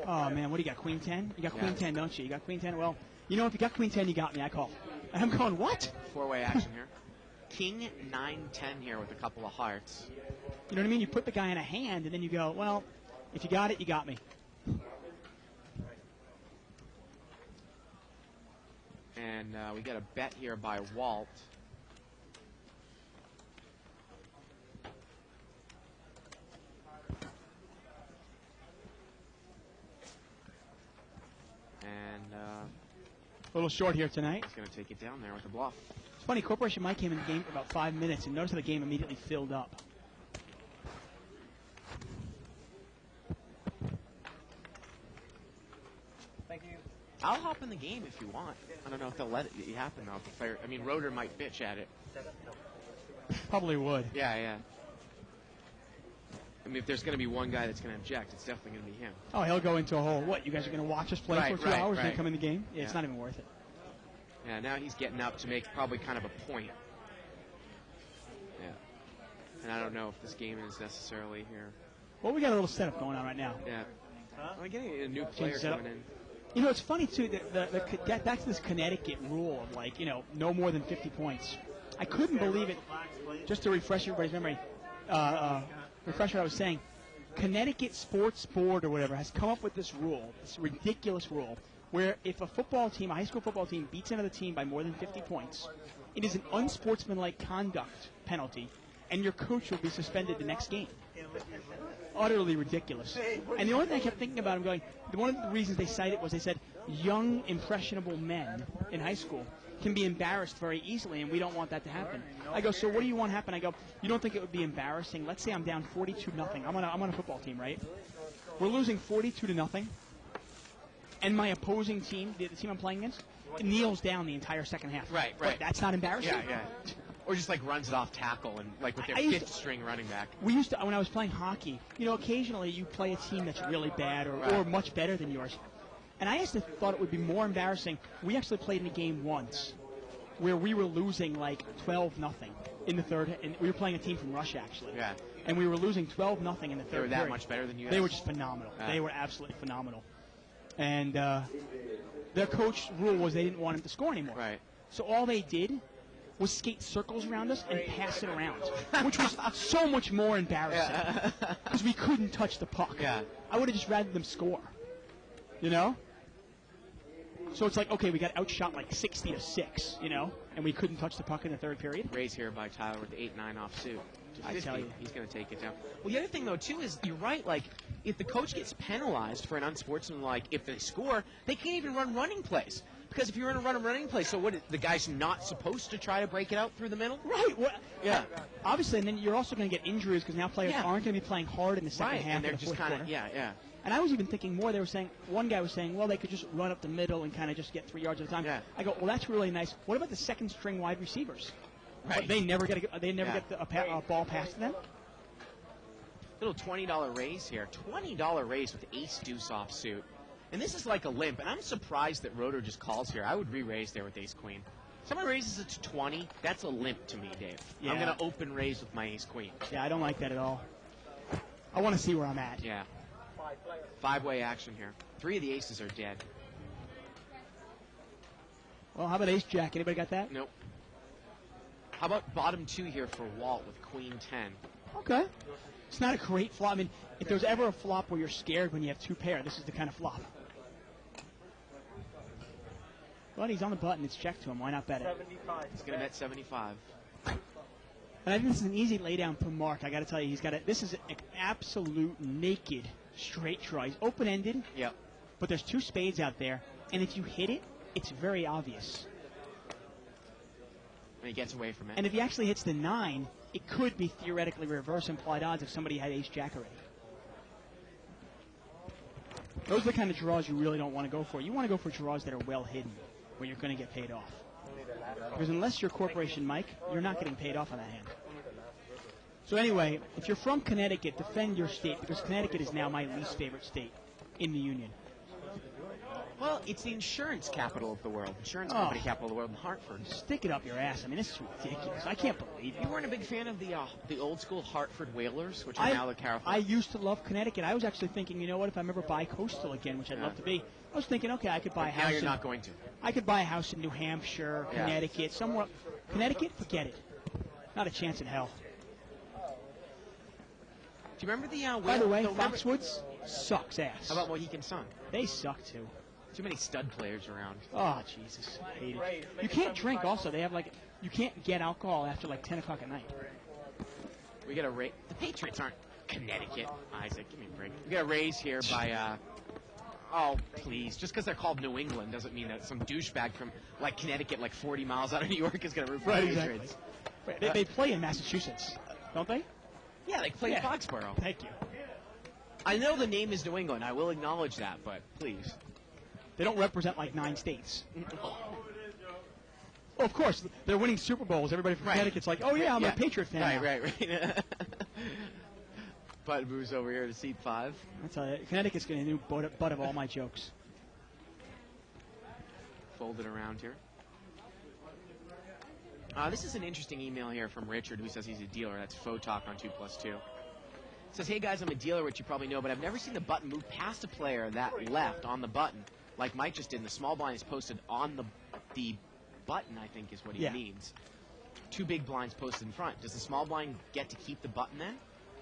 oh, man, what do you got, queen 10? You got queen 10, don't you? You got queen 10? Well, you know, if you got queen 10, you got me. I call. And I'm going, what? Four-way action here. King 9-10 here with a couple of hearts. You know what I mean? You put the guy in a hand, and then you go, well, if you got it, you got me. And we get a bet here by Walt. And A little short here tonight. he's going to take it down there with a bluff. It's funny, Corporation Mike came in the game for about 5 minutes, and notice how the game immediately filled up. Thank you. I'll hop in the game if you want. I don't know if they'll let it happen, though. The player, I mean, Roeder might bitch at it. Probably would. Yeah, yeah. I mean, if there's going to be one guy that's going to object, it's definitely going to be him. Oh, he'll go into a whole, what, you guys are going to watch us play Right, for 2 hours and then right. come in the game? Yeah, it's Yeah. not even worth it. Yeah, now he's getting up to make probably kind of a point. Yeah. And I don't know if this game is necessarily here. Well, we got a little setup going on right now. Yeah. I'm getting a new player setup? coming in. You know, it's funny, too, that back to this Connecticut rule of, like, you know, no more than 50 points. I couldn't believe it. Just to refresh everybody's memory, refresh what I was saying. Connecticut Sports Board or whatever has come up with this rule, this ridiculous rule, where if a football team, a high school football team, beats another team by more than 50 points, it is an unsportsmanlike conduct penalty, and your coach will be suspended the next game. Utterly ridiculous. And the only thing I kept thinking about, I'm going, one of the reasons they cited was they said young, impressionable men in high school can be embarrassed very easily, and we don't want that to happen. I go, so what do you want to happen? I go, you don't think it would be embarrassing? Let's say I'm down 42-0. I'm on a football team, right? We're losing 42-0, and my opposing team, the team I'm playing against, kneels down the entire second half. Right. What, that's not embarrassing? Yeah, yeah. Or just like runs it off tackle and like with their I used fifth string running back. We used to, when I was playing hockey, you know, occasionally you play a team that's really bad or much better than yours. And I actually thought it would be more embarrassing. We actually played in a game once where we were losing like 12-0 in the third, and we were playing a team from Russia actually. Yeah. And we were losing 12-0 in the third. They were that period. much better than you They guys? were just phenomenal. They were absolutely phenomenal. And their coach's rule was they didn't want him to score anymore. Right. So all they did was skate circles around us and pass it around, which was so much more embarrassing because we couldn't touch the puck. Yeah. I would have just rather them score, you know? So it's like, okay, we got outshot like 60-6, you know, and we couldn't touch the puck in the third period. Raise here by Tyler with the 8-9 offsuit. I tell you. He's going to take it down. Well, the other thing, though, too, is you're right. Like, if the coach gets penalized for an unsportsmanlike, if they score, they can't even run running plays. Because if you're going to run a running play, so what? The guy's not supposed to try to break it out through the middle? Right. Well, Yeah. Obviously, and then you're also going to get injuries because now players aren't going to be playing hard in the second Right, half and they're of the just fourth kind quarter. of, yeah. And I was even thinking more. They were saying, one guy was saying, well, they could just run up the middle and kind of just get 3 yards at a time. Yeah. I go, well, that's really nice. What about the second string wide receivers? Right. They never get a ball passed to them. Little $20 raise here. $20 raise with ace deuce offsuit. And this is like a limp. And I'm surprised that Roeder just calls here. I would re-raise there with ace queen. Someone raises it to 20. That's a limp to me, Dave. Yeah. I'm going to open raise with my ace queen. Yeah, I don't like that at all. I want to see where I'm at. Yeah. Five-way action here. 3 of the aces are dead. Well, how about ace jack? Anybody got that? Nope. How about bottom 2 here for Walt with queen 10? Okay. It's not a great flop. I mean, if there's ever a flop where you're scared when you have 2 pair, this is the kind of flop. But he's on the button. It's check to him. Why not bet it? 75. He's going to bet 75. And I think this is an easy laydown for Mark. I got to tell you, this is an absolute naked straight draw. He's open-ended, Yep. but there's 2 spades out there, and if you hit it, it's very obvious. And he gets away from it. And if he actually hits the 9, it could be theoretically reverse implied odds if somebody had ace-jack already. Those are the kind of draws you really don't want to go for. You want to go for draws that are well hidden, where you're going to get paid off. Because unless you're Corporation Mike, you're not getting paid off on that hand. So anyway, if you're from Connecticut, defend your state, because Connecticut is now my least favorite state in the Union. Well, it's the insurance capital of the world. Insurance company capital of the world in Hartford. Stick it up your ass. I mean, this is ridiculous. I can't believe it. You weren't a big fan of the old school Hartford Whalers, which are now the Carolina. I used to love Connecticut. I was actually thinking, you know what, if I'm ever bi-coastal again, which I'd love to be, I was thinking, okay, I could buy a house. Now you're not going to. I could buy a house in New Hampshire, Connecticut, somewhere. Connecticut, forget it. Not a chance in hell. Do you remember the By the way, Foxwoods sucks ass. How about Mohican Sun? They suck too. Too many stud players around. Oh, Jesus. I hate it. You can't drink also. They have you can't get alcohol after 10 o'clock at night. We got a raise. The Patriots aren't Connecticut, Isaac. Give me a break. We got a raise here by, oh, please. Just because they're called New England doesn't mean that some douchebag from, Connecticut, 40 miles out of New York is going to root for the Patriots. Right, they play in Massachusetts, don't they? Yeah, they play in Foxborough. Thank you. I know the name is New England. I will acknowledge that, but please. They don't represent 9 states. Oh, of course, they're winning Super Bowls. Everybody from Connecticut's like, oh, yeah, I'm a Patriot fan. Right. Bud moves over here to seat 5. I tell you, Connecticut's getting a new butt of all my jokes. Fold it around here. This is an interesting email here from Richard, who says he's a dealer. That's Photalk on 2+2. Says, hey, guys, I'm a dealer, which you probably know, but I've never seen the button move past a player that left on the button, like Mike just did. And the small blind is posted on the button, I think is what he means. 2 big blinds posted in front. Does the small blind get to keep the button then?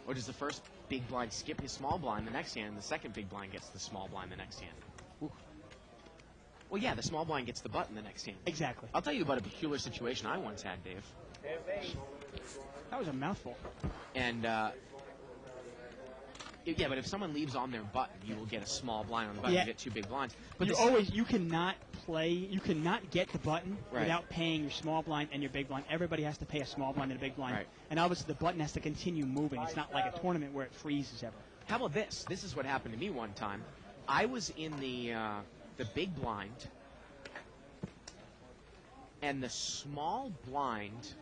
Or does the first big blind skip his small blind the next hand, and the second big blind gets the small blind the next hand? Ooh. Well, yeah, the small blind gets the button the next hand. Exactly. I'll tell you about a peculiar situation I once had, Dave. That was a mouthful. And, yeah, but if someone leaves on their button, you will get a small blind on the button. Yeah. You get 2 big blinds. But you cannot get the button without paying your small blind and your big blind. Everybody has to pay a small blind and a big blind. Right. And obviously the button has to continue moving. It's not like a tournament where it freezes ever. How about this? This is what happened to me one time. I was in the big blind, and the small blind...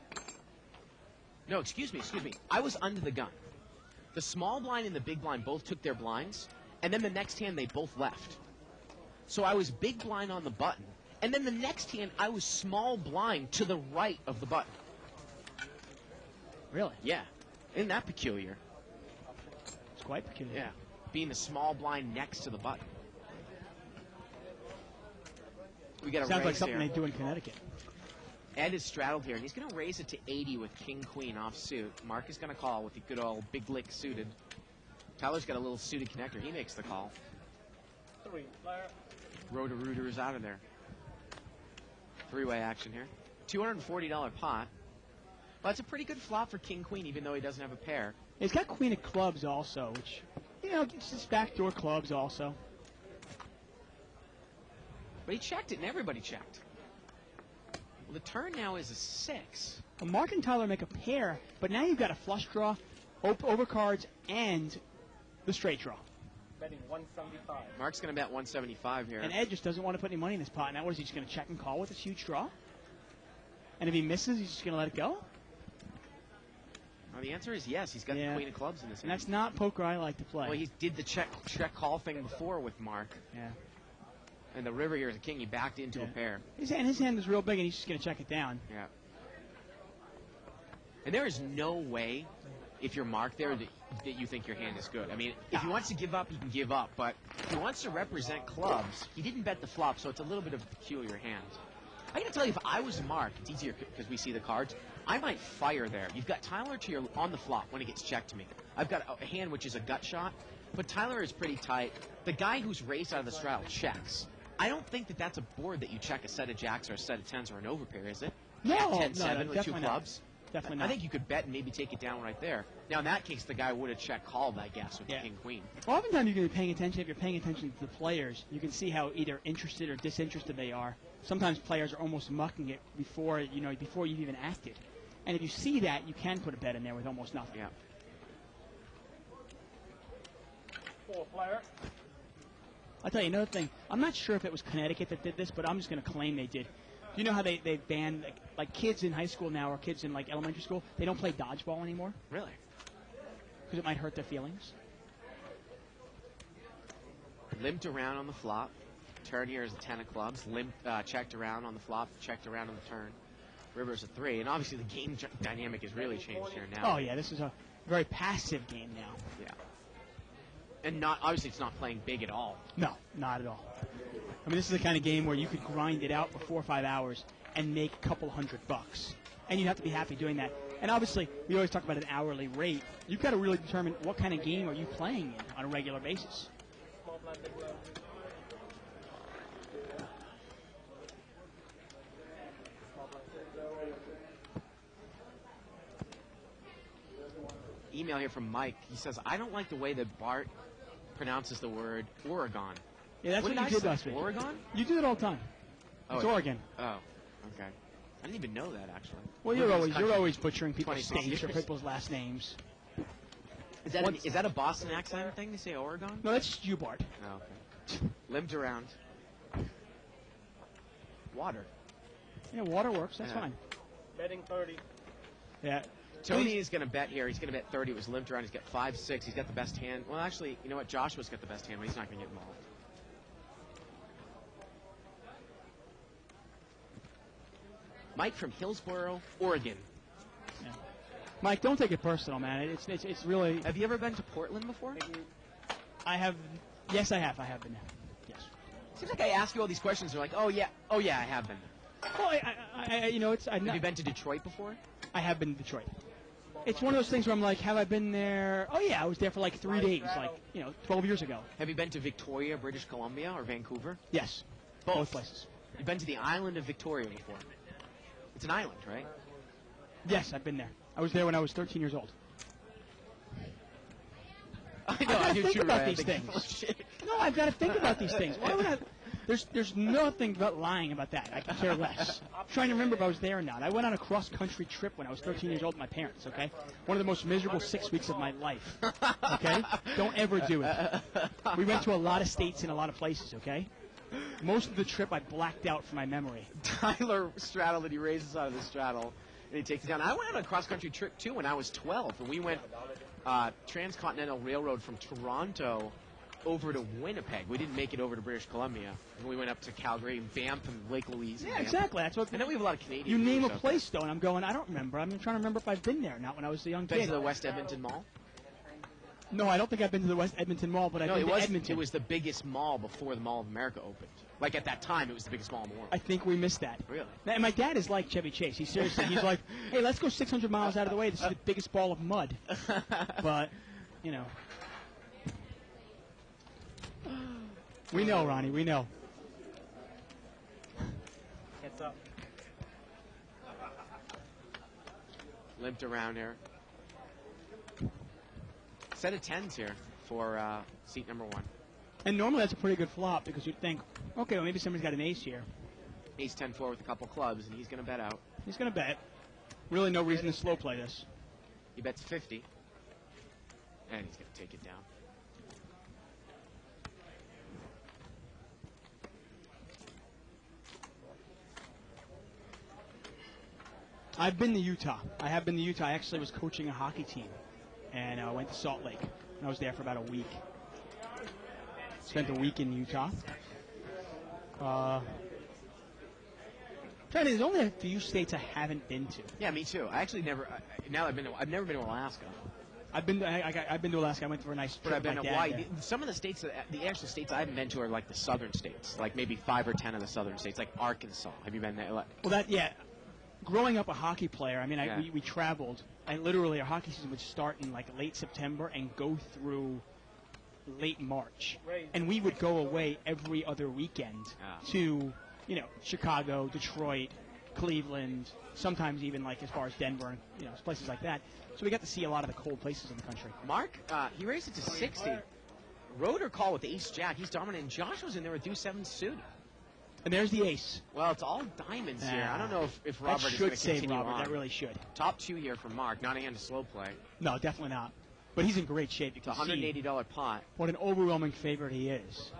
No, excuse me. I was under the gun. The small blind and the big blind both took their blinds, and then the next hand they both left. So I was big blind on the button, and then the next hand I was small blind to the right of the button. Really? Yeah. Isn't that peculiar? It's quite peculiar. Yeah. Being the small blind next to the button. We got a Sounds raise like something here. they do in Connecticut. Ed is straddled here, and he's going to raise it to 80 with king queen off suit. Mark is going to call with the good old big lick suited. Tyler's got a little suited connector. He makes the call. 3 player. Roto-Rooter is out of there. 3-way action here. $240 pot. Well, that's a pretty good flop for king queen, even though he doesn't have a pair. He's got queen of clubs also, which, it's just backdoor clubs also. But he checked it, and everybody checked. Well, the turn now is a 6. Well, Mark and Tyler make a pair, but now you've got a flush draw, overcards, and the straight draw. Betting 175. Mark's going to bet 175 here. And Ed just doesn't want to put any money in this pot. Now what is he just going to check and call with this huge draw? And if he misses, he's just going to let it go? Well, the answer is yes. He's got the queen of clubs in this And hand. that's not poker I like to play. Well, he did the check call thing before with Mark. Yeah. And the river here is a king. He backed into a pair. His hand is real big, and he's just going to check it down. Yeah. And there is no way, if you're Mark there, that you think your hand is good. I mean, if he wants to give up, he can give up. But if he wants to represent clubs, he didn't bet the flop, so it's a little bit of a peculiar hand. I got to tell you, if I was Mark, it's easier because we see the cards. I might fire there. You've got Tyler to your on the flop when it gets checked to me. I've got a hand which is a gut shot, but Tyler is pretty tight. The guy who's raised out of the straddle checks. I don't think that that's a board that you check a set of jacks or a set of tens or an overpair, is it? No, 10-7 with 2 definitely not. clubs. definitely I not. think you could bet and maybe take it down right there. Now, in that case, the guy would have check called, I guess, with Yeah. the king-queen. Well, oftentimes you can be paying attention. If you're paying attention to the players, you can see how either interested or disinterested they are. Sometimes players are almost mucking it before you've even acted. And if you see that, you can put a bet in there with almost nothing. Yeah. Four player. I'll tell you another thing. I'm not sure if it was Connecticut that did this, but I'm just going to claim they did. You know how they banned, like kids in high school now or kids in, like, elementary school, they don't play dodgeball anymore Really? because it might hurt their feelings? Limped around on the flop. Turn here is a 10 of clubs. Checked around on the flop, checked around on the turn. River's a 3. And obviously the game dynamic has really changed here now. Oh, yeah, this is a very passive game now. Yeah. And obviously it's not playing big at all. No, not at all. I mean, this is the kind of game where you could grind it out for 4 or 5 hours and make a couple $100. And you have to be happy doing that. And obviously, we always talk about an hourly rate. You've got to really determine what kind of game are you playing in on a regular basis. Small blind, big blind. Small blind. Email here from Mike. He says, I don't like the way that Bart pronounces the word Oregon. Yeah, that's what did you I did say? last week. Oregon? You do it all the time. Oh, It's Oregon. Oh, okay. I didn't even know that, actually. Well, Lived in this you're country always butchering people's 26 states or years. people's last names. Is that a Boston accent thing to say Oregon? No, that's just you, Bart. Oh, okay. Limped around. Water. Yeah, water works. That's Yeah. fine. Betting 30. Yeah. Tony is going to bet here. He's going to bet 30. It was limped around. He's got 5-6. He's got the best hand. Well, actually, you know what? Joshua's got the best hand, but he's not going to get involved. Mike from Hillsboro, Oregon. Yeah. Mike, don't take it personal, man. It's really. Have you ever been to Portland before? I have. Yes, I have. I have been there. Yes. Seems like I ask you all these questions. They're like, oh yeah, I have been. Well, Have you been to Detroit before? I have been to Detroit. It's one of those things where I'm like, have I been there? Oh yeah, I was there for like 3 days, like 12 years ago. Have you been to Victoria, British Columbia, or Vancouver? Yes. Both places. You've been to the island of Victoria before. It's an island, right? Yes, I've been there. I was there when I was 13 years old. I I've got to think about these think things. No, I've got to think about these things. Why would I? There's nothing about lying about that. I can care less. I'm trying to remember if I was there or not. I went on a cross-country trip when I was 13 years old with my parents, okay? One of the most miserable 6 weeks of my life, okay? Don't ever do it. We went to a lot of states and a lot of places, okay? Most of the trip I blacked out from my memory. Tyler straddled it. He raises out of the straddle, and he takes it down. I went on a cross-country trip, too, when I was 12, and we went Transcontinental Railroad from Toronto over to Winnipeg. We didn't make it over to British Columbia. And we went up to Calgary and Banff and Lake Louise. and Yeah, Banff. exactly. That's what. And then we have a lot of Canadian. You name a viewers out place, though, and I'm going, I don't remember. I'm trying to remember if I've been there or not when I was a young there. Been kid. to the West Edmonton Mall? No, I don't think I've been to the West Edmonton Mall, but I've No, been it to was. Edmonton. It was the biggest mall before the Mall of America opened. Like at that time, it was the biggest mall in the world. I think we missed that. Really? And my dad is like Chevy Chase. He's like, hey, let's go 600 miles out of the way. This is the biggest ball of mud. But, we know, Ronnie. We know. Heads up. Limped around here. Set of 10s here for seat number 1. And normally that's a pretty good flop because you'd think, okay, well maybe somebody's got an ace here. Ace 10-4 with a couple clubs, and he's going to bet out. He's going to bet. Really no reason to slow play this. He bets 50, and he's going to take it down. I've been to Utah. I have been to Utah. I actually was coaching a hockey team, and I went to Salt Lake. And I was there for about a week. Spent a week in Utah. There's only a few states I haven't been to. Yeah, me too. I actually never. Now I've never been to Alaska, I've been to Alaska. I went for a nice trip. but I've been with to my dad Hawaii. there. Some of the states, the actual states I haven't been to are like the southern states, like maybe 5 or 10 of the southern states, like Arkansas. Have you been there? Well, growing up a hockey player, Yeah. we traveled, and literally our hockey season would start in like late September and go through late March. Right. And we would go away every other weekend Ah. to, Chicago, Detroit, Cleveland, sometimes even like as far as Denver, and places like that. So we got to see a lot of the cold places in the country. Mark, he raised it to 60. Rotor call with the ace-jack. He's dominant. And Joshua's in there with deuce 7 suited. And there's the ace. Well, it's all diamonds here. I don't know if Robert that is going should to save continue Robert. on. That really should. Top 2 here for Mark. Not a hand to slow play. No, definitely not. But he's in great shape. You It's a can see $180 pot. what an overwhelming favorite he is.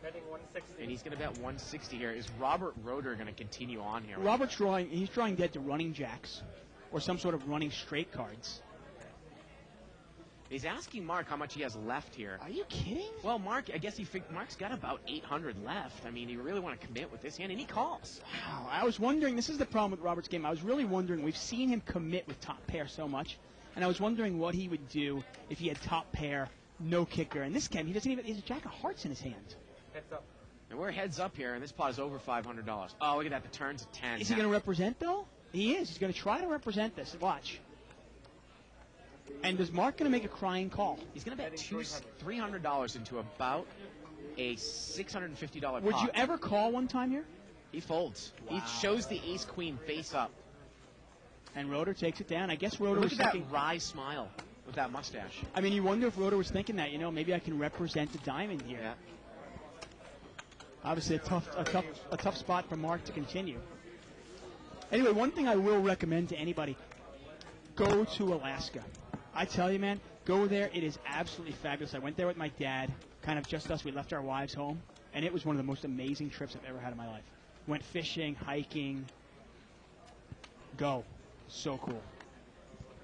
Betting 160. And he's going to bet 160 here. Is Robert Rotor going to continue on here? Robert's drawing. He's drawing dead to running jacks, or some sort of running straight cards. He's asking Mark how much he has left here. Are you kidding? Well, Mark, I guess Mark's got about 800 left. I mean, you really want to commit with this hand, and he calls. Wow. I was wondering. This is the problem with Robert's game. I was really wondering. We've seen him commit with top pair so much, and I was wondering what he would do if he had top pair, no kicker. In this game, he doesn't even. He has a jack of hearts in his hand. Heads up. And we're heads up here, and this pot is over $500. Oh, look at that. The turn's a 10. Is he going to represent though? He is. He's going to try to represent this. Watch. And is Mark going to make a crying call? He's going to bet $300 into about a $650 pot. Would you ever call one time here? He folds. Wow. He shows the ace-queen face up. And Rotor takes it down. I guess Rotor Look was at that thinking. wry smile with that mustache. I mean, you wonder if Rotor was thinking that. Maybe I can represent the diamond here. Yeah. Obviously, a tough spot for Mark to continue. Anyway, one thing I will recommend to anybody: go to Alaska. I tell you, man, go there. It is absolutely fabulous. I went there with my dad, kind of just us. We left our wives home, and it was one of the most amazing trips I've ever had in my life. Went fishing, hiking. Go. So cool.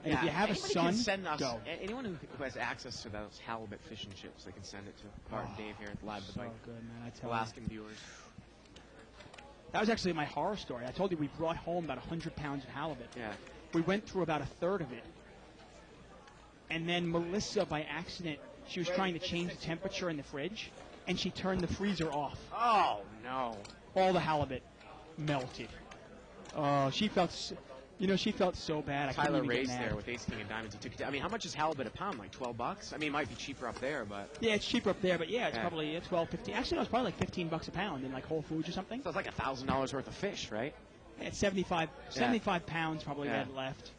And if you have a anybody son, can send us, go. Anyone who has access to those halibut fish and chips, they can send it to Bart and Dave here at Live the So Bike. good, man. I tell you. Alaskan viewers. That was actually my horror story. I told you we brought home about 100 pounds of halibut. Yeah. We went through about a third of it. And then Melissa, by accident, she was trying to change the temperature in the fridge, and she turned the freezer off. Oh, no. All the halibut melted. Oh, she felt so bad. I couldn't Tyler even get raised mad. there with Ace King and Diamonds. He took it down. I mean, how much is halibut a pound? Like $12? I mean, it might be cheaper up there, but Yeah, it's cheaper up there, but yeah, it's Yeah. probably 12, 15. Actually, no, it's probably like $15 a pound in like Whole Foods or something. so it's like $1,000 worth of fish, right? It's 75 pounds probably we Yeah. had left.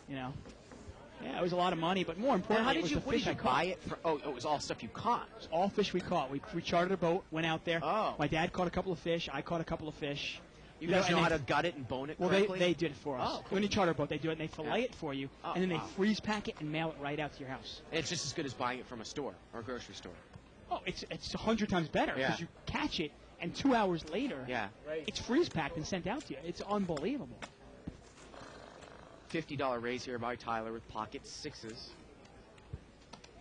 Yeah, it was a lot of money, but more Now, importantly, how it did was you, the what did fish you I caught. buy it for? Oh, it was all stuff you caught. It's all fish we caught. We chartered a boat, went out there. Oh. My dad caught a couple of fish. I caught a couple of fish. You guys and know they- how to gut it and bone it Well, correctly? they did it for us. Oh, cool. When you charter a boat, they do it, and they fillet Yeah. it for you, Oh, and then they wow. freeze pack it and mail it right out to your house. And it's just as good as buying it from a store or a grocery store. Oh, it's 100 times better Yeah. because you catch it, and 2 hours later, Yeah. it's freeze packed and sent out to you. It's unbelievable. $50 raise here by Tyler with pocket sixes.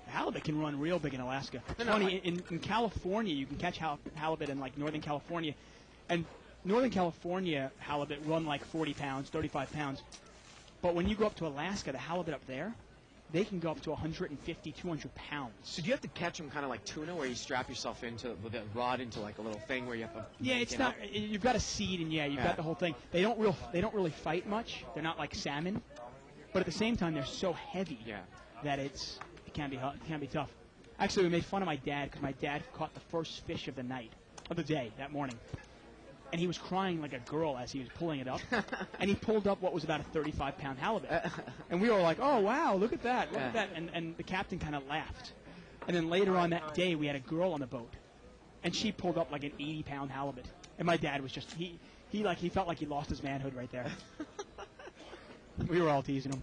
Halibut can run real big in Alaska. It's No, funny, in California, you can catch halibut in like Northern California. And Northern California halibut run like 40 pounds, 35 pounds. But when you go up to Alaska, the halibut up there, they can go up to 150, 200 pounds. So do you have to catch them kind of like tuna, where you strap yourself into with a rod into like a little thing where you have to? Yeah, it's get not. up? You've got a seed, and yeah, you've Yeah. got the whole thing. They don't really fight much. They're not like salmon, but at the same time, they're so heavy Yeah. that it can be tough. Actually, we made fun of my dad because my dad caught the first fish of the day that morning, and he was crying like a girl as he was pulling it up, and he pulled up what was about a 35-pound halibut, and we were like, "Oh wow, look at that, look at that!" And the captain kind of laughed, and then later on that day, we had a girl on the boat, and she pulled up like an 80-pound halibut, and my dad was just he felt like he lost his manhood right there. We were all teasing him.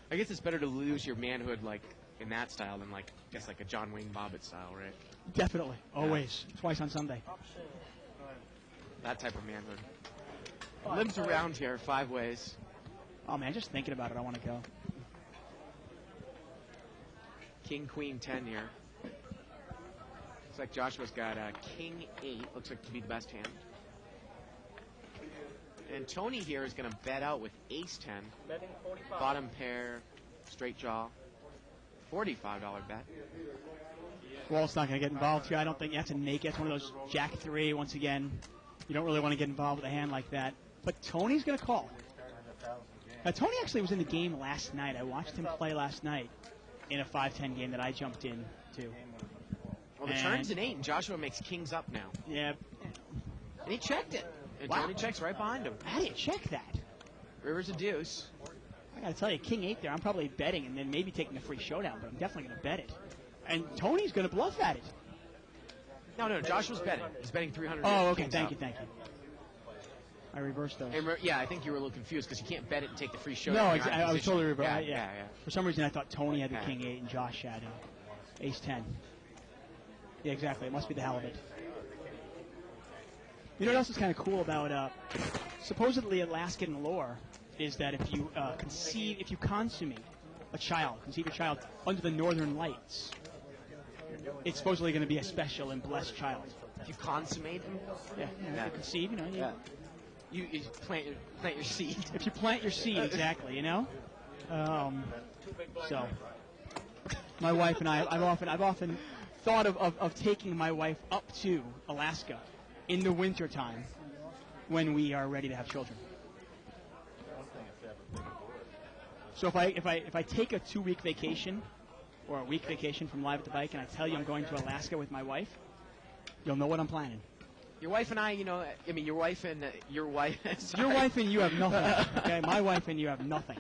I guess it's better to lose your manhood like in that style than like I guess like a John Wayne Bobbitt style, right? Definitely, always, twice on Sunday. That type of manhood. Lives around here 5 ways. Oh man, just thinking about it, I want to go. King, Queen, 10 here. Looks like Joshua's got King 8. Looks like to be the best hand. And Tony here is going to bet out with Ace 10. Betting 45. Bottom pair, straight jaw. $45 bet. Walt's not going to get involved here. I don't think you have to make it. It's one of those Jack 3, once again. You don't really want to get involved with a hand like that. But Tony's going to call. Now, Tony actually was in the game last night. I watched him play last night in a 5-10 game that I jumped in to. Well, the And- turn's an 8, and Joshua makes kings up now. Yeah. And he checked it. And Wow. Tony checks right behind him. How do you check that? River's a deuce. I got to tell you, King 8 there, I'm probably betting and then maybe taking a free showdown, but I'm definitely going to bet it. And Tony's going to bluff at it. No, Josh was betting. He's betting 300. Oh, okay. Kings Thank up. you. I reversed those. And yeah, I think you were a little confused because you can't bet it and take the free No, showdown. You're out of I was position. totally reversed. Yeah. For some reason, I thought Tony had the Yeah. King 8 and Josh had Ace 10. Yeah, exactly. It must be the halibut. You know what else is kind of cool about supposedly Alaskan lore is that if you consummate a child, conceive a child under the northern lights, it's supposedly going to be a special and blessed child. If you consummate him, Yeah, Yeah. If you conceive, you plant your seed. if you plant your seed, exactly, So, my wife and I've often thought of taking my wife up to Alaska in the wintertime when we are ready to have children. So if I take a 2-week vacation or a week vacation from Live at the Bike and I tell you I'm going to Alaska with my wife, you'll know what I'm planning. Your wife and I, your wife and your wife. Your wife and you have nothing. Okay, my wife and you have nothing.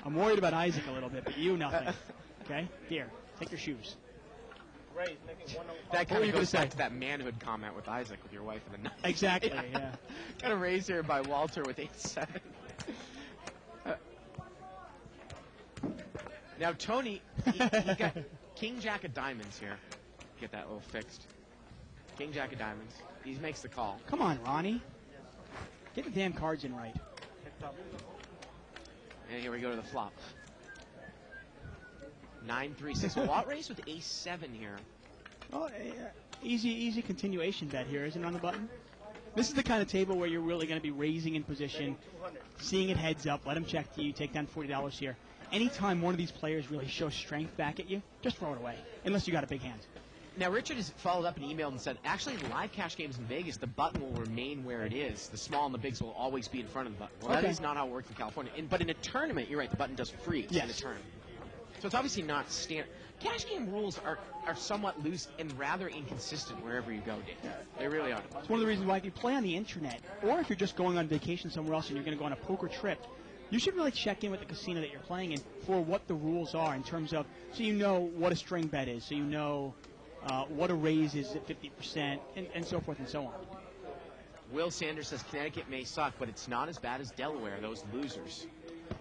I'm worried about Isaac a little bit, but you nothing. Okay, here, take your shoes. Ray, make it 105. That What kind were you of gonna goes back say? to that manhood comment with Isaac with your wife and the night. Exactly. Yeah. Got a raise here by Walter with 8-7. Now Tony, he got King Jack of Diamonds here. Get that little fixed. King Jack of Diamonds. He makes the call. Come on, Ronnie. Get the damn cards in right. And here we go to the flop. 9-3-6. A lot race with Ace-7 here. Oh, easy continuation bet here, isn't it, on the button? This is the kind of table where you're really going to be raising in position, seeing it heads up, let him check to you, take down $40 here. Anytime one of these players really shows strength back at you, just throw it away, unless you got a big hand. Now, Richard has followed up and emailed and said, actually, in live cash games in Vegas, the button will remain where it is. The small and the bigs will always be in front of the button. Well, that Okay. is not how it works in California. But in a tournament, you're right, the button does freeze in a Yes. tournament. So it's obviously not standard. Cash game rules are somewhat loose and rather inconsistent wherever you go, Dave. They really are. It's one of the reasons why if you play on the internet, or if you're just going on vacation somewhere else and you're going to go on a poker trip, you should really check in with the casino that you're playing in for what the rules are in terms of, so you know what a string bet is, so you know what a raise is at 50%, and so forth and so on. Will Sanders says Connecticut may suck, but it's not as bad as Delaware, those losers.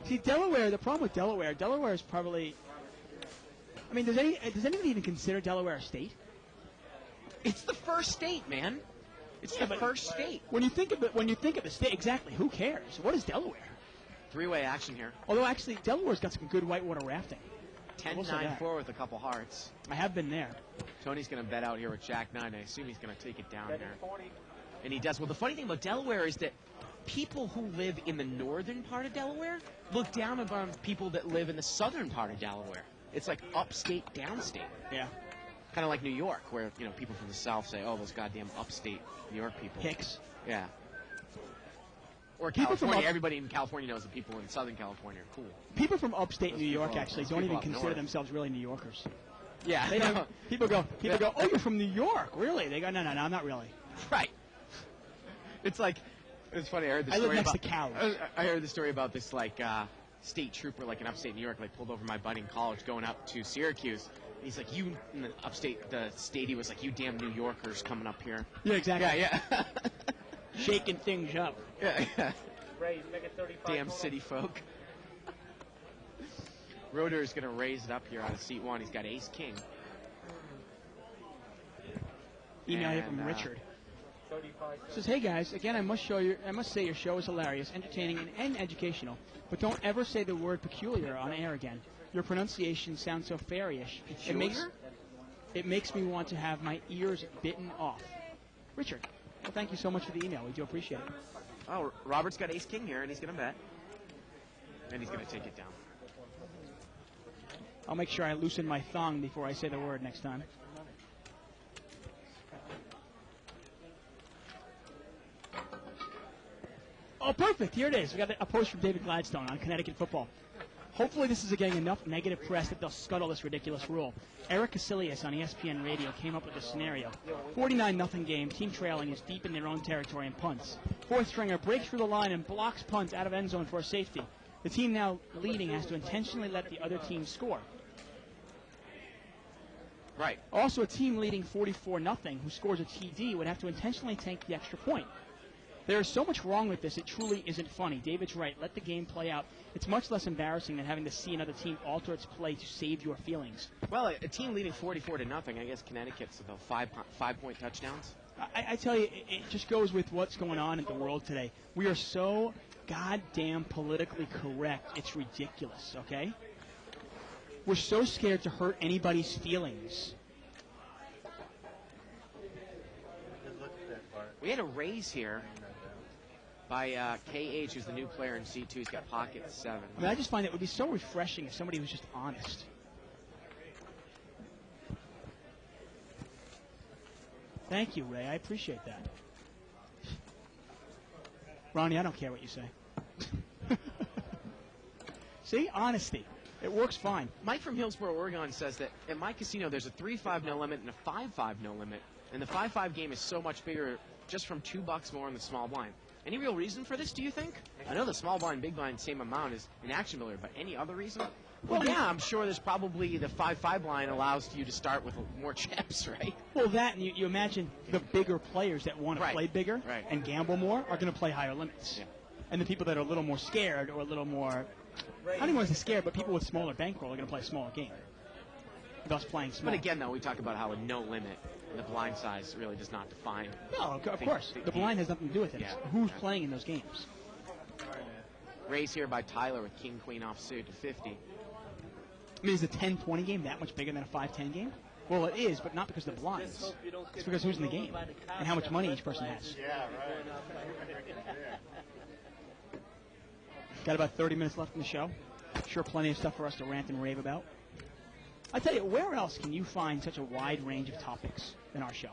See, Delaware, the problem with Delaware is probably, I mean, does anybody even consider Delaware a state? It's the first state, man. It's the first state. When you think of the state, exactly, who cares? What is Delaware? Three-way action here. Although actually, Delaware's got some good whitewater rafting. We'll say that. 10-9-4 with a couple hearts. I have been there. Tony's going to bet out here with Jack 9. I assume he's going to take it down here. And he does. Well, the funny thing about Delaware is that people who live in the northern part of Delaware look down upon people that live in the southern part of Delaware. It's like upstate, downstate. Yeah. Kind of like New York, where people from the south say, "Oh, those goddamn upstate New York people." Hicks. Yeah. Or People from California. up- Everybody in California knows that people in Southern California are cool. People from upstate New York people- actually those don't people even up consider north. themselves really New Yorkers. Yeah. They don't, people go, oh, you're from New York, really? They go, no, I'm not really. Right. It's like, it's funny. I heard the I live story next about to cows. I heard the story about this state trooper in upstate New York pulled over my buddy in college going up to Syracuse. And he's like, you in the upstate, the state. He was like, you damn New Yorkers coming up here. Yeah, exactly. Yeah. Shaking things up. Yeah. Ray, make it 35. Damn total. city folk. Roeder is going to raise it up here out of seat 1. He's got ace king. Email here And, from Richard. 35. Says, hey guys, again I must say your show is hilarious, entertaining, and educational, but don't ever say the word peculiar on air again. Your pronunciation sounds so fairyish. Peculiar? It makes me want to have my ears bitten off. Richard, well, thank you so much for the email. We do appreciate it. Oh, Robert's got ace king here, and he's going to bet. And he's going to take it down. I'll make sure I loosen my thong before I say the word next time. Oh, perfect. Here it is. We got a post from David Gladstone on Connecticut football. Hopefully this is getting enough negative press that they'll scuttle this ridiculous rule. Eric Casillas on ESPN Radio came up with this scenario. 49-0 game, team trailing is deep in their own territory and punts. Fourth stringer breaks through the line and blocks punts out of end zone for a safety. The team now leading has to intentionally let the other team score. Right. Also, a team leading 44-0 who scores a TD would have to intentionally take the extra point. There is so much wrong with this, it truly isn't funny. David's right. Let the game play out. It's much less embarrassing than having to see another team alter its play to save your feelings. Well, a team leading 44-0, I guess Connecticut's about five-point touchdowns. I tell you, it just goes with what's going on in the world today. We are so goddamn politically correct. It's ridiculous, okay? We're so scared to hurt anybody's feelings. Just look at that part. We had a raise here by KH, who's the new player in C2. He's got pocket 7. I mean, I just find it would be so refreshing if somebody was just honest. Thank you, Ray. I appreciate that. Ronnie, I don't care what you say. See? Honesty. It works fine. Mike from Hillsboro, Oregon says that at my casino there's a 3-5 no limit and a 5-5 no limit. And the 5-5 game is so much bigger just from $2 more in the small blind. Any real reason for this, do you think? I know the small blind, big blind, same amount as an action builder, but any other reason? Well, yeah, I'm sure there's probably the 5-5 blind allows you to start with more chips, right? Well, that, and you imagine the bigger players that want to Right. play bigger Right. and gamble more are going to play higher limits. Yeah. And the people that are a little more scared or a little more, I don't even want to say scared, but people with smaller bankroll are going to play a smaller game, thus playing small. But again, though, we talk about how a no limit, the blind size really does not define. No, of course. The blind has nothing to do with it. Yeah. It's who's playing in those games? Raise here by Tyler with king, queen offsuit to 50. I mean, is a 10-20 game that much bigger than a 5-10 game? Well, it is, but not because of the blinds. It's because who's in the game and how much money each person has. Yeah, right. Got about 30 minutes left in the show. Sure, plenty of stuff for us to rant and rave about. I tell you, where else can you find such a wide range of topics than our show?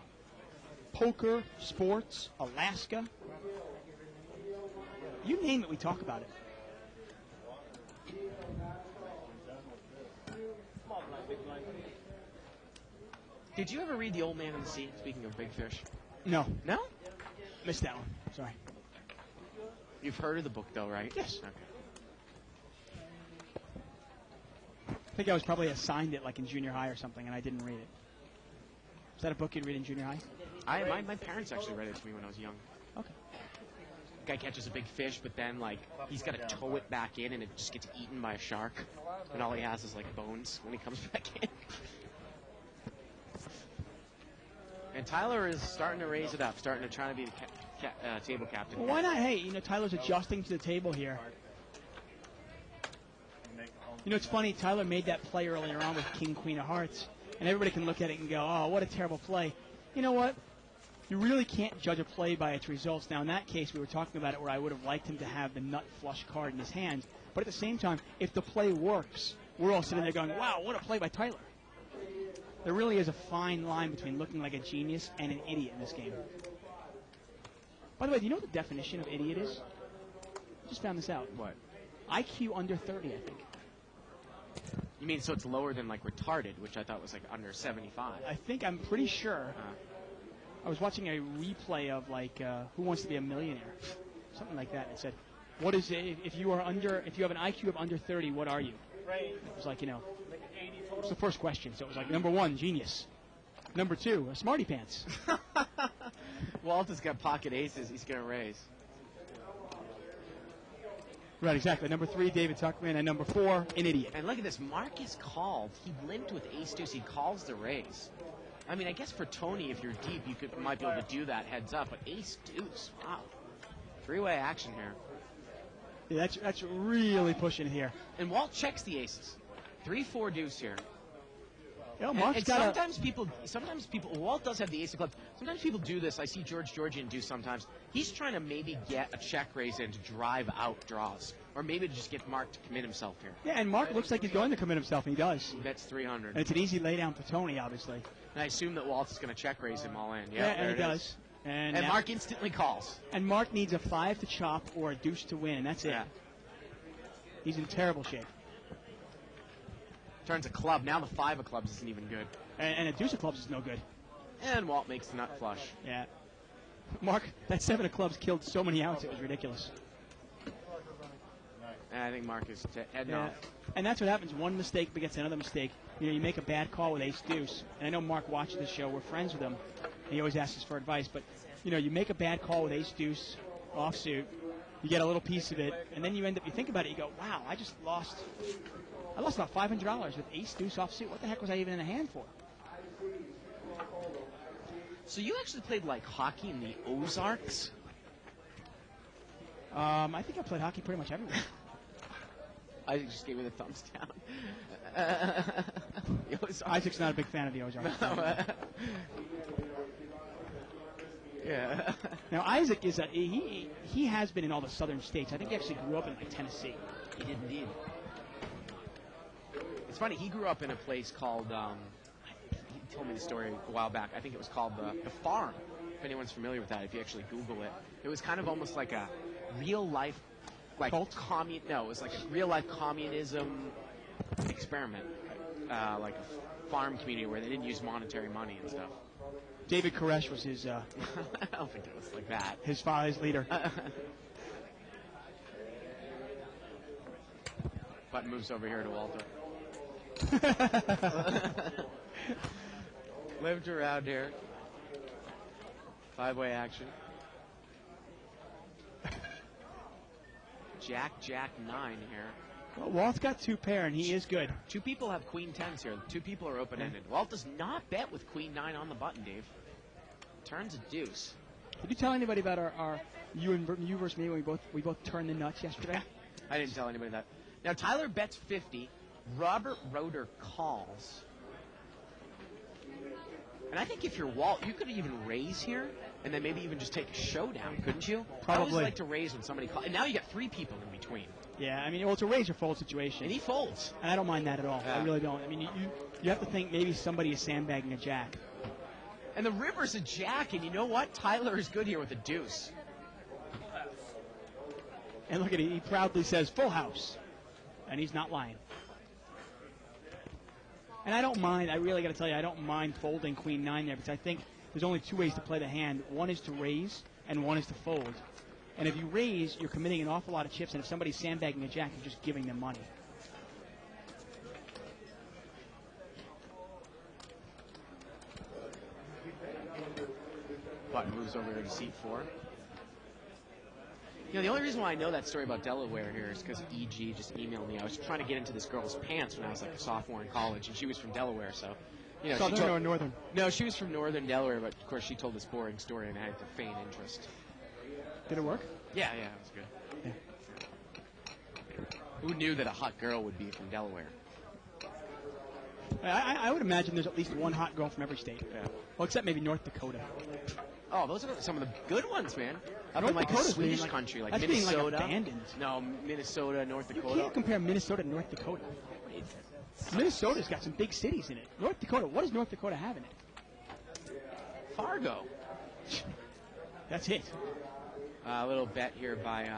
Poker, sports, Alaska. You name it, we talk about it. Did you ever read The Old Man in the Sea, speaking of big fish? No, No? missed that one. Sorry. You've heard of the book, though, right? Yes. Okay. I think I was probably assigned it like in junior high or something, and I didn't read it. Is that a book you'd read in junior high? My parents actually read it to me when I was young. Okay. Guy catches a big fish, but then, like, he's got to tow it back in, and it just gets eaten by a shark. And all he has is, like, bones when he comes back in. And Tyler is starting to raise it up, starting to try to be the table captain. Well, why not? Hey, Tyler's adjusting to the table here. It's funny. Tyler made that play earlier on with King, Queen of Hearts, and everybody can look at it and go, oh, what a terrible play. You know what? You really can't judge a play by its results. Now, in that case, we were talking about it where I would have liked him to have the nut flush card in his hand. But at the same time, if the play works, we're all sitting there going, wow, what a play by Tyler. There really is a fine line between looking like a genius and an idiot in this game. By the way, do you know what the definition of idiot is? I just found this out. What? IQ under 30, I think. You mean so it's lower than, like, retarded, which I thought was, like, under 75? I'm pretty sure. I was watching a replay of, like, Who Wants to Be a Millionaire? Something like that. It said, what is it, if you have an IQ of under 30, what are you? It was like, it was the first question. So it was like, number 1, genius. Number 2, a smarty pants. Walt has got pocket aces he's going to raise. Right, exactly. Number 3, David Tuckman, and number 4, an idiot. And look at this. Marcus called. He limped with ace-deuce. He calls the raise. I mean, I guess for Tony, if you're deep, you might be able to do that heads up. But ace-deuce, wow. Three-way action here. Yeah, that's really pushing it here. And Walt checks the aces. 3-4 deuce here. Mark's and got sometimes people, Walt does have the ace of clubs. Sometimes people do this. I see George Georgian do sometimes. He's trying to maybe get a check raise in to drive out draws. Or maybe to just get Mark to commit himself here. Yeah, and Mark looks like he's going to commit himself, and he does. He bets 300. And it's an easy laydown for Tony, obviously. And I assume that Walt is going to check raise him all in. Yeah, and he there it does. is. And And Mark instantly calls. And Mark needs a 5 to chop or a deuce to win, and that's it. Yeah. He's in terrible shape. Turns a club. Now the 5 of clubs isn't even good. And a deuce of clubs is no good. And Walt makes the nut flush. Yeah. Mark, that 7 of clubs killed so many outs, it was ridiculous. And I think Mark is heading Yeah. off. And that's what happens. One mistake begets another mistake. You know, you make a bad call with ace deuce. And I know Mark watches this show. We're friends with him. And he always asks us for advice. But, you know, you make a bad call with ace deuce offsuit. You get a little piece of it. And then you think about it. You go, wow, I lost about $500 with ace deuce offsuit. What the heck was I even in a hand for? So you actually played like hockey in the Ozarks? I think I played hockey pretty much everywhere. I just gave you the thumbs down. The Ozarks. Isaac's not a big fan of the Ozarks. Yeah. Now Isaac is he has been in all the southern states. I think he actually grew up in like Tennessee. He did indeed. It's funny, he grew up in a place called, he told me the story a while back, I think it was called the Farm, if anyone's familiar with that, if you actually Google it. It was kind of almost like a real-life, like, cult? No, it was like a real-life communism experiment, like a farm community where they didn't use monetary money and stuff. David Koresh was his I don't think it was like that. his father's leader. Button moves over here to Walter. Lived around here. 5-way action. Jack 9 here. Well, Walt's got 2 pair, and he is good. 2 people have queen 10s here. 2 people are open-ended. Walt does not bet with queen 9 on the button, Dave. Turns a deuce. Did you tell anybody about our you versus me when we both turned the nuts yesterday? I didn't tell anybody that. Now, Tyler bets 50. Robert Roeder calls. And I think if you're Walt, you could even raise here and then maybe even just take a showdown, couldn't you? I always Probably. like to raise when somebody calls. And now you got 3 people in between. Yeah, I mean, well, it's a raise or fold situation. And he folds. And I don't mind that at all. Yeah. I really don't. I mean, you have to think maybe somebody is sandbagging a jack. And the river's a jack, and you know what? Tyler is good here with a deuce. And look at it, he proudly says full house. And he's not lying. And I don't mind, I really got to tell you, I don't mind folding queen 9 there because I think there's only 2 ways to play the hand. One is to raise, and one is to fold. And if you raise, you're committing an awful lot of chips, and if somebody's sandbagging a jack, you're just giving them money. Button moves over here to seat 4. You know, the only reason why I know that story about Delaware here is because EG just emailed me. I was trying to get into this girl's pants when I was like a sophomore in college, and she was from Delaware, so... You know, Southern or northern? No, she was from northern Delaware, but of course she told this boring story, and I had to feign interest. Did it work? Yeah, it was good. Yeah. Who knew that a hot girl would be from Delaware? I would imagine there's at least one hot girl from every state. Yeah. Well, except maybe North Dakota. Oh, those are some of the good ones, man. Up North in like the Dakota's Swedish being, like- country, like that's being, like, Minnesota. abandoned. No, Minnesota, North You Dakota. can't compare Minnesota to North Dakota. Minnesota's got some big cities in it. North Dakota, what does North Dakota have in it? Fargo. That's it. A little bet here by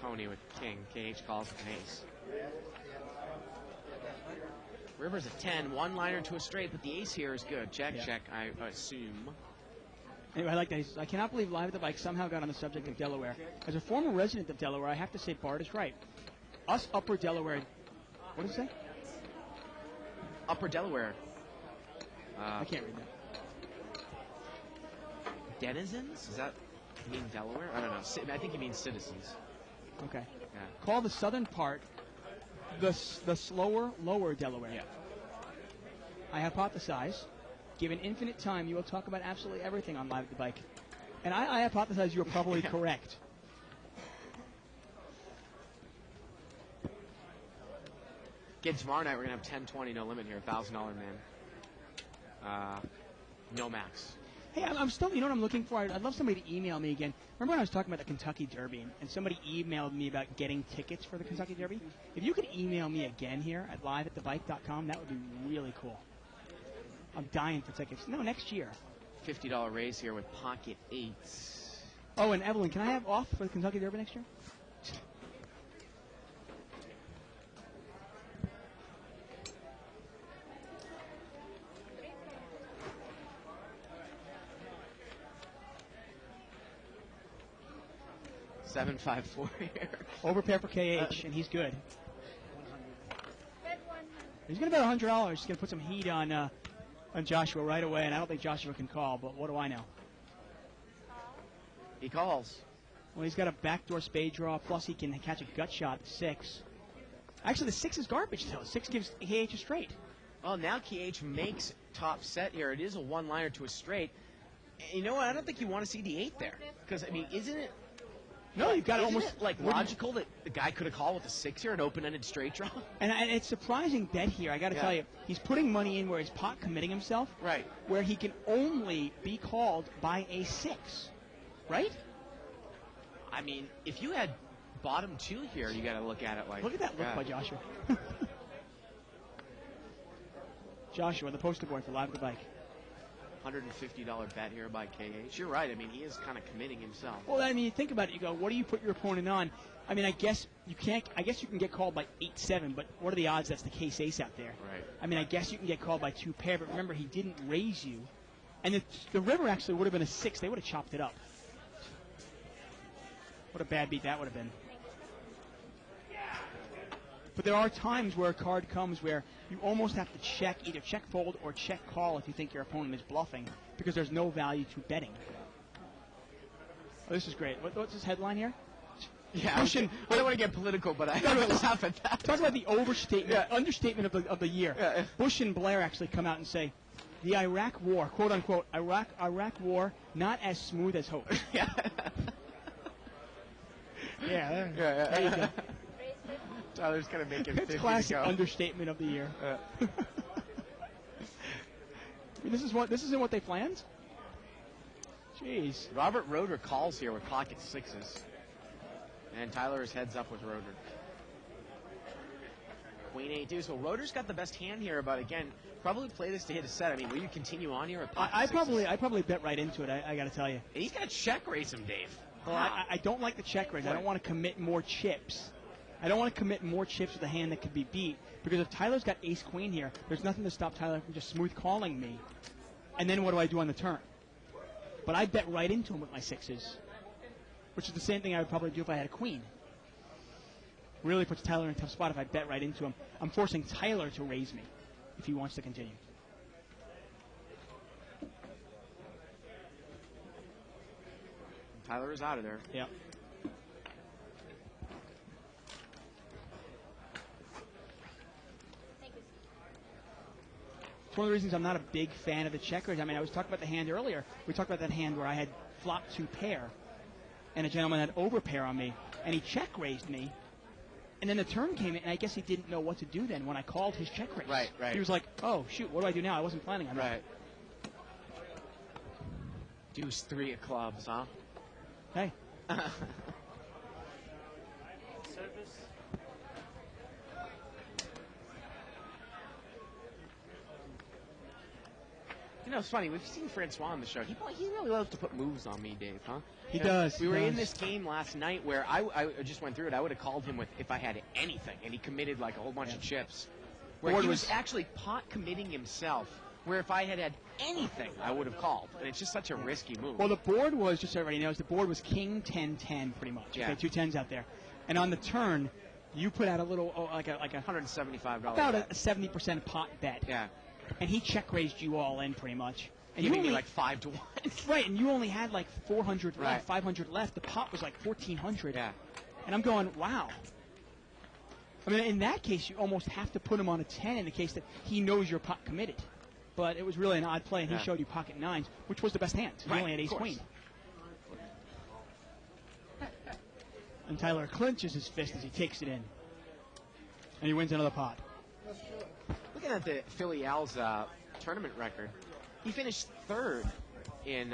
Tony with King. KH calls with an ace. River's a 10, one-liner to a straight, but the ace here is good. Check, Yeah. check, I assume. Anyway, I like that. I cannot believe Live at the Bike somehow got on the subject of Delaware. As a former resident of Delaware, I have to say Bart is right. Us upper Delaware, what did it say? Upper Delaware. I can't read that. Denizens? Does that mean Delaware? I don't know. I think he means citizens. Okay. Yeah. Call the southern part the slower, lower Delaware. Yeah. I hypothesize, given infinite time, you will talk about absolutely everything on Live at the Bike. And I hypothesize you are probably correct. Again, tomorrow night we're going to have 10-20 no limit here, $1,000 man. No max. Hey, I'm still, you know what I'm looking for? I'd love somebody to email me again. Remember when I was talking about the Kentucky Derby, and somebody emailed me about getting tickets for the Kentucky Derby? If you could email me again here at liveatthebike.com, that would be really cool. I'm dying for tickets. No, next year. $50 raise here with pocket eights. Oh, and Evelyn, can I have off for the Kentucky Derby next year? 754 here. Overpair for KH, and he's good. Bet 100. He's going to bet $100. He's going to put some heat on Joshua right away, and I don't think Joshua can call, but what do I know? He calls. Well, he's got a backdoor spade draw, plus he can catch a gut shot at 6. Actually, the 6 is garbage, though. 6 gives KH a straight. Well, now KH makes top set here. It is a one-liner to a straight. And you know what? I don't think you want to see the 8 there. Because, I mean, isn't it... No, you've got isn't almost... it, like, logical that the guy could have called with a 6 here, an open-ended straight draw? And it's surprising bet here, I got to tell you. He's putting money in where he's pot committing himself. Right. Where he can only be called by a 6. Right? I mean, if you had bottom 2 here, you got to look at it like... Look at that look by Joshua. Joshua, the poster boy for Live at the Bike. $150 bet here by KH. You're right. I mean, he is kind of committing himself. Well, I mean, you think about it. You go, what do you put your opponent on? I mean, I guess you can't. I guess you can get called by 8-7, but what are the odds that's the case ace out there? Right. I mean, I guess you can get called by 2 pair, but remember, he didn't raise you, and the river actually would have been a 6. They would have chopped it up. What a bad beat that would have been. But there are times where a card comes where you almost have to check, either check fold or check call if you think your opponent is bluffing, because there's no value to betting. Oh, this is great. What's this headline here? Yeah, Pushing. I don't want to get political, but I laugh at that. Talk about the understatement of the year. Yeah. Bush and Blair actually come out and say, the Iraq War, quote unquote, Iraq War, not as smooth as hoped. Yeah. There you go. Tyler's going to make it 50 It's classic to go. understatement of the year. I mean, this isn't what they planned. Jeez. Robert Roeder calls here with pocket 6s. And Tyler is heads up with Roeder. Queen 8-2. So Roeder's got the best hand here, but again, probably play this to hit a set. I mean, will you continue on here with pocket I 6s? probably bet right into it. I got to tell you. And he's got to check raise him, Dave. Well, I don't like the check raise. I don't want to commit more chips. I don't want to commit more chips with a hand that could be beat, because if Tyler's got ace queen here, there's nothing to stop Tyler from just smooth calling me. And then what do I do on the turn? But I bet right into him with my 6s, which is the same thing I would probably do if I had a queen. Really puts Tyler in a tough spot if I bet right into him. I'm forcing Tyler to raise me if he wants to continue. Tyler is out of there. Yeah. It's one of the reasons I'm not a big fan of the checkers. I mean, I was talking about the hand earlier. We talked about that hand where I had flop 2 pair, and a gentleman had overpair on me, and he check raised me, and then the turn came in, and I guess he didn't know what to do then when I called his check raise. Right. He was like, oh, shoot, what do I do now? I wasn't planning on that. Right. Deuce 3 of clubs, huh? Hey. Service. You know, it's funny. We've seen Francois on the show. He really loves to put moves on me, Dave, huh? He does. We were in this game last night where I just went through it. I would have called him with if I had anything, and he committed like a whole bunch of chips. Where Board he was was- actually pot committing himself. Where if I had anything, I would have called. And it's just such a risky move. Well, the board was, just so everybody knows, the board was king 10-10 pretty much. Yeah. Okay, 2 10s out there. And on the turn, you put out a little, like a $175. about a bet. 70% pot bet. Yeah. And he check raised you all in pretty much. And Giving you me only, like 5 to 1. right, and you only had like 400 Right. left, 500 left. The pot was like 1,400. Yeah. And I'm going, wow. I mean, in that case, you almost have to put him on a 10 in the case that he knows you're pot committed. But it was really an odd play, and Yeah. he showed you pocket 9s, which was the best hand. He Right, only had of ace course. queen. And Tyler clenches his fist as he takes it in. And he wins another pot. Looking at the Philly Al's tournament record, he finished 3rd in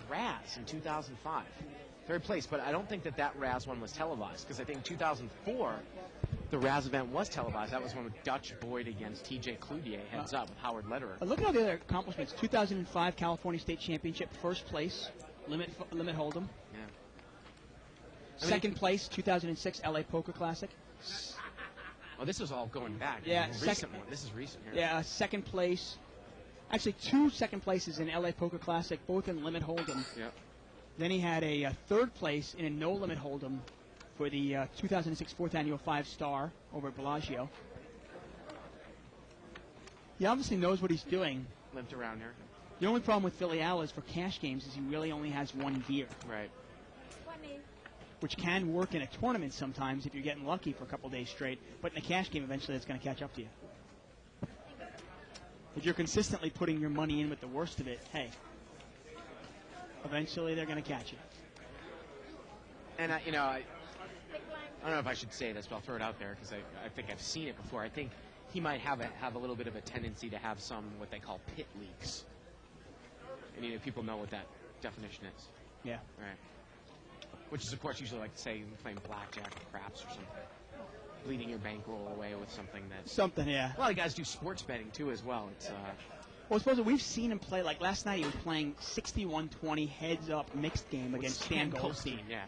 Raz in 2005. 3rd place, but I don't think that Raz one was televised, because I think 2004, the Raz event was televised. That was one with Dutch Boyd against T.J. Cloutier, heads up, with Howard Lederer. Look at all the other accomplishments. 2005 California State Championship, first place, limit hold'em. Yeah. Second place, 2006 LA Poker Classic. Oh, this is all going back. Yeah, Recent second- one. This is recent here. Yeah, second place. Actually, 2 second places in LA Poker Classic, both in limit hold'em. Yeah. Then he had a third place in a no-limit hold'em for the 2006 fourth annual 5-star over at Bellagio. He obviously knows what he's doing. Limped around here. The only problem with Philly Al is for cash games is he really only has one gear, Right. 20. which can work in a tournament sometimes if you're getting lucky for a couple days straight. But in a cash game, eventually it's going to catch up to you. If you're consistently putting your money in with the worst of it, hey, eventually they're going to catch you. And, I Big line. don't know if I should say this, but I'll throw it out there because I think I've seen it before. I think he might have a little bit of a tendency to have some what they call pit leaks. And people know what that definition is. Yeah. Right. Which is, of course, usually like, say, playing blackjack or craps or something. Bleeding your bankroll away with something that's... Something, yeah. A lot of guys do sports betting, too, as well. It's Well, suppose that we've seen him play, like last night he was playing 61-20 heads-up mixed game against Stan Goldstein. Yeah.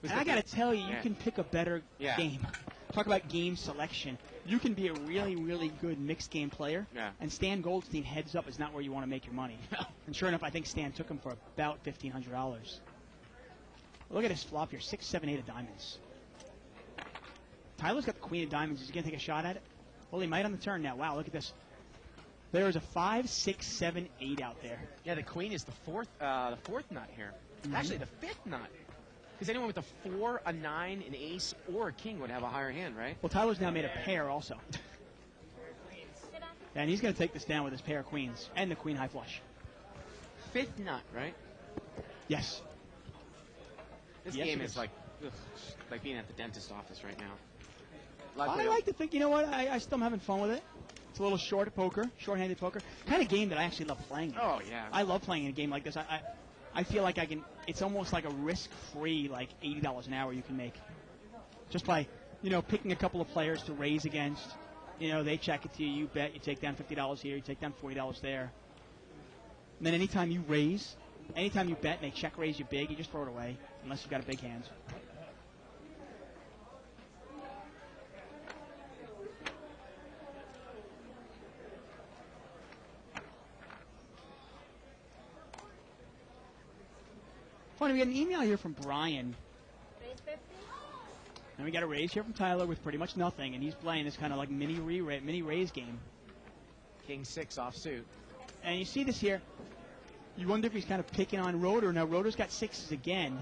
And I got to tell you, you Yeah. can pick a better Yeah. game. Talk about game selection. You can be a really, really good mixed game player, Yeah. and Stan Goldstein heads up is not where you want to make your money. And sure enough, I think Stan took him for about $1,500. Look at his flop here, 6, 7, 8 of diamonds. Tyler's got the queen of diamonds. Is he going to take a shot at it? Well, he might on the turn now. Wow, look at this. There is a 5, 6, 7, 8 out there. Yeah, the queen is the fourth nut here. Actually, the fifth nut. Because anyone with a 4, a 9, an ace, or a king would have a higher hand, right? Well, Tyler's now made a pair also. Sit down. And he's going to take this down with his pair of queens and the queen high flush. Fifth nut, right? Yes. This Yes, game it is is. like being at the dentist office right now. I like to think, you know what, I still am having fun with it. It's a little short at poker, short-handed poker. Kind of game that I actually love playing. Oh, yeah. I love playing a game like this. I feel like I can, it's almost like a risk-free, like $80 an hour you can make. Just by, picking a couple of players to raise against. They check it to you, you bet, you take down $50 here, you take down $40 there. And then anytime you bet and they check raise you big, you just throw it away, unless you've got a big hand. Funny, we got an email here from Brian, Raise 50. and we got a raise here from Tyler with pretty much nothing, and he's playing this kind of like mini raise game. King 6 offsuit. And you see this here. You wonder if he's kind of picking on Rotor. Now Rotor's got sixes again.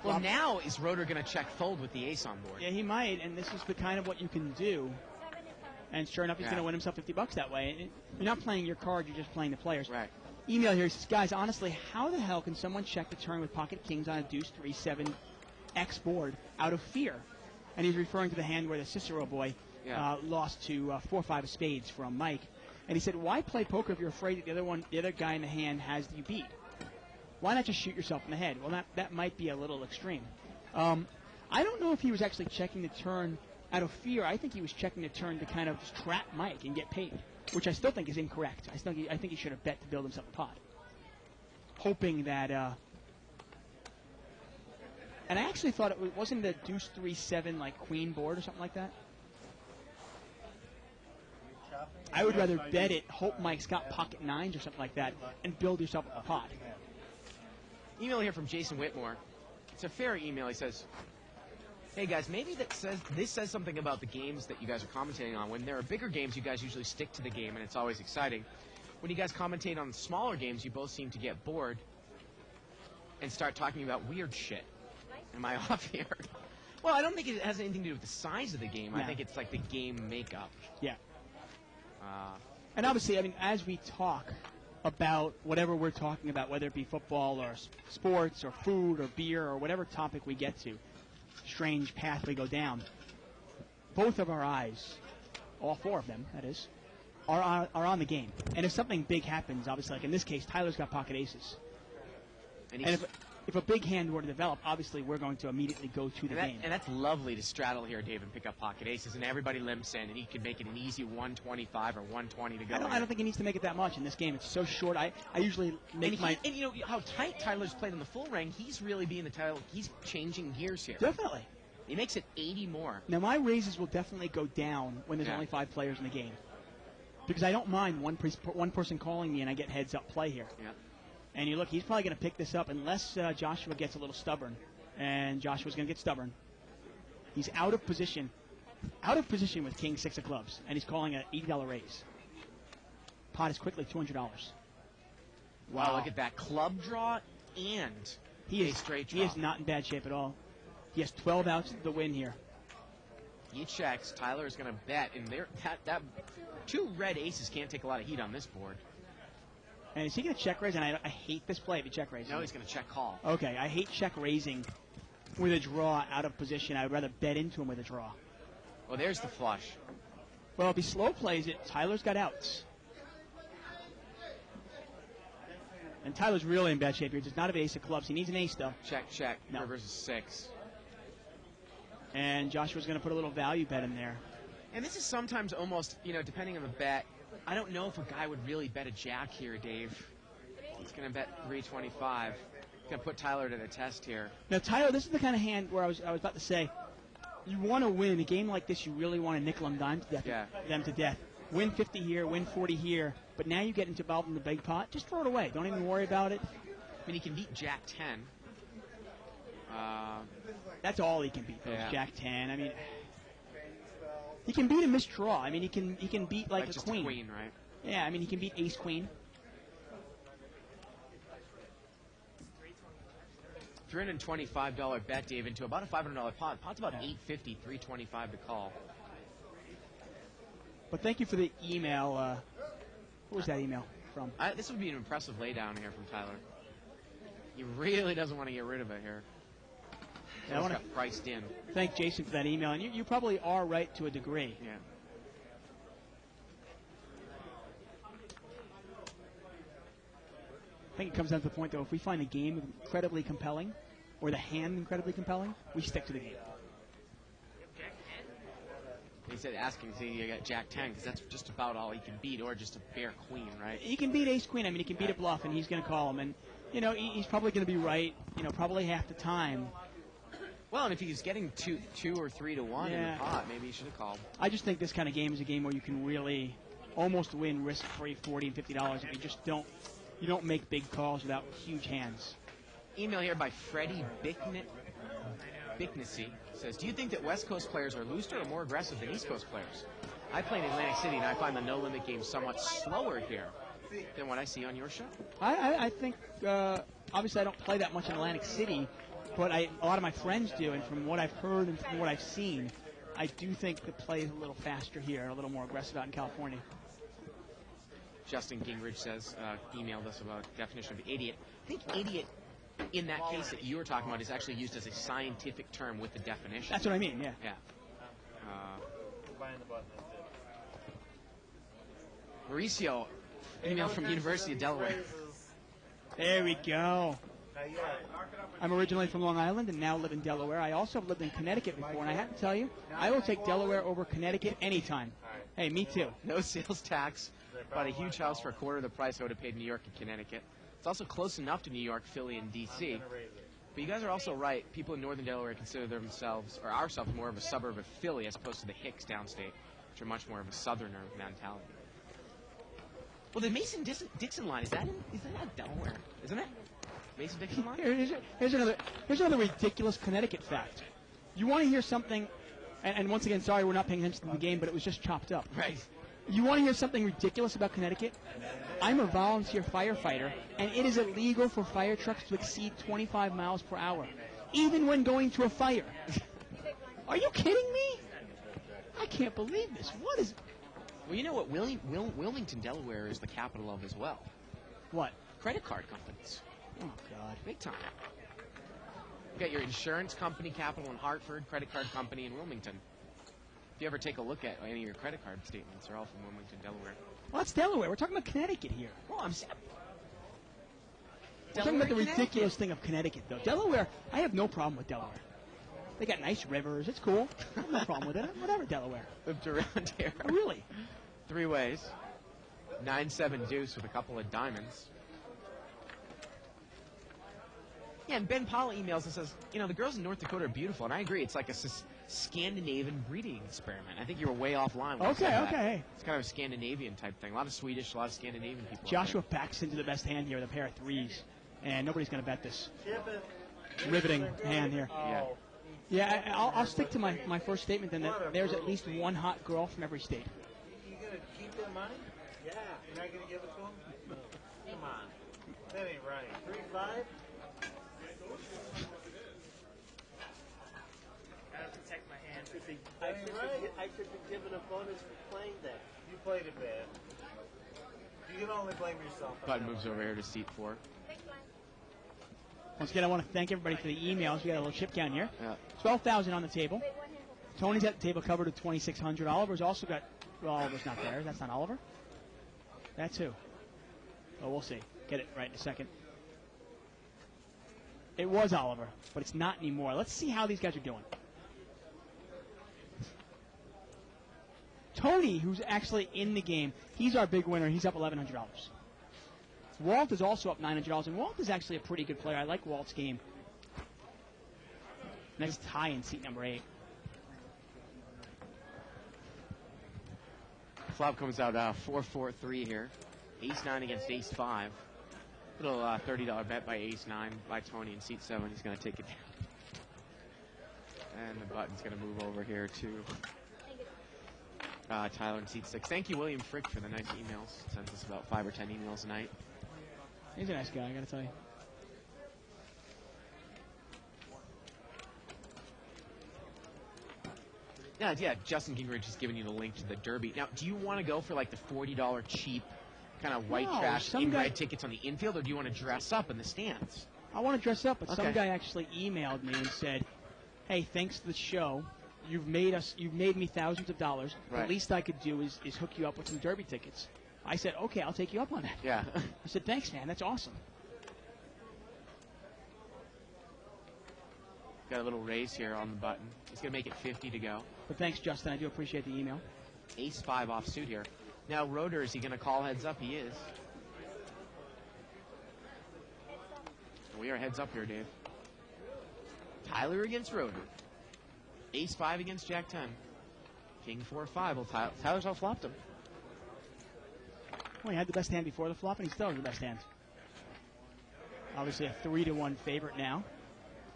Well, now is Rotor going to check fold with the ace on board? Yeah, he might, and this is the kind of what you can do. 75. And sure enough, he's Yeah. going to win himself $50 that way. And you're not playing your card; you're just playing the players. Right. Email here says, guys, honestly, how the hell can someone check the turn with pocket kings on a deuce 3-7 X board out of fear? And he's referring to the hand where the Cicero boy Yeah. lost to 4-5 of spades from Mike. And he said, why play poker if you're afraid that the other guy in the hand has you beat? Why not just shoot yourself in the head? Well, that might be a little extreme. I don't know if he was actually checking the turn out of fear. I think he was checking the turn to kind of trap Mike and get paid, which I still think is incorrect. I think he should have bet to build himself a pot, hoping that. And I actually thought it wasn't the deuce 3-7 like queen board or something like that. I would rather bet it, hope Mike's got pocket nines or something like that, and build yourself a pot. Email here from Jason Whitmore. It's a fair email. He says, hey guys, maybe this says something about the games that you guys are commentating on. When there are bigger games, you guys usually stick to the game, and it's always exciting. When you guys commentate on smaller games, you both seem to get bored and start talking about weird shit. Am I off here? Well, I don't think it has anything to do with the size of the game. I No. think it's like the game makeup. Yeah. Uh, And obviously, I mean, as we talk about whatever we're talking about, whether it be football or sports or food or beer or whatever topic we get to, strange path we go down, both of our eyes, all four of them, that is, are on the game. And if something big happens, obviously, like in this case, Tyler's got pocket aces. and And he's, if a big hand were to develop, obviously we're going to immediately go to the game. and that's lovely to straddle here, Dave, and pick up pocket aces, and everybody limps in, and he can make it an easy 125 or 120 to go. I don't think he needs to make it that much in this game. It's so short. I usually make and you know how tight Tyler's played on the full ring. He's really being the Tyler. He's changing gears here. Definitely. He makes it 80 more. Now, my raises will definitely go down when there's Yeah. only 5 players in the game. Because I don't mind one person calling me and I get heads-up play here. Yeah. And you look, he's probably going to pick this up unless Joshua gets a little stubborn. And Joshua's going to get stubborn. He's out of position. Out of position with king 6 of clubs. And he's calling an $80 raise. Pot is quickly $200. Wow, look at that. Club draw and He a is straight draw. He is not in bad shape at all. He has 12 outs to the win here. He checks. Tyler is going to bet. And that 2 red aces can't take a lot of heat on this board. And is he going to check raise? And I hate this play if he check raises. No, he's going to check call. Okay, I hate check raising with a draw out of position. I would rather bet into him with a draw. Well, there's the flush. Well, if he slow plays it, Tyler's got outs. And Tyler's really in bad shape here. He does not have an ace of clubs. He needs an ace, though. Check, check. No. River's a 6. And Joshua's going to put a little value bet in there. And this is sometimes almost, depending on the bet. I don't know if a guy would really bet a jack here, Dave. He's going to bet 325. Going to put Tyler to the test here. Now, Tyler, this is the kind of hand where I was about to say, you want to win a game like this. You really want to nickel and dime to death, them to death. Win 50 here, win 40 here. But now you get involved in the big pot. Just throw it away. Don't even worry about it. I mean, he can beat Jack 10. That's all he can beat, though, Yeah. is Jack 10. I mean, he can beat a missed draw. I mean, he can beat like a just queen. a queen, right? Yeah, I mean, he can beat ace queen. $325 bet, Dave, into about a $500 pot. Pot's about $850, $325 to call. But thank you for the email. What was that email from? This would be an impressive laydown here from Tyler. He really doesn't want to get rid of it here. I want to got priced in. thank Jason for that email. And you probably are right to a degree. Yeah. I think it comes down to the point, though, if we find the game incredibly compelling or the hand incredibly compelling, we stick to the game. He said asking to see you got Jack 10 because that's just about all he can beat, or just a bare queen, right? He can beat ace queen. I mean, he can beat a bluff, and he's going to call him. And, he's probably going to be right, probably half the time. Well, and if he's getting 2 or 3 to 1 in the pot, maybe he should have called. I just think this kind of game is a game where you can really almost win risk-free $40 and $50 if you just don't make big calls without huge hands. Email here by Freddie Bicknessy says, do you think that West Coast players are looser or more aggressive than East Coast players? I play in Atlantic City, and I find the no-limit game somewhat slower here than what I see on your show. I think, obviously I don't play that much in Atlantic City, but a lot of my friends do, and from what I've heard and from what I've seen, I do think the play is a little faster here, a little more aggressive out in California. Justin Gingrich says, emailed us about definition of idiot. I think idiot, in that case that you were talking about, is actually used as a scientific term with the definition. That's what I mean, yeah. Yeah. Mauricio, email from University of Delaware. There we go. I'm originally from Long Island and now live in Delaware. I also have lived in Connecticut before, and I have to tell you, I will take Delaware over Connecticut anytime. Hey, me too. No sales tax. Bought a huge house for a quarter of the price I would have paid in New York and Connecticut. It's also close enough to New York, Philly, and D.C. But you guys are also right. People in northern Delaware consider themselves, or ourselves, more of a suburb of Philly as opposed to the Hicks downstate, which are much more of a southerner mentality. Well, the Mason-Dixon line, is that Delaware? Isn't it? Mason-Dixon line? Here's another ridiculous Connecticut fact. You want to hear something, and once again, sorry we're not paying attention to the game, but it was just chopped up. Right. You want to hear something ridiculous about Connecticut? I'm a volunteer firefighter, and it is illegal for fire trucks to exceed 25 miles per hour, even when going to a fire. Are you kidding me? I can't believe this. What is... Well, you know what Wilmington, Delaware is the capital of as well. What? Credit card companies. Oh, God. Big time. You got your insurance company capital in Hartford, credit card company in Wilmington. If you ever take a look at any of your credit card statements, they're all from Wilmington, Delaware. Well, that's Delaware. We're talking about Connecticut here. Well, We're talking about the ridiculous thing of Connecticut, though. Delaware, I have no problem with Delaware. They got nice rivers. It's cool. I have no problem with it. Whatever, Delaware. Lived around here. Oh, really? 3 ways. 9-7 deuce with a couple of diamonds. Yeah, and Ben Paula emails and says, the girls in North Dakota are beautiful, and I agree. It's like a Scandinavian breeding experiment. I think you were way offline. When you said that. Okay. It's kind of a Scandinavian type thing. A lot of Swedish, a lot of Scandinavian people. Joshua backs into the best hand here with a pair of threes, and nobody's going to bet this. Chip it. Riveting hand here. Yeah. Yeah, I'll stick to my first statement then that there's at least one hot girl from every state. You gonna keep their money? Yeah. You're not gonna give it to them? Come on. That ain't right. 3-5? Gotta protect my hand. That ain't right. I should be given a bonus for playing that. You played it bad. You can only blame yourself. on Button that moves one. over here to seat 4. Big blind. Once again, I want to thank everybody for the emails. We got a little chip count here. Yeah. 12,000 on the table. Big one hand. Tony's at the table covered at 2,600. Oliver's also got. Well, Oliver's not there. That's not Oliver. That's who. Oh, we'll see. Get it right in a second. It was Oliver, but it's not anymore. Let's see how these guys are doing. Tony, who's actually in the game, he's our big winner. He's up $1,100. Walt is also up $900, and Walt is actually a pretty good player. I like Walt's game. Next tie in seat number 8. Flop comes out 4-4-3 here. Ace-9 against Ace-5. Little $30 bet by Ace-9 by Tony in seat 7. He's going to take it down. And the button's going to move over here to Tyler in seat 6. Thank you, William Frick, for the nice emails. Sends us about 5 or 10 emails a night. He's a nice guy, I got to tell you. Yeah, Justin Gingrich has given you the link to the Derby. Now, do you want to go for like the $40 cheap kind of white No, trash some in guy- red tickets on the infield, or do you want to dress up in the stands? I want to dress up, but some Okay. guy actually emailed me and said, "Hey, thanks to the show, you've made me thousands of dollars. Right. The least I could do is hook you up with some Derby tickets." I said, "Okay, I'll take you up on that." Yeah. I said, "Thanks, man. That's awesome." Got a little raise here on the button. He's going to make it 50 to go. But thanks, Justin. I do appreciate the email. Ace-5 off suit here. Now, Rotor, is he going to call heads up? He is. We are heads up here, Dave. Tyler against Rotor. Ace-5 against Jack-10. King 4-5. Well, Tyler's outflopped him. Well, he had the best hand before the flop, and he still has the best hand. Obviously, a 3-1 favorite now.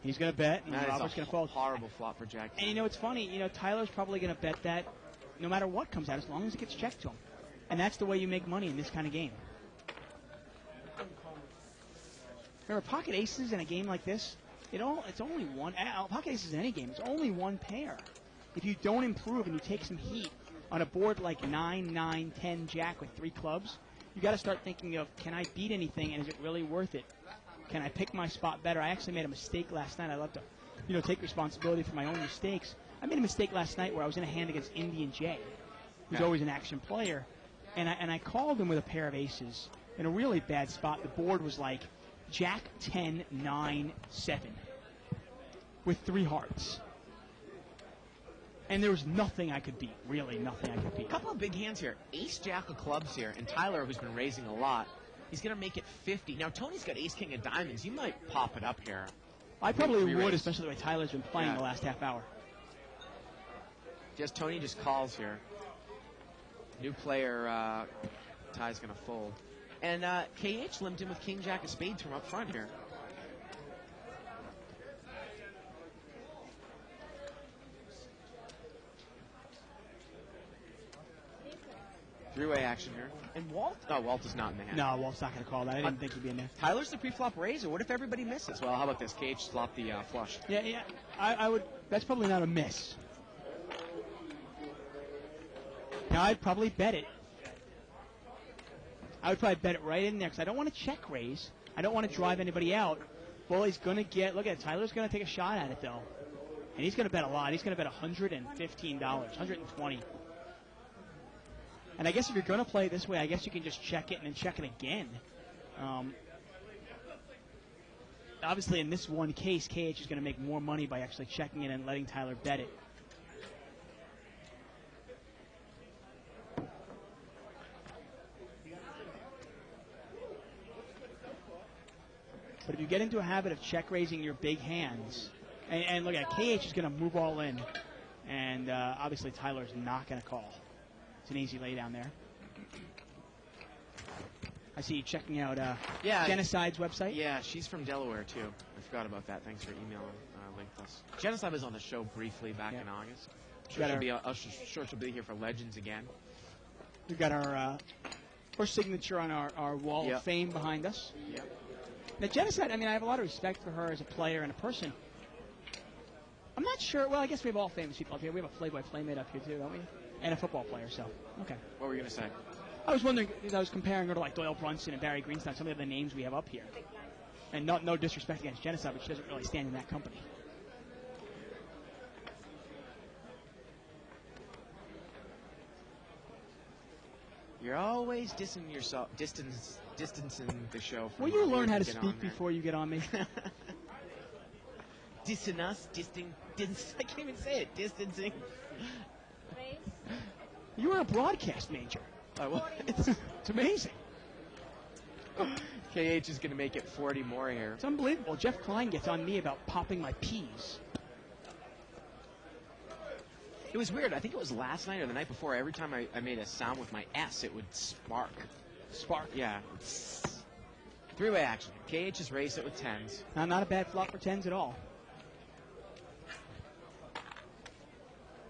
He's going to bet, and That is Robert's a going to fold. horrible flop for Jack-10. And it's funny, Tyler's probably going to bet that no matter what comes out, as long as it gets checked to him. And that's the way you make money in this kind of game. Remember, pocket aces in a game like this, it's only one. Pocket aces in any game, it's only one pair. If you don't improve and you take some heat on a board like 9, 9, 10, Jack with 3 clubs, you got to start thinking of, can I beat anything, and is it really worth it? Can I pick my spot better? I actually made a mistake last night. I love to, take responsibility for my own mistakes. I made a mistake last night where I was in a hand against Indian J, who's always an action player, and I called him with a pair of aces in a really bad spot. The board was like Jack 10, 9, 7 with 3 hearts. And there was nothing I could beat, really nothing I could beat. A couple of big hands here. Ace-Jack of clubs here, and Tyler, who's been raising a lot, he's going to make it 50. Now, Tony's got Ace-King of diamonds. You might pop it up here. I probably would, Re-raise. especially the way Tyler's been playing the last half hour. Tony just calls here. New player, Ty's going to fold. And KH limped in with King Jack of spades from up front here. Three-way action here. And Walt? Oh, Walt is not in the hand. No, Walt's not going to call that. I didn't think he'd be in there. Tyler's the pre-flop raiser. What if everybody misses? Well, how about this? KH flopped the flush. Yeah. I would. That's probably not a miss. Now, I'd probably bet it. I would probably bet it right in there because I don't want to check raise. I don't want to drive anybody out. Well, he's going to get. Look at it. Tyler's going to take a shot at it though, and he's going to bet a lot. He's going to bet $115, $120. And I guess if you're going to play it this way, I guess you can just check it and then check it again. Obviously, in this one case, KH is going to make more money by actually checking it and letting Tyler bet it. But if you get into a habit of check raising your big hands, and look at KH is going to move all in, and obviously Tyler's not going to call. It's an easy lay down there. I see you checking out Genocide's website. Yeah, she's from Delaware, too. I forgot about that. Thanks for emailing Link Plus. Genocide was on the show briefly back in August. I'm sure she'll be here for Legends again. We've got our signature on our wall of fame behind us. Yep. Now, Genocide, I mean, I have a lot of respect for her as a player and a person. I'm not sure. Well, I guess we have all famous people up here. We have a play-by-playmate up here, too, don't we? And a football player, so, okay. What were you going to say? I was wondering, because I was comparing her to, like, Doyle Brunson and Barry Greenstein, some of the names we have up here. And no disrespect against Genocide, but she doesn't really stand in that company. You're always distancing the show from Will you our learn how to get on speak there. before you get on me? Dissing us, I can't even say it. Distancing. Raise. You were a broadcast major. It's amazing. KH is going to make it 40 more here. It's unbelievable. Jeff Klein gets on me about popping my peas. It was weird. I think it was last night or the night before. Every time I made a sound with my S, it would spark. Spark. Yeah. Three-way action. KH has raised it with 10s. Not a bad flop for 10s at all.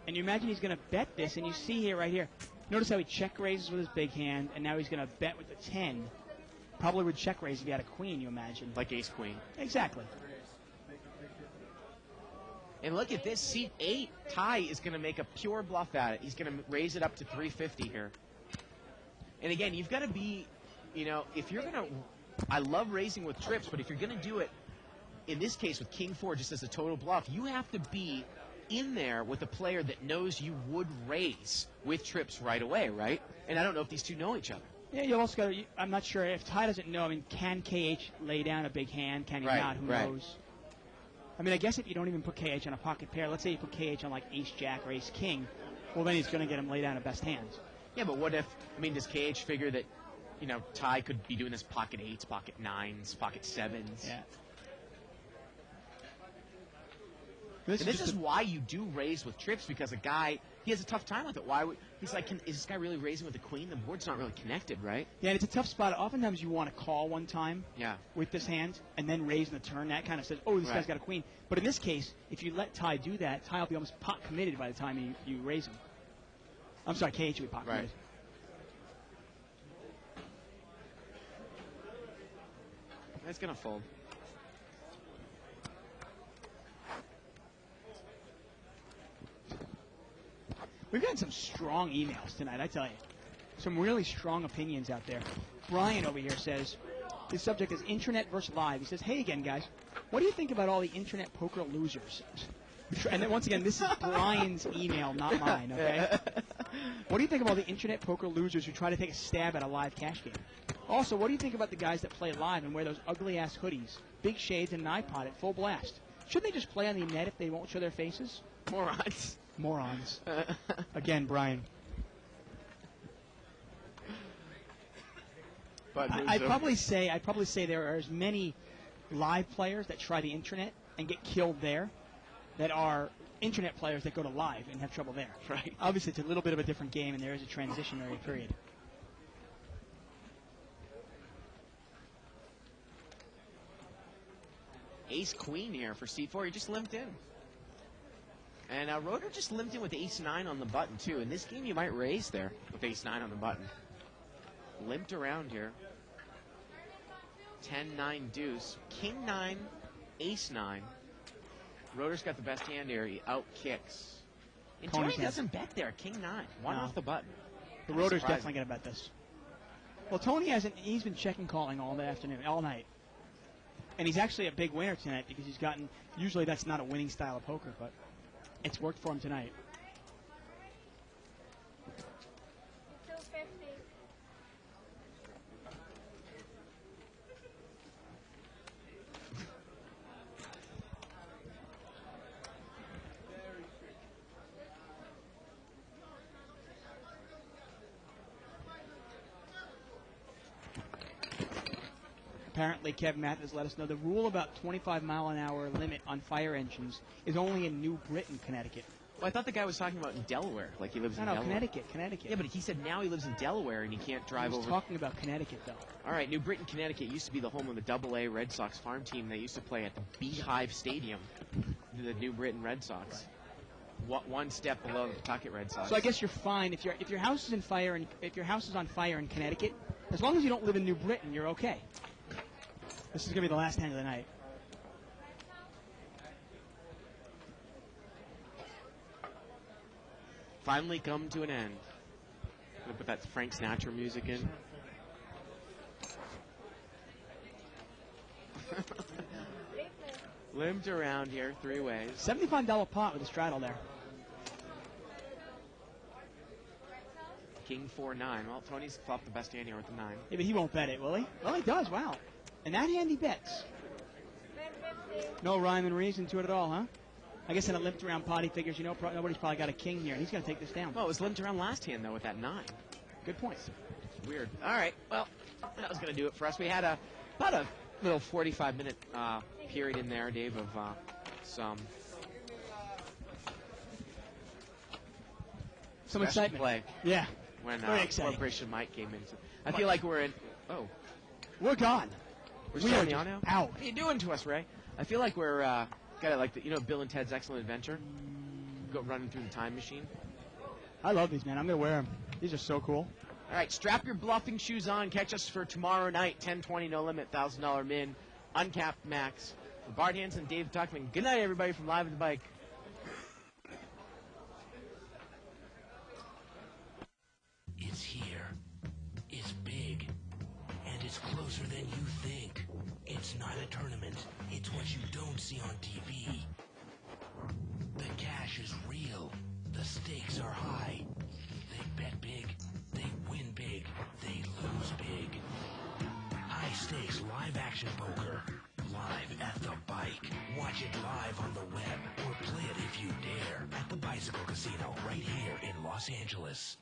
And you imagine he's going to bet this, and you see here, right here, notice how he check raises with his big hand, and now he's going to bet with the 10. Probably would check raise if he had a queen, you imagine. Like ace-queen. Exactly. And look at this. Seat 8, Ty is going to make a pure bluff at it. He's going to raise it up to 350 here. And again, you've got to be, if you're going to, I love raising with trips, but if you're going to do it, in this case with King 4 just as a total bluff, you have to be in there with a player that knows you would raise with trips right away, right? And I don't know if these two know each other. Yeah, you also got to, I'm not sure if Ty doesn't know, I mean, can KH lay down a big hand? Can he not? Who knows? I mean, I guess if you don't even put KH on a pocket pair, let's say you put KH on like ace-jack or ace-king, well, then he's going to get him lay down a best hands. Yeah, but what if, does KH figure that, Ty could be doing this pocket 8s, pocket 9s, pocket 7s? Yeah. This is why you do raise with trips, because a guy, he has a tough time with it. He's like, is this guy really raising with the queen? The board's not really connected, right? Yeah, and it's a tough spot. Oftentimes you want to call one time Yeah. with this hand and then raise in the turn. That kind of says, oh, this guy's got a queen. But in this case, if you let Ty do that, Ty will be almost pot committed by the time you raise him. I'm sorry, KH will be pot committed. It's going to fold. We've gotten some strong emails tonight, I tell you. Some really strong opinions out there. Brian over here says, his subject is internet versus live. He says, hey again, guys, what do you think about all the internet poker losers? And then once again, this is Brian's email, not mine, okay? What do you think about the internet poker losers who try to take a stab at a live cash game? Also, what do you think about the guys that play live and wear those ugly-ass hoodies, big shades, and an iPod at full blast? Shouldn't they just play on the net if they won't show their faces? Morons. Morons. Again, Brian. But I'd probably say there are as many live players that try the internet and get killed there that are internet players that go to live and have trouble there. Right. Obviously, it's a little bit of a different game, and there is a transitionary period. Ace-queen here for C4. He just limped in. And Rotor just limped in with ace-9 on the button, too. In this game, you might raise there with ace-9 on the button. Limped around here. 10-9 deuce. King-9, ace-9. Rotor's got the best hand here. He out-kicks. And Tony doesn't bet there. King-9. One off the button. The Rotor's definitely going to bet this. Well, Tony hasn't. He's been checking calling all the afternoon, all night. And he's actually a big winner tonight because he's gotten, usually that's not a winning style of poker, but it's worked for him tonight. 250. apparently Kevin Mathis let us know the rule about 25-mile-an-hour limit on fire engines is only in New Britain, Connecticut. Well, I thought the guy was talking about in Delaware, like he lives in No, Delaware. Connecticut. Yeah, but he said now he lives in Delaware and he can't He drive was over. talking about Connecticut, though. All right, New Britain, Connecticut used to be the home of the Double-A Red Sox farm team that used to play at the Beehive Stadium, the New Britain Red Sox. One step below the Pawtucket Red Sox. So I guess you're fine if your house is in fire and if your house is on fire in Connecticut, as long as you don't live in New Britain, you're okay. This is gonna be the last hand of the night. Finally come to an end. Gonna put that Frank Sinatra music in. Limped around here 3 ways. $75 pot with a straddle there. King 4-9. Well, Tony's flopped the best hand here with the 9. Yeah, but he won't bet it, will he? Well, he does. Wow. And that hand he bets. No rhyme and reason to it at all, huh? I guess in a limped around pot, he figures, nobody's probably got a king here, and he's going to take this down. Well, it was limped around last hand, though, with that 9. Good point. Weird. All right. Well, that was going to do it for us. We had about a little 45-minute period in there, Dave, of some excitement. play. Yeah. When Very exciting. Corporation Mike came in. So I feel like we're in. Oh, We're gone. we're We still are on the just on now. out. What are you doing to us, Ray? I feel like we're got it like Bill and Ted's Excellent Adventure. Go running through the time machine. I love these, man. I'm going to wear them. These are so cool. All right, strap your bluffing shoes on. Catch us for tomorrow night, 10-20, no limit, $1,000 min, uncapped max. For Bart Hanson, Dave Tuckman. Good night, everybody, from Live at the Bike. It's here. It's big. And it's closer than you think. It's not a tournament. It's what you don't see on TV. The cash is real. The stakes are high. They bet big. They win big. They lose big. High stakes live action poker. Live at the bike. Watch it live on the web or play it if you dare at the Bicycle Casino right here in Los Angeles.